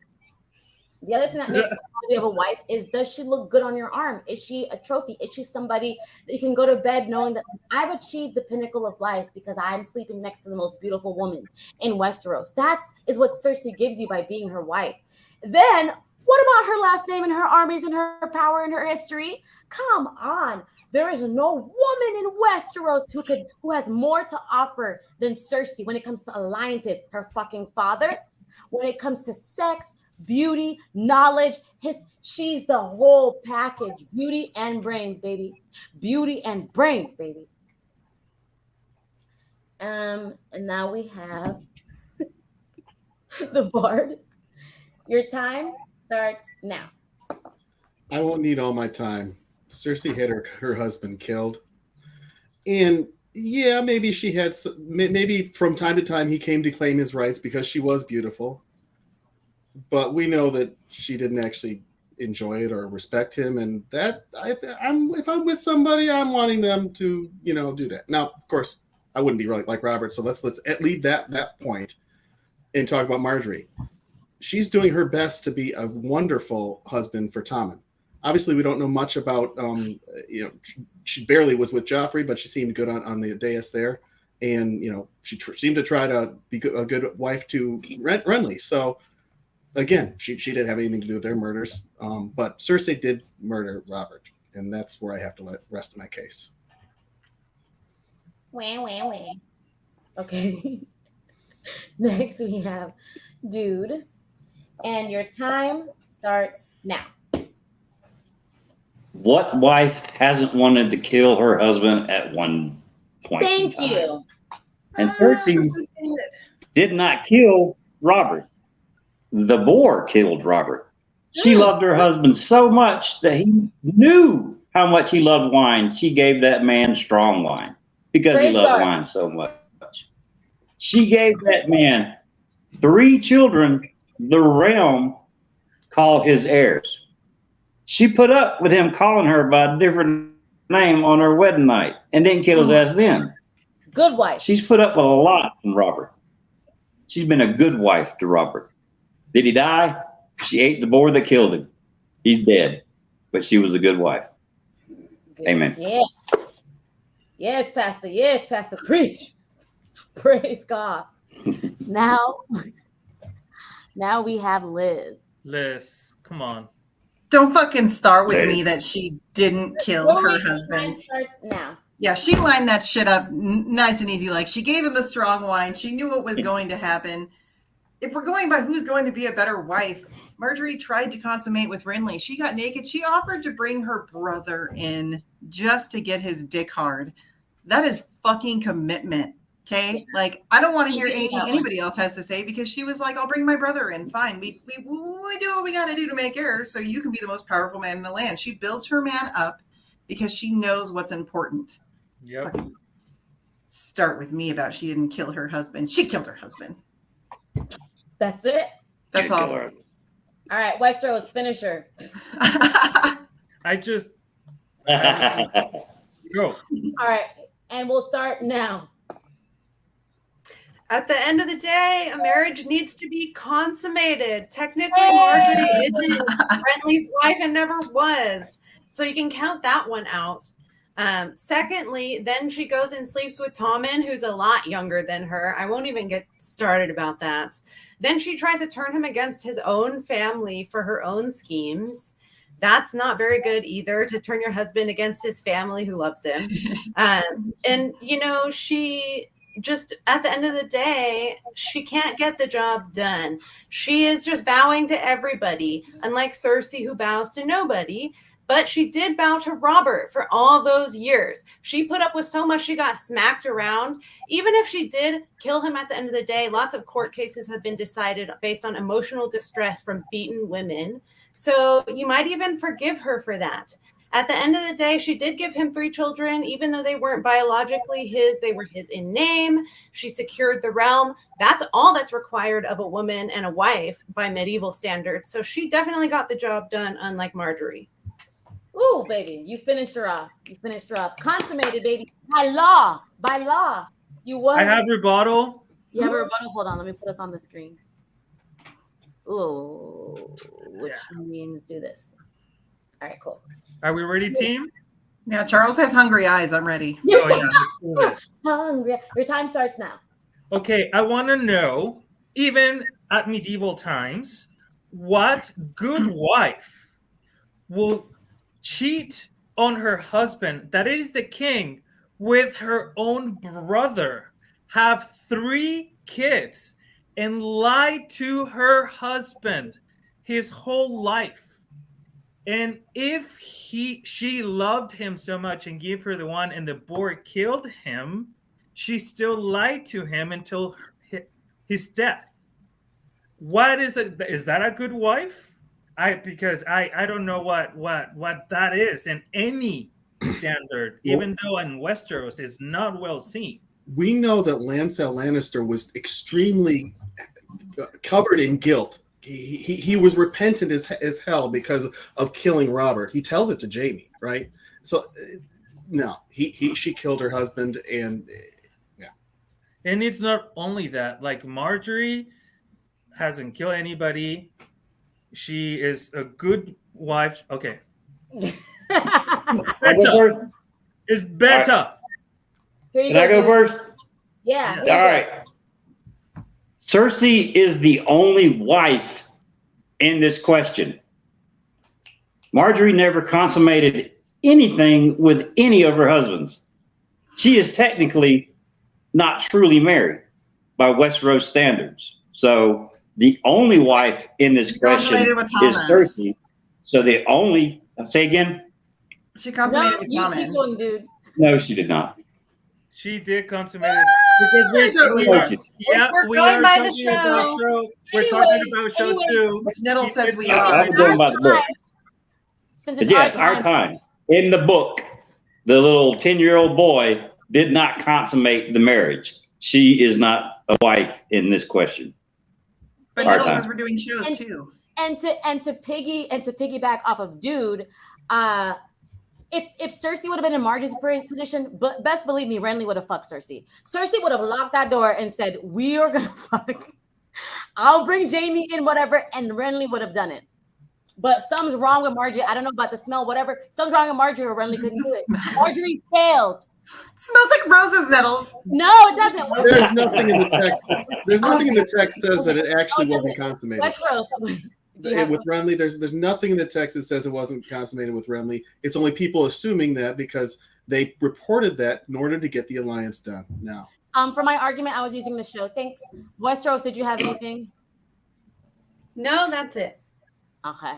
the other thing that makes somebody of a wife is, does she look good on your arm? Is she a trophy? Is she somebody that you can go to bed knowing that I've achieved the pinnacle of life because I'm sleeping next to the most beautiful woman in Westeros? That is what Cersei gives you by being her wife. Then what about her last name and her armies and her power and her history? Come on. There is no woman in Westeros who has more to offer than Cersei when it comes to alliances. Her fucking father, when it comes to sex, beauty, knowledge, she's the whole package. Beauty and brains, baby. Beauty and brains, baby. And now we have the Bard. Your time starts now. I won't need all my time. Cersei had her husband killed. And yeah, maybe she had, maybe from time to time he came to claim his rights because she was beautiful. But we know that she didn't actually enjoy it or respect him. And that, if I'm with somebody, I'm wanting them to, do that. Now, of course, I wouldn't be like Robert. So let's leave that point and talk about Margaery. She's doing her best to be a wonderful husband for Tommen. Obviously, we don't know much about, she barely was with Joffrey, but she seemed good on the dais there. And, she seemed to try to be a good wife to Renly. So, again, she didn't have anything to do with their murders. But Cersei did murder Robert. And that's where I have to rest my case. Wah. Okay. Next, we have Dude. And your time starts now. What wife hasn't wanted to kill her husband at one point? Thank you. And Cersei did not kill Robert. The boar killed Robert. She loved her husband so much that he knew how much he loved wine. She gave that man strong wine because he loved wine so much. She gave that man 3 children the realm called his heirs. She put up with him calling her by a different name on her wedding night and didn't kill his ass then. Good wife. She's put up with a lot from Robert. She's been a good wife to Robert. Did he die? She ate the boar that killed him. He's dead, but she was a good wife. Good. Amen. Yeah. Yes, Pastor. Yes, Pastor. Preach. Praise God. Now we have Liz. Liz, come on. Don't fucking start with me that she didn't kill her husband. Starts now. Yeah, she lined that shit up nice and easy. Like, she gave him the strong wine. She knew what was going to happen. If we're going by who's going to be a better wife, Margaery tried to consummate with Renly. She got naked. She offered to bring her brother in just to get his dick hard. That is fucking commitment. Okay, like, I don't want to hear anything anybody else has to say, because she was like, I'll bring my brother in. Fine. We do what we got to do to make heirs so you can be the most powerful man in the land. She builds her man up because she knows what's important. Yep. Start with me about she didn't kill her husband. She killed her husband. That's it. That's all. All right, Westeros, finish her. I just go. All right, and we'll start now. At the end of the day, a marriage needs to be consummated. Technically, Margaery isn't Renly's wife and never was. So you can count that one out. Secondly, then she goes and sleeps with Tommen, who's a lot younger than her. I won't even get started about that. Then she tries to turn him against his own family for her own schemes. That's not very good either, to turn your husband against his family who loves him. And, you know, she just, at the end of the day, she can't get the job done. She is just bowing to everybody, unlike Cersei, who bows to nobody. But she did bow to Robert for all those years. She put up with so much, she got smacked around. Even if she did kill him at the end of the day, lots of court cases have been decided based on emotional distress from beaten women. So you might even forgive her for that. At the end of the day, she did give him 3 children, even though they weren't biologically his, they were his in name. She secured the realm. That's all that's required of a woman and a wife by medieval standards. So she definitely got the job done, unlike Margaery. Ooh, baby, you finished her off. You finished her off. Consummated, baby. By law. By law. You won. I have rebuttal. You have a rebuttal? Hold on. Let me put us on the screen. Ooh, which means do this. All right, cool. Are we ready, team? Yeah, Charles has hungry eyes. I'm ready. Oh, yeah, let's do this. Hungry. Your time starts now. Okay, I want to know, even at medieval times, what good wife will cheat on her husband, that is the king, with her own brother, have 3 kids, and lie to her husband his whole life. And if she loved him so much and gave her the one and the boar killed him, she still lied to him until his death. What is it? Is that a good wife? Because I don't know what that is in any standard, even though in Westeros is not well seen. We know that Lancel Lannister was extremely covered in guilt. He was repentant as hell because of killing Robert. He tells it to Jaime, right? So no, she killed her husband, and yeah. And it's not only that. Like Margaery hasn't killed anybody. She is a good wife. Okay. Better. It's better. Here you Can I go first? Yeah. All right. Cersei is the only wife in this question. Margaery never consummated anything with any of her husbands. She is technically not truly married by Westeros standards. So the only wife in this question is Cersei. So the only, say again? She consummated with Tommen. Keep going, dude. No, she did not. She did consummate it. Because Totally we going are by the talking about show. We're talking about show 2. Which Nettles says we I'm are. going by the book. Since it's Yes, our time. In the book, the little 10-year-old boy did not consummate the marriage. She is not a wife in this question. But Nettles says we're doing shows too. And to piggyback off of dude, if Cersei would have been in Margaery's position, but best believe me, Renly would have fucked Cersei. Cersei would have locked that door and said, "We are gonna fuck. I'll bring Jaime in, whatever," and Renly would have done it. But something's wrong with Margaery. I don't know about the smell, whatever. Something's wrong with Margaery, or Renly couldn't do it. Margaery failed. It smells like roses, Nettles. No, it doesn't. There's nothing in the text. There's nothing in the text that says that it actually wasn't consummated. Westeros. With Renly, there's nothing in the text that says it wasn't consummated with Renly. It's only people assuming that because they reported that in order to get the alliance done. Now, for my argument, I was using the show. Thanks. Westeros, did you have anything? No, that's it. Okay.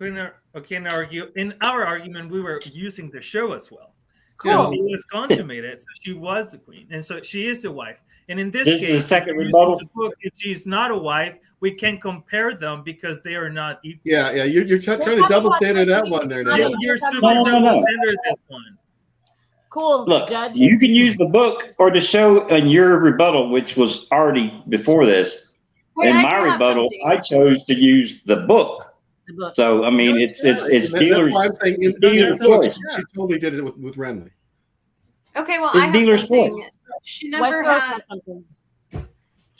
In our argument, we were using the show as well. Cool. So she was consummated, so she was the queen, and so she is the wife. And in this This case, is the second using rebuttal. the book, if she's not a wife, we can compare them because they are not equal. yeah, you're trying to double standard that one there. Yeah, Now. you're super No. double standard this one. Cool. Look, Judge. you can use the book or the show in your rebuttal, which was already before this. Wait, In I my do have rebuttal, something. I chose to use the book. The books. So I mean, it's That's dealer's why I'm saying dealer's choice. she totally did it with Renly. Okay, well, It's I have dealer's something. choice. She never Westeros had. has something.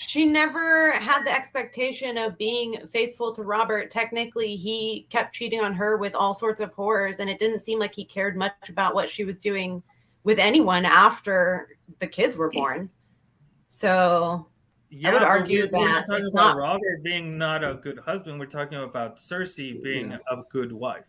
She never had the expectation of being faithful to Robert. Technically, he kept cheating on her with all sorts of horrors, and it didn't seem like he cared much about what she was doing with anyone after the kids were born. So I would argue we're not that talking it's about not. Robert being not a good husband. We're talking about Cersei being a good wife.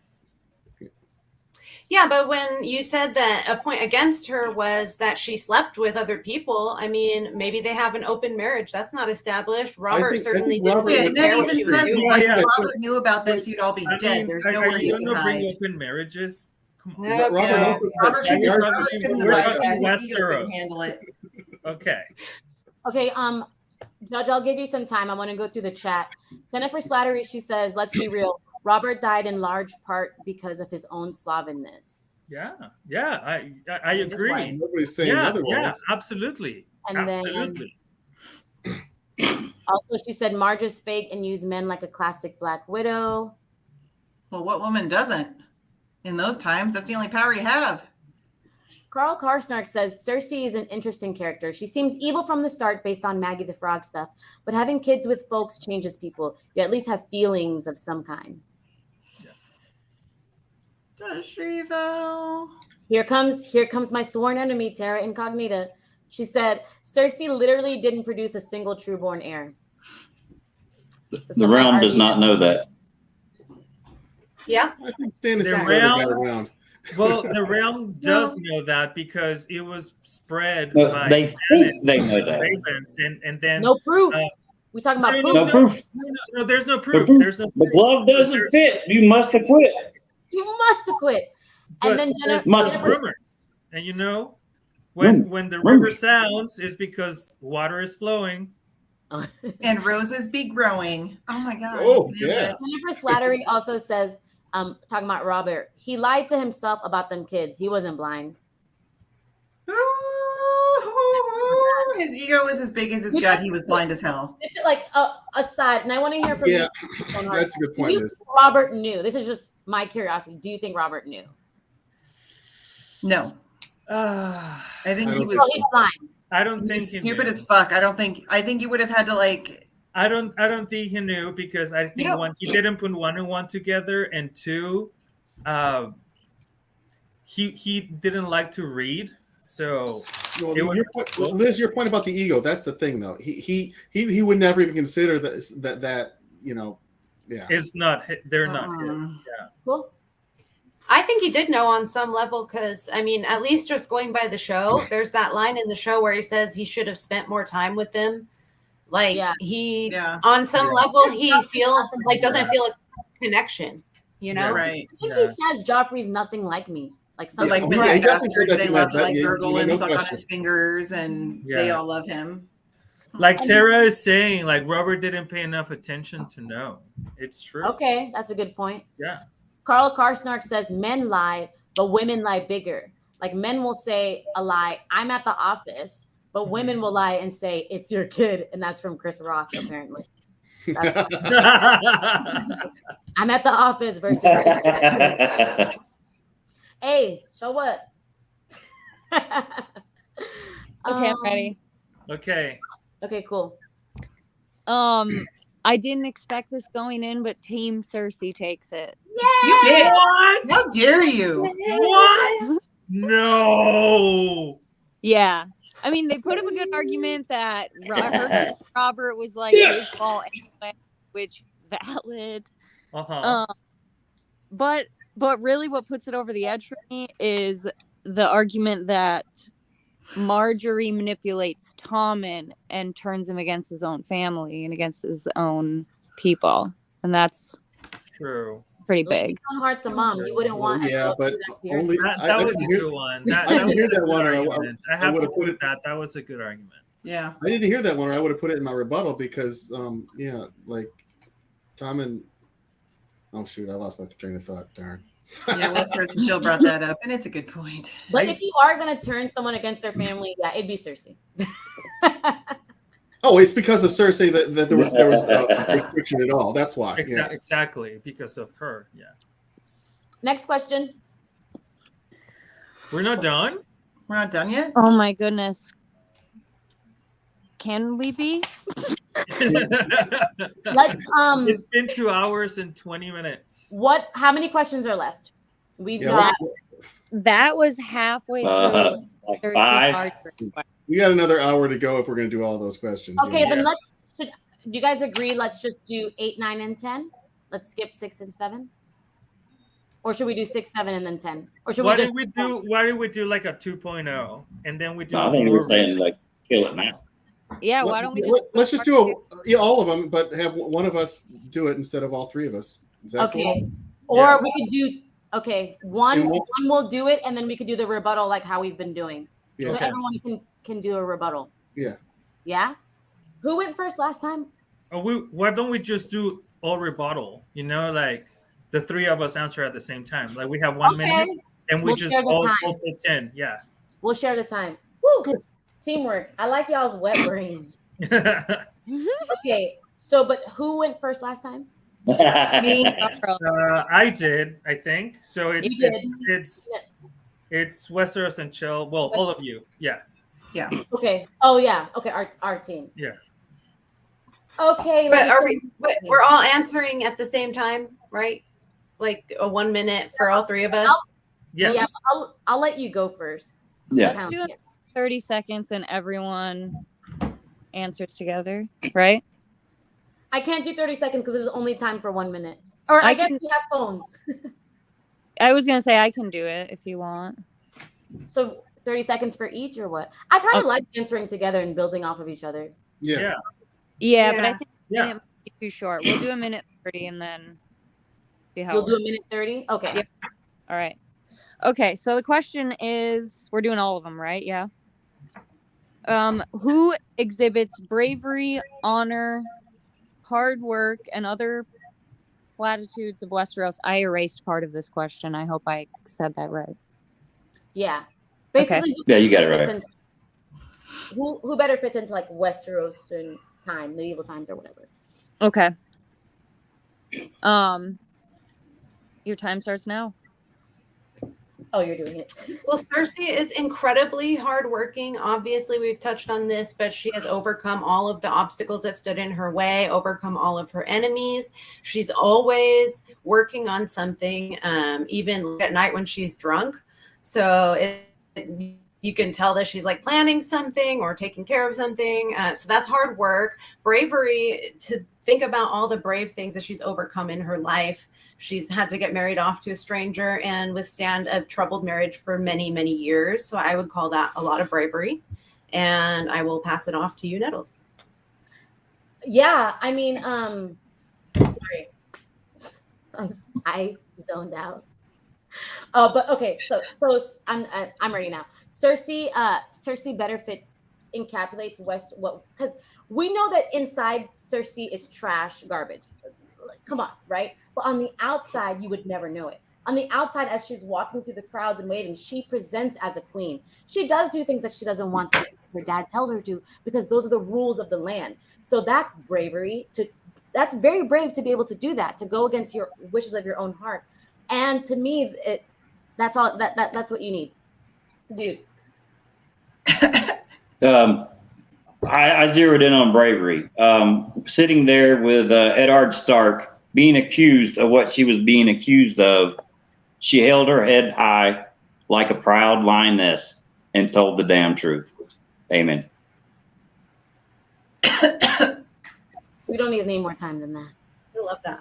Yeah, but when you said that a point against her was that she slept with other people, I mean, maybe they have an open marriage. That's not established. Robert certainly didn't Yeah, seem to Ned care what even she was says, doing. it's like, Yeah, if Robert knew about this, you'd all be dead. There's nowhere you can hide. Bring open marriages. Come on. Nope, Robert no. also Robert said couldn't We're hide talking that. His ego Westeros. couldn't handle it. Okay. Okay, Judge, I'll give you some time. I want to go through the chat. Jennifer Slattery, she says, let's be real. Robert died in large part because of his own Slavenness. Yeah, I agree. Nobody's saying otherwise. Yeah, absolutely. And Absolutely. Also, she said Marge is fake and used men like a classic Black Widow. Well, what woman doesn't? In those times, that's the only power you have. Carl Karsnark says Cersei is an interesting character. She seems evil from the start based on Maggie the Frog stuff, but having kids with folks changes people. You at least have feelings of some kind. Does she though? Here comes my sworn enemy, Terra Incognita. She said Cersei literally didn't produce a single trueborn heir. So The realm does not know that. Yeah. I think Stannis The is realm- got around. Well, the realm does know that because it was spread No, by they think they know that. Ravens, and then no proof. We talking about proof? No proof. No, there's no The proof. proof. There's no The glove doesn't fit. You must acquit. You must acquit. And then there's Must- rumors, and you know, when the river sounds is because water is flowing. And roses be growing. Oh my God. Oh, yeah. Jennifer Slattery also says, talking about Robert, he lied to himself about them kids. He wasn't blind. His ego was as big as his gut. He was blind as hell. This is like a side, and I want to hear from Yeah, you. that's a good Do point. you Liz. think Robert knew? This is just my curiosity. Do you think Robert knew? No. I think he was. Oh, he's blind. I don't He think was he stupid knew. as fuck. I think you would have had to like. I don't think he knew because I think one, he didn't put one and one together, and two, he didn't like to read. So Well, it was Liz, your point about the ego, that's the thing though. He would never even consider that you know, yeah. it's not. They're not his. Yeah. Cool. I think he did know on some level because, I mean, at least just going by the show, there's that line in the show where he says he should have spent more time with them. Like, on some level, he feels like doesn't feel a connection, you know? Right. I think he says Joffrey's nothing like me. Like But something. like Yeah, Midnight he definitely Bastards, said they that love to in like that, gurgle and no suck on question. his fingers, and they all love him. Like Tara is saying, like Robert didn't pay enough attention to know. It's true. Okay, that's a good point. Yeah. Carl Karsnark says men lie, but women lie bigger. Like men will say a lie, I'm at the office, but women will lie and say it's your kid, and that's from Chris Rock apparently. That's I'm at the office versus it's your kid. Hey, so what? Okay, I'm ready. Okay. Okay, cool. I didn't expect this going in, but Team Cersei takes it. You bitch! What? How dare you? What? No. Yeah. I mean, they put up a good argument that Robert was like his fault anyway, which valid. But really what puts it over the edge for me is the argument that Margaery manipulates Tommen and turns him against his own family and against his own people. And that's True. pretty big. Some hearts of mom. You wouldn't want. Yeah, but only That was a good one. I didn't hear that one. I have to would've put that. That was a good argument. Yeah. I didn't hear that one, or I would have put it in my rebuttal because, like Tom and oh shoot, I lost my train of thought. Darn. Yeah, Westeros and Chill brought that up, and it's a good point. But if you are gonna turn someone against their family, yeah, it'd be Cersei. Oh, it's because of Cersei that there was friction at all. That's why. Exactly, because of her. Yeah. Next question. We're not done. We're not done yet. Oh my goodness. can we be? Let's It's been 2 hours and 20 minutes. how many questions are left? We've Yeah, got That was halfway through. like Cersei 5. Margaery. we got another hour to go if we're going to do all those questions. okay, Yeah. then do you guys agree? Let's just do 8, 9, and 10. Let's skip 6 and 7. Or should we do 6, 7, and then 10? Or should Why we just did we do like a 2.0 and then we do I think more we're saying research? like kill it now. Yeah, why don't we just Let's just do all of them, but have one of us do it instead of all three of us. Is that okay? cool? Or Yeah. we could do one will do it, and then we could do the rebuttal like how we've been doing. Yeah. So Okay. everyone can do a rebuttal. Yeah. Yeah. Who went first last time? Why don't we just do all rebuttal? You know, like the three of us answer at the same time. Like we have 1 minute and we We'll just share the all time. pitch in. Yeah. We'll share the time. Woo! Cool. Teamwork. I like y'all's wet brains. Okay. So, but who went first last time? Me. I did, I think. So You did. it's Westeros and Chill. Well, all of you. Yeah. Yeah. Okay. Oh yeah. Okay. Our team. Yeah. Okay. But we're all answering at the same time, right? Like a 1 minute for all three of us. Yes. Yeah. I'll let you go first. Yeah. Let's do it 30 seconds and everyone answers together, right? I can't do 30 seconds because there's only time for 1 minute. Or I guess can- we have phones. I was going to say I can do it if you want. So 30 seconds for each or what? I kind of like answering together and building off of each other. Yeah. Yeah. Yeah, but I Yeah. think Yeah. it might be too short. We'll do a minute 30 and then see how You'll it do a works. minute 30? Okay. Yeah. All right. Okay, so the question is, we're doing all of them, right? Yeah. Who exhibits bravery, honor, hard work, and other platitudes of Westeros? I erased part of this question. I hope I said that right. Yeah. Basically, Yeah, you got it fits right. into- who better fits into like Westeros and time, medieval times or whatever. Okay. Your time starts now. Oh, you're doing it. Well, Cersei is incredibly hardworking. Obviously, we've touched on this, but she has overcome all of the obstacles that stood in her way, overcome all of her enemies. She's always working on something, even at night when she's drunk. So you can tell that she's like planning something or taking care of something. So that's hard work. Bravery, to think about all the brave things that she's overcome in her life. She's had to get married off to a stranger and withstand a troubled marriage for many, many years. So I would call that a lot of bravery. And I will pass it off to you, Nettles. Yeah, I mean, sorry. I zoned out. But okay, so I'm ready now. Cersei better encapsulates because we know that inside Cersei is trash, garbage. Come on, right? But on the outside, you would never know it. On the outside, as she's walking through the crowds and waiting, she presents as a queen. She does do things that she doesn't want to. Her dad tells her to because those are the rules of the land. So that's bravery. That's very brave to be able to do that, to go against your wishes of your own heart. And to me, that's all. That's what you need, dude. I zeroed in on bravery. Sitting there with Eddard Stark being accused of what she was being accused of, she held her head high like a proud lioness and told the damn truth. Amen. We don't need any more time than that. I love that.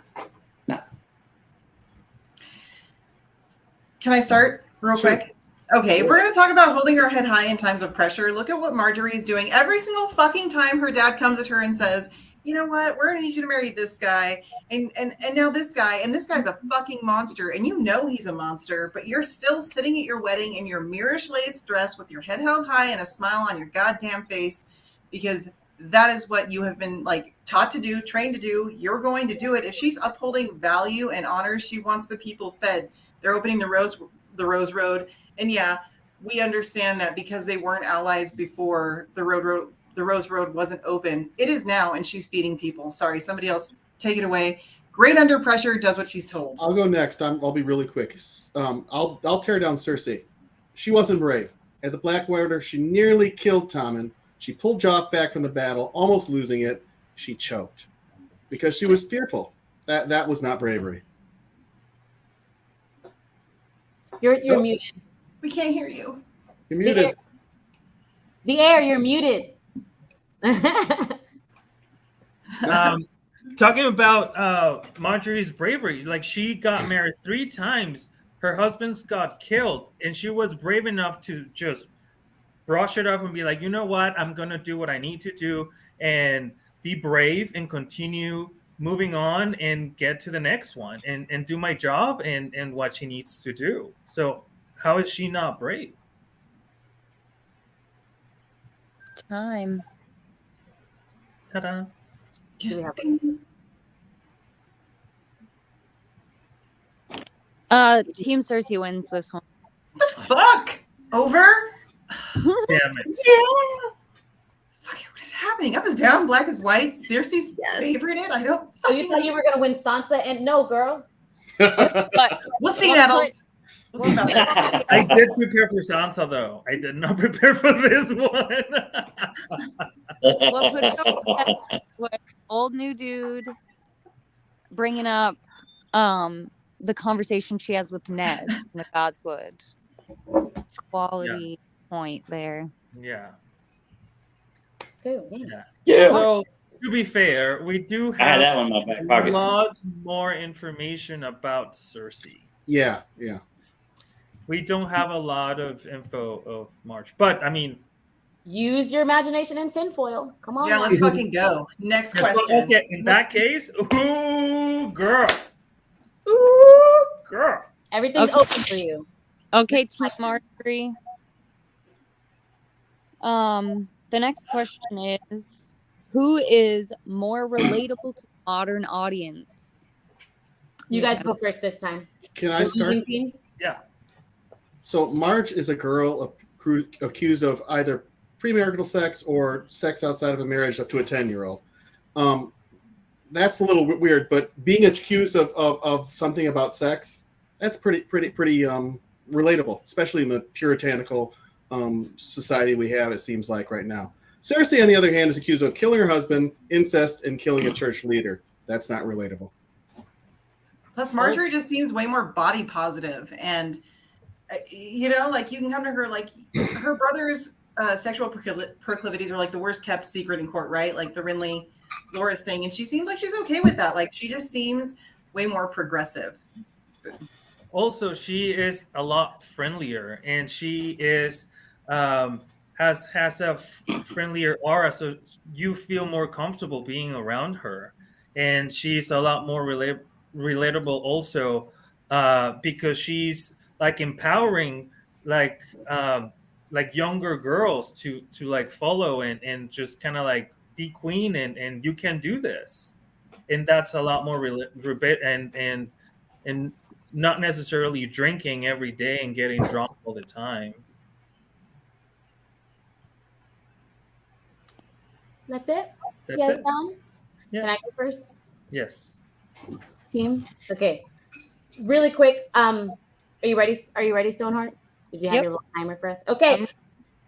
Can I start real quick? Okay, if we're going to talk about holding her head high in times of pressure, look at what Margaery is doing every single fucking time her dad comes at her and says, you know what, we're going to need you to marry this guy, and now this guy, and this guy's a fucking monster, and you know he's a monster, but you're still sitting at your wedding in your mirrorish lace dress with your head held high and a smile on your goddamn face, because that is what you have been like taught to do, trained to do. You're going to do it. If she's upholding value and honor, she wants the people fed. They're opening the Rose Road. And yeah, we understand that because they weren't allies before, the Rose Road wasn't open. It is now, and she's feeding people. Sorry, somebody else take it away. Great under pressure, does what she's told. I'll go next. I'll be really quick. I'll tear down Cersei. She wasn't brave. At the Blackwater, she nearly killed Tommen. She pulled Joff back from the battle, almost losing it. She choked because she was fearful. That was not bravery. You're muted. We can't hear you. You're muted. The air, you're muted. Talking about Margaery's bravery, like she got married 3 times. Her husbands got killed, and she was brave enough to just brush it off and be like, you know what, I'm gonna do what I need to do and be brave and continue moving on and get to the next one and do my job and what she needs to do. So how is she not brave? Time. Ta-da. Do we have Team Cersei wins this one. What the fuck? Over? Damn it. Yeah. Fuck it, what is happening? Up is down, black is white. Cersei's favorite. I don't. Oh, you thought you were gonna win Sansa, and no, girl. But We'll see, Nettles. We'll see about that. I did prepare for Sansa, though. I did not prepare for this one. we'll put it up with old new dude bringing up the conversation she has with Ned in the Godswood. Quality point there. Yeah. Yeah. So, to be fair, we do I had have that one in my back a pocket. lot more information about Cersei. Yeah. We don't have a lot of info of March, but I mean, Use your imagination and tinfoil. Come on. Yeah, let's fucking go. Next question. okay, in that case, ooh, girl. Ooh, girl. Everything's Okay. open for you. Okay, Team Margaery. The next question is, who is more relatable to the modern audience? You guys go first this time. Can I start? Losing team? Yeah. So Marge is a girl accused of either premarital sex or sex outside of a marriage up to a 10-year-old. That's a little weird, but being accused of something about sex, that's pretty relatable, especially in the puritanical society we have, it seems like right now. Cersei, on the other hand, is accused of killing her husband, incest, and killing a church leader. That's not relatable. Plus, Marjorie just seems way more body positive, and you know, like you can come to her like her brother's sexual proclivities are like the worst kept secret in court, right? Like the Renly Loras thing, and she seems like she's okay with that. Like she just seems way more progressive. Also, she is a lot friendlier, and she is has a friendlier aura, so you feel more comfortable being around her. And she's a lot more relatable also because she's like empowering like younger girls to like follow and just kind of like be queen and you can do this, and that's a lot more and not necessarily drinking every day and getting drunk all the time. That's it? That's You guys it. done? Yeah. Can I go first? Yes. Team? Okay. Really quick. Are you ready? Are you ready, Stoneheart? Did you have Yep. your little timer for us? Okay.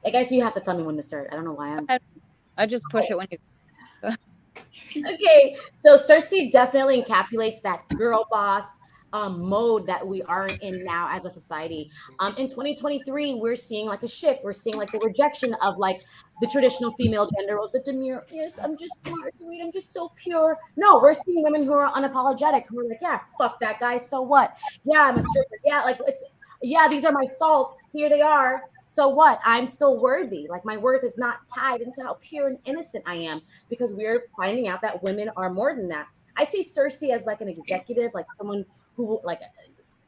I guess you have to tell me when to start. I don't know why I'm. I just push it when you. Okay. So Cersei definitely encapsulates that girl boss mode that we are in now as a society. In 2023, we're seeing like a shift. We're seeing like the rejection of like the traditional female gender roles, the demure, yes, I'm just Marjorie, I'm just so pure. No, we're seeing women who are unapologetic, who are like, yeah, fuck that guy, so what? Yeah, I'm a stripper. Yeah, like yeah, these are my faults. Here they are. So what? I'm still worthy. Like my worth is not tied into how pure and innocent I am, because we're finding out that women are more than that. I see Cersei as like an executive, like someone who like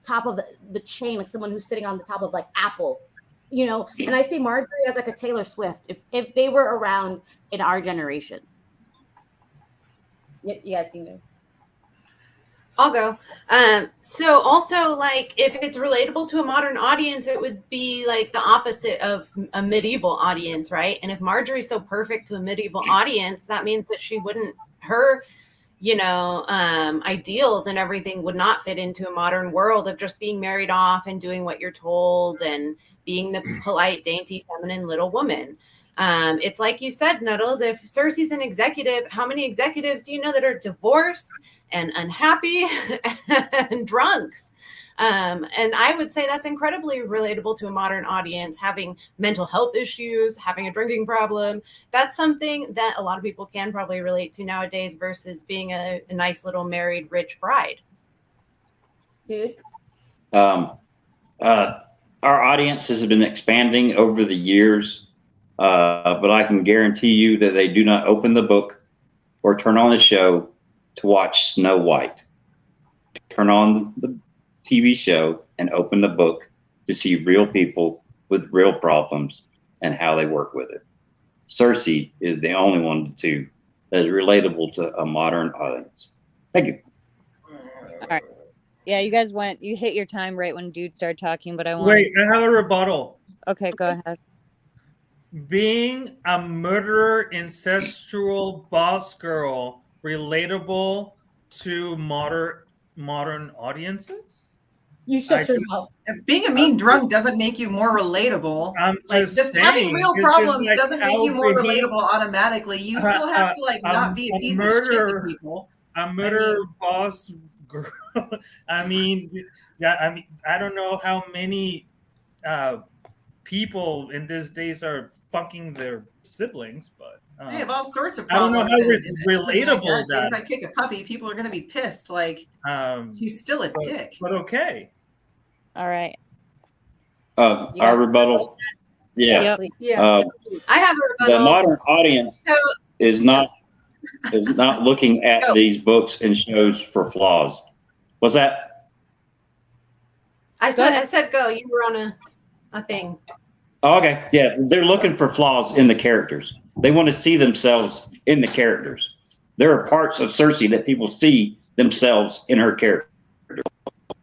top of the chain, like someone who's sitting on the top of like Apple, you know. And I see Marjorie as like a Taylor Swift if they were around in our generation. You guys can go. I'll go. So also, like, if it's relatable to a modern audience, it would be like the opposite of a medieval audience, right? And if Marjorie's so perfect to a medieval audience, that means that she wouldn't, her, you know, ideals and everything would not fit into a modern world of just being married off and doing what you're told and being the polite, dainty, feminine little woman. It's like you said, Nettles, if Cersei's an executive, how many executives do you know that are divorced and unhappy and drunks? And I would say that's incredibly relatable to a modern audience, having mental health issues, having a drinking problem. That's something that a lot of people can probably relate to nowadays versus being a nice little married rich bride. Dude. Our audience has been expanding over the years, but I can guarantee you that they do not open the book or turn on the show to watch Snow White. Turn on the TV show and open the book to see real people with real problems and how they work with it. Cersei is the only one too that is relatable to a modern audience. Thank you. All right. Yeah, you guys you hit your time right when dude started talking, but I want. Wait, I have a rebuttal. Okay, go ahead. Being a murderer, incestual boss girl, relatable to modern audiences? You shut your mouth. Being a mean drunk doesn't make you more relatable. I'm just saying, having real it's problems just like doesn't make you more how relatable automatically. You still have to not be a piece of shit to people. A murderer boss girl. I mean, I don't know how many people in these days are fucking their siblings, but I have all sorts of I don't problems. know how relatable that. If I kick a puppy, people are going to be pissed. Like, she's still a dick. But okay. All right. Our rebuttal. Yeah. Yeah. I have a rebuttal. The modern audience is not looking at these books and shows for flaws. What's that? I said go. You were on a thing. Oh, okay. Yeah, they're looking for flaws in the characters. They want to see themselves in the characters. There are parts of Cersei that people see themselves in her character.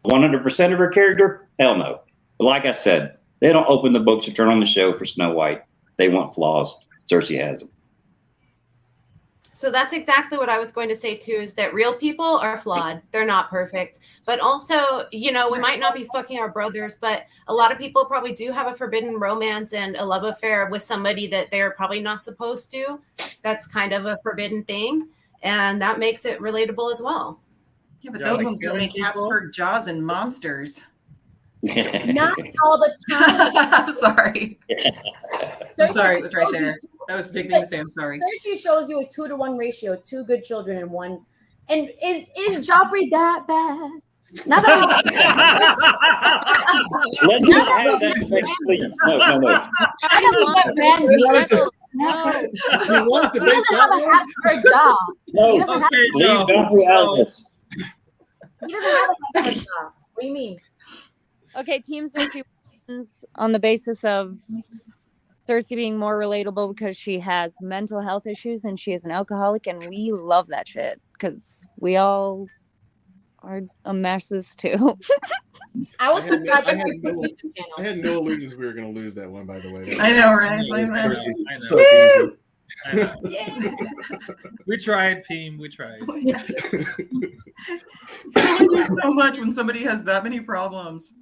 100% of her character? Hell no. But like I said, they don't open the books or turn on the show for Snow White. They want flaws. Cersei has them. So that's exactly what I was going to say too, is that real people are flawed. They're not perfect. But also, we might not be fucking our brothers, but a lot of people probably do have a forbidden romance and a love affair with somebody that they're probably not supposed to. That's kind of a forbidden thing. And that makes it relatable as well. Yeah, but those ones don't make Habsburg Jaws and monsters. Not all the time. I'm sorry. I'm sorry, it was right there. That was a big thing to say. I'm sorry. Cersei shows you a 2-to-1 ratio, 2 good children and 1. And is Joffrey that bad? Not that Let's not have that debate, please. No. I don't want Ramsay. No. You want to He debate doesn't have a that? Habsburg jaw. No. He doesn't have Please don't be out of this. a Habsburg jaw. What do you mean? Okay, Team Cersei wins on the basis of Cersei being more relatable because she has mental health issues and she is an alcoholic, and we love that shit because we all are a messes too. I will I had no illusions we were going to lose that one, by the way. I know, right? I know. We tried, Pim. We tried. Thank you so much when somebody has that many problems.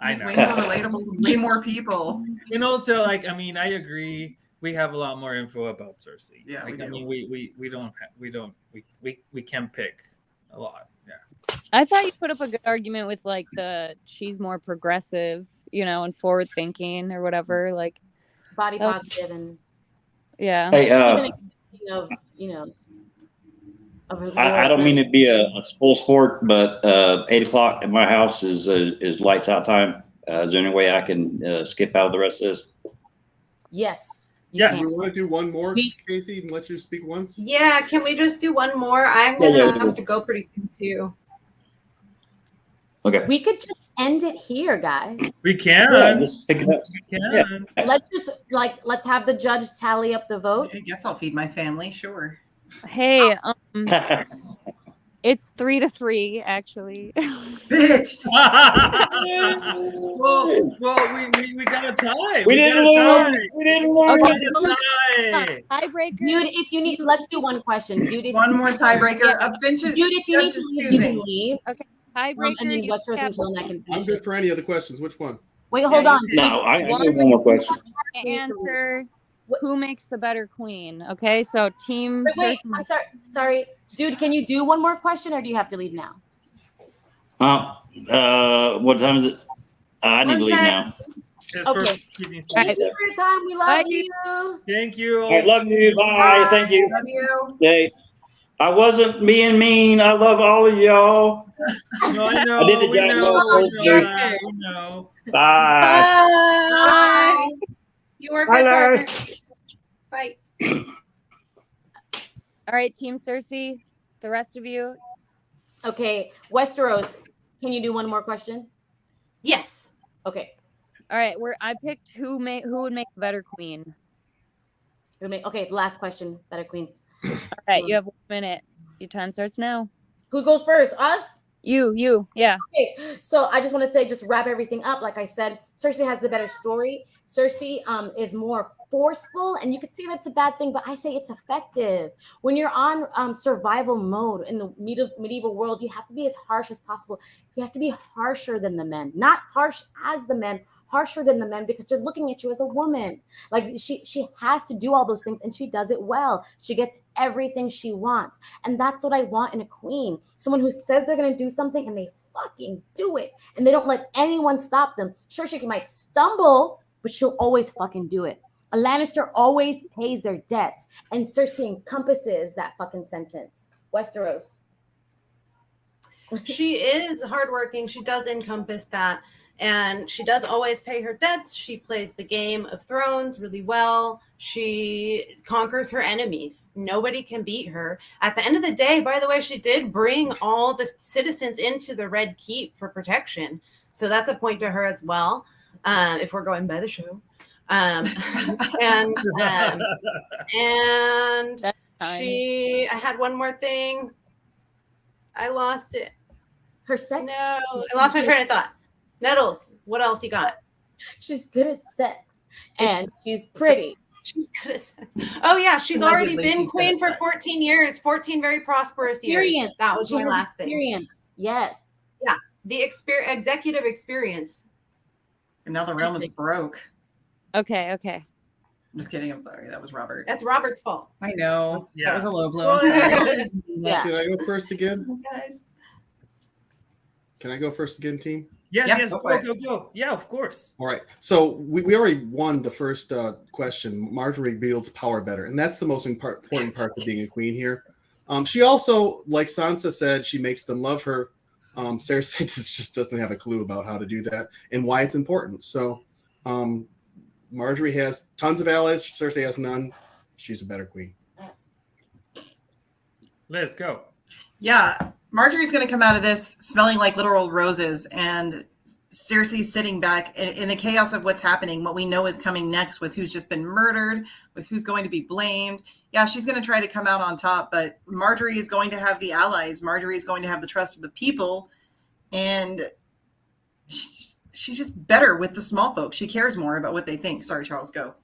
I It's know. way more relatable to way more people. And also, I agree. We have a lot more info about Cersei. Yeah, we do. We can pick a lot. Yeah. I thought you put up a good argument with she's more progressive, and forward thinking or whatever. Like body positive and yeah. Hey, I I don't mean to be a full sport, but 8 o'clock at my house is lights out time. Is there any way I can skip out of the rest of this? Yes. Yes. Do you want to do one more, Casey, and let you speak once? Yeah, can we just do one more? I'm going to have to go pretty soon too. Okay. We could just end it here, guys. We can. Yeah, just pick it up. We can. Yeah. Let's have the judge tally up the votes. I guess I'll feed my family, sure. Hey, it's 3-3 actually. Bitch! well, we got a tie. We didn't lose. We didn't lose. Okay, We got a tie. tiebreaker. Dude, if you need, let's do one question. Dude, if One more tiebreaker. Dude, if you need to leave, you can leave. Tiebreaker. And then you Westerosi have until I can I'm finish good it. for any other questions. Which one? Wait, hold on. No, I got one more question. answer. who makes the better queen. Okay, so team. Wait, Cersei. I'm sorry, dude. Can you do one more question, or do you have to leave now? What time is it? I need to leave now. It's Okay. Thank you for your time. We love Bye. you. Thank you. I love you. Bye. Thank you. Love you. Okay. I wasn't being mean. I love all of y'all. No, I know. I did the we job know. well We first, know dude. that. We know. Bye. Bye. You were a good Bye. partner. Bye. All right, team Cersei. The rest of you. Okay, Westeros. Can you do one more question? Yes. Okay. All right, I picked who would make a better queen. Okay, the last question. Better queen. All right, you have 1 minute. Your time starts now. Who goes first? Us? You. Yeah. Okay, so I just want to say, just wrap everything up. Like I said, Cersei has the better story. Cersei is more forceful, and you could see that's a bad thing, but I say it's effective. When you're on survival mode in the medieval world, you have to be as harsh as possible. You have to be harsher than the men, not harsh as the men, harsher than the men, because they're looking at you as a woman. Like she has to do all those things, and she does it well. She gets everything she wants, and that's what I want in a queen. Someone who says they're going to do something and they fucking do it, and they don't let anyone stop them. Sure, she might stumble, but she'll always fucking do it. A Lannister always pays their debts, and Cersei encompasses that fucking sentence. Westeros. She is hardworking. She does encompass that. And she does always pay her debts. She plays the game of Thrones really well. She conquers her enemies. Nobody can beat her. At the end of the day, by the way, she did bring all the citizens into the Red Keep for protection. So that's a point to her as well, if we're going by the show. And I had one more thing. I lost it. Her sex. No, I lost my train of thought. Nettles, what else you got? She's good at sex, and she's pretty. She's good at sex. Oh yeah, she's already been queen for 14 years, 14 very prosperous years. That was my last thing. Experience, yes. Yeah, the executive experience. And now the realm is broke. Okay. I'm just kidding. I'm sorry. That was Robert. That's Robert's fault. I know. Yeah. That was a low blow. I'm sorry. Yeah. Can I go first again? Guys. Can I go first again, team? Yes, go for it. go. Yeah, of course. All right. So we already won the first question. Margaery wields power better. And that's the most important part of being a queen here. She also, like Sansa said, she makes them love her. Cersei just doesn't have a clue about how to do that and why it's important. So Margaery has tons of allies. Cersei has none. She's a better queen. Let's go. Yeah. Marjorie's going to come out of this smelling like literal roses, and Cersei's sitting back in the chaos of what's happening, what we know is coming next with who's just been murdered, with who's going to be blamed. Yeah, she's going to try to come out on top, but Margaery is going to have the allies. Margaery is going to have the trust of the people, and she's just better with the small folk. She cares more about what they think. Sorry, Charles, go.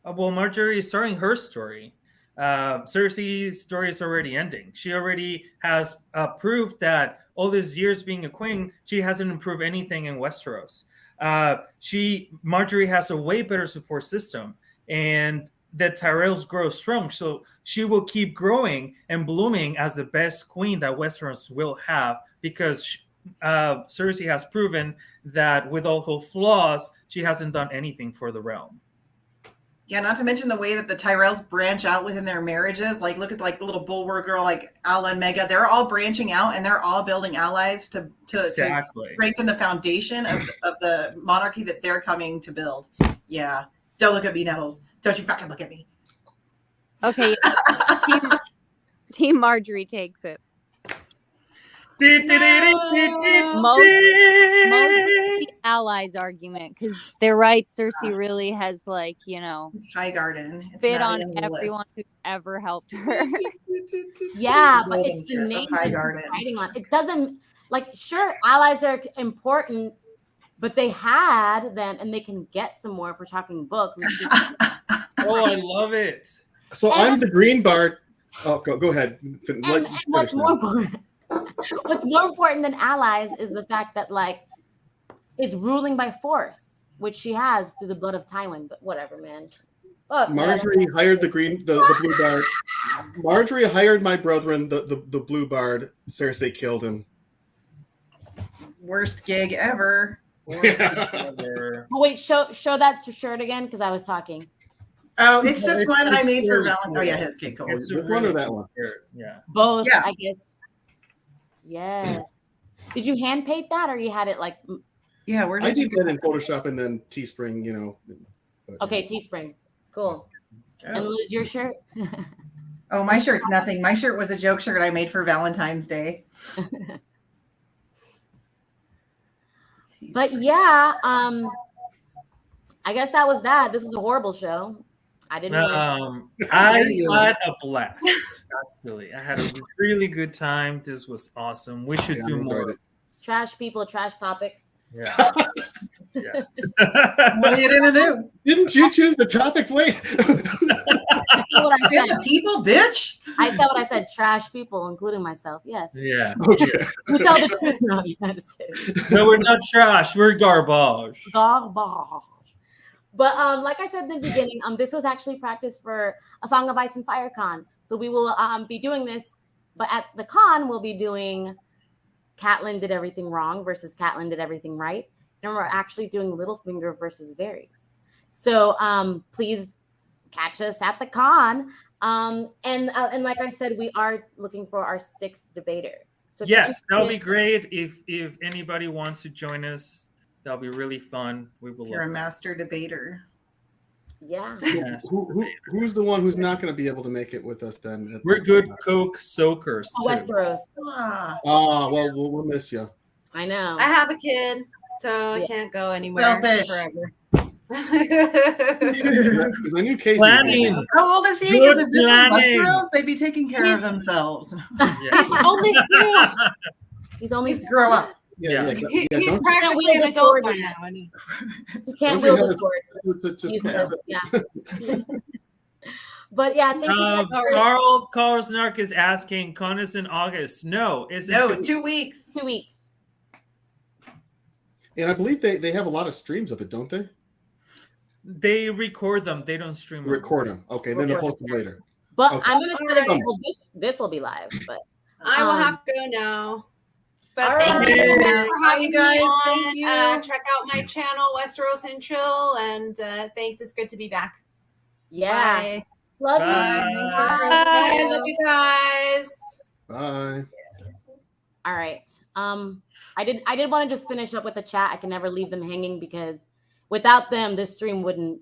Well, Margaery is starting her story. Cersei's story is already ending. She already has proved that all these years being a queen, she hasn't improved anything in Westeros. Margaery has a way better support system, and the Tyrells grow strong. So she will keep growing and blooming as the best queen that Westeros will have, because Cersei has proven that with all her flaws, she hasn't done anything for the realm. Yeah, not to mention the way that the Tyrells branch out within their marriages. Like, look at like the little bulwark girl, like Alla and Mega. They're all branching out, and they're all building allies to strengthen the foundation of the monarchy that they're coming to build. Yeah, don't look at me, Nettles. Don't you fucking look at me. Okay. Team Margaery takes it. Mostly the allies argument, because they're right. Cersei really has, like, it's High Garden. It's bit on everyone who's ever helped her. Yeah, but it's the name High she's Garden. fighting on. It doesn't, like, sure, allies are important, but they had them, and they can get some more if we're talking book. Oh, I love it. So I'm the green bard. Oh, go ahead. And what's more important? What's more important than allies is the fact that, like, is ruling by force, which she has through the blood of Tywin. But whatever, man. Fuck, Margaery hired the blue bard. Margaery hired my brethren, the blue bard. Cersei killed him. Worst gig ever. Whatever. Oh, wait, show that shirt again because I was talking. Oh, it's just It's- one I it's made for really Valentine. cool. Oh yeah, his cake cool. It's a This one or really that cool one? shirt, Yeah. Both, Yeah. I guess. Yes. Did you hand paint that, or you had it like? Yeah, where I did you did that in Photoshop and then Teespring, you know. But, Okay, Teespring. Cool. And go? Liz, your shirt? Oh, my shirt's nothing. My shirt was a joke shirt I made for Valentine's Day. But yeah, I guess that was that. This was a horrible show. I didn't. How I dare you. had a blast. Actually, I had a really good time. This was awesome. We should Yeah, do I enjoyed more. it. Trash people, trash topics. Yeah. Yeah. What are you gonna do? Didn't you choose the topics? Wait. I said what I Get said. the people, bitch. I said what I said. Trash people, including myself. Yes. Yeah. Okay. You tell the truth. No, I'm just kidding. No, we're not trash. We're garbage. Garbage. But like I said in the beginning, this was actually practice for a Song of Ice and Fire con. So we will be doing this, but at the con we'll be doing Catelyn did everything wrong versus Catelyn did everything right, and we're actually doing Littlefinger versus Varys. So please catch us at the con. And like I said, we are looking for our 6th debater. So if Yes, you're that'll be interested- great. If anybody wants to join us, that'll be really fun. We will. You're a love that. master debater. Yeah. Yes. Who's the one who's not going to be able to make it with us then? We're good Coke soakers. Oh, Too. Westeros. Ah, Well, we'll miss you. I know. I have a kid, so I Yeah. can't go anywhere Selfish. forever. Because I knew Casey. Planning. how old is he? Good Because if this was planning. Westeros, they'd be taking care of themselves. Yeah. Only two. He's only Needs to grow up. Yeah. He's Don't practically wield an the adult sword by yet. now. I know. he can't Don't you wield have the a- sword. to He's have this, yeah. But yeah, thank you. guys for Carl Snark is asking, con is in August. No, it's in No, 2 2 weeks. 2 weeks. And I believe they have a lot of streams of it, don't they? They record them. They don't stream them. Record them. Okay, then they'll post them later. But Okay. I'm gonna try to Alright. well, this will be live, but I will have to go now. But All thank you so right. much for Bye, having guys. me on. Thank you. Check out my channel, Westeros and Chill. And thanks. It's good to be back. yeah. Bye. Love Bye. Thanks you. for Bye. bringing Love you guys. Bye. All right. I did want to just finish up with the chat. I can never leave them hanging because without them, this stream wouldn't.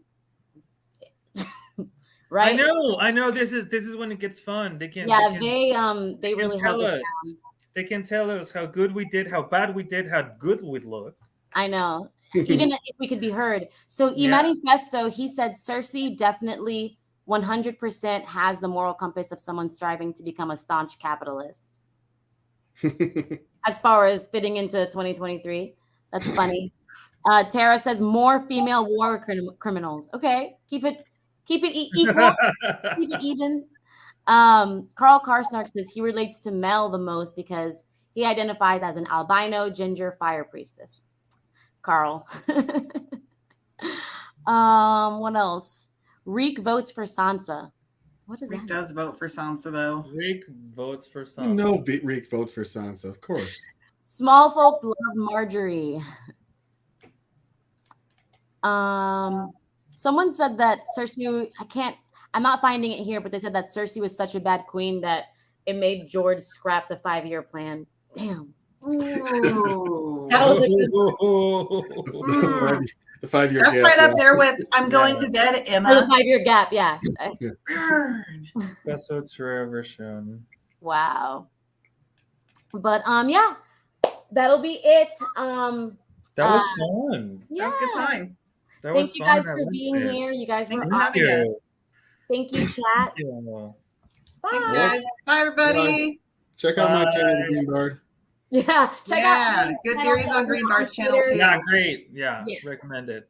Right? I know. This is when it gets fun. They can. Yeah, they can, they really tell held it us. down. They can tell us how good we did, how bad we did, how good we look. I know. Even if we could be heard. So Manifesto, he said Cersei definitely 100% has the moral compass of someone striving to become a staunch capitalist. As far as fitting into 2023, that's funny. Tara says more female war criminals. Okay, keep it equal, keep it even. Carl Karsnark says he relates to Mel the most because he identifies as an albino ginger fire priestess. Carl. What else? Reek votes for Sansa. What is Rick that? does vote for Sansa, though. Rick votes for Sansa. No, Reek votes for Sansa, of course. Small folk love Margaery. Someone said that Cersei, I'm not finding it here, but they said that Cersei was such a bad queen that it made George scrap the 5-year plan. Damn. Ooh. That was a good The 5-year That's gap, right up yeah. there with I'm going to bed, or the Emma. 5-year gap, yeah. Burn. That's what's forever shown. Wow. But yeah, that'll be it. That was fun. Yeah. That was a good time. That Thank was you fun. guys I for liked being it. here. You guys were Thanks for awesome. having us. Thank you, chat. Thank you. Thanks, Bye. guys. Bye, everybody. Check out my Bye. channel, Greenbard. Yeah. Check Yeah, out good theories on Green Bard's channel, Twitter. too. Yeah, great. Yeah, Yes. recommend it.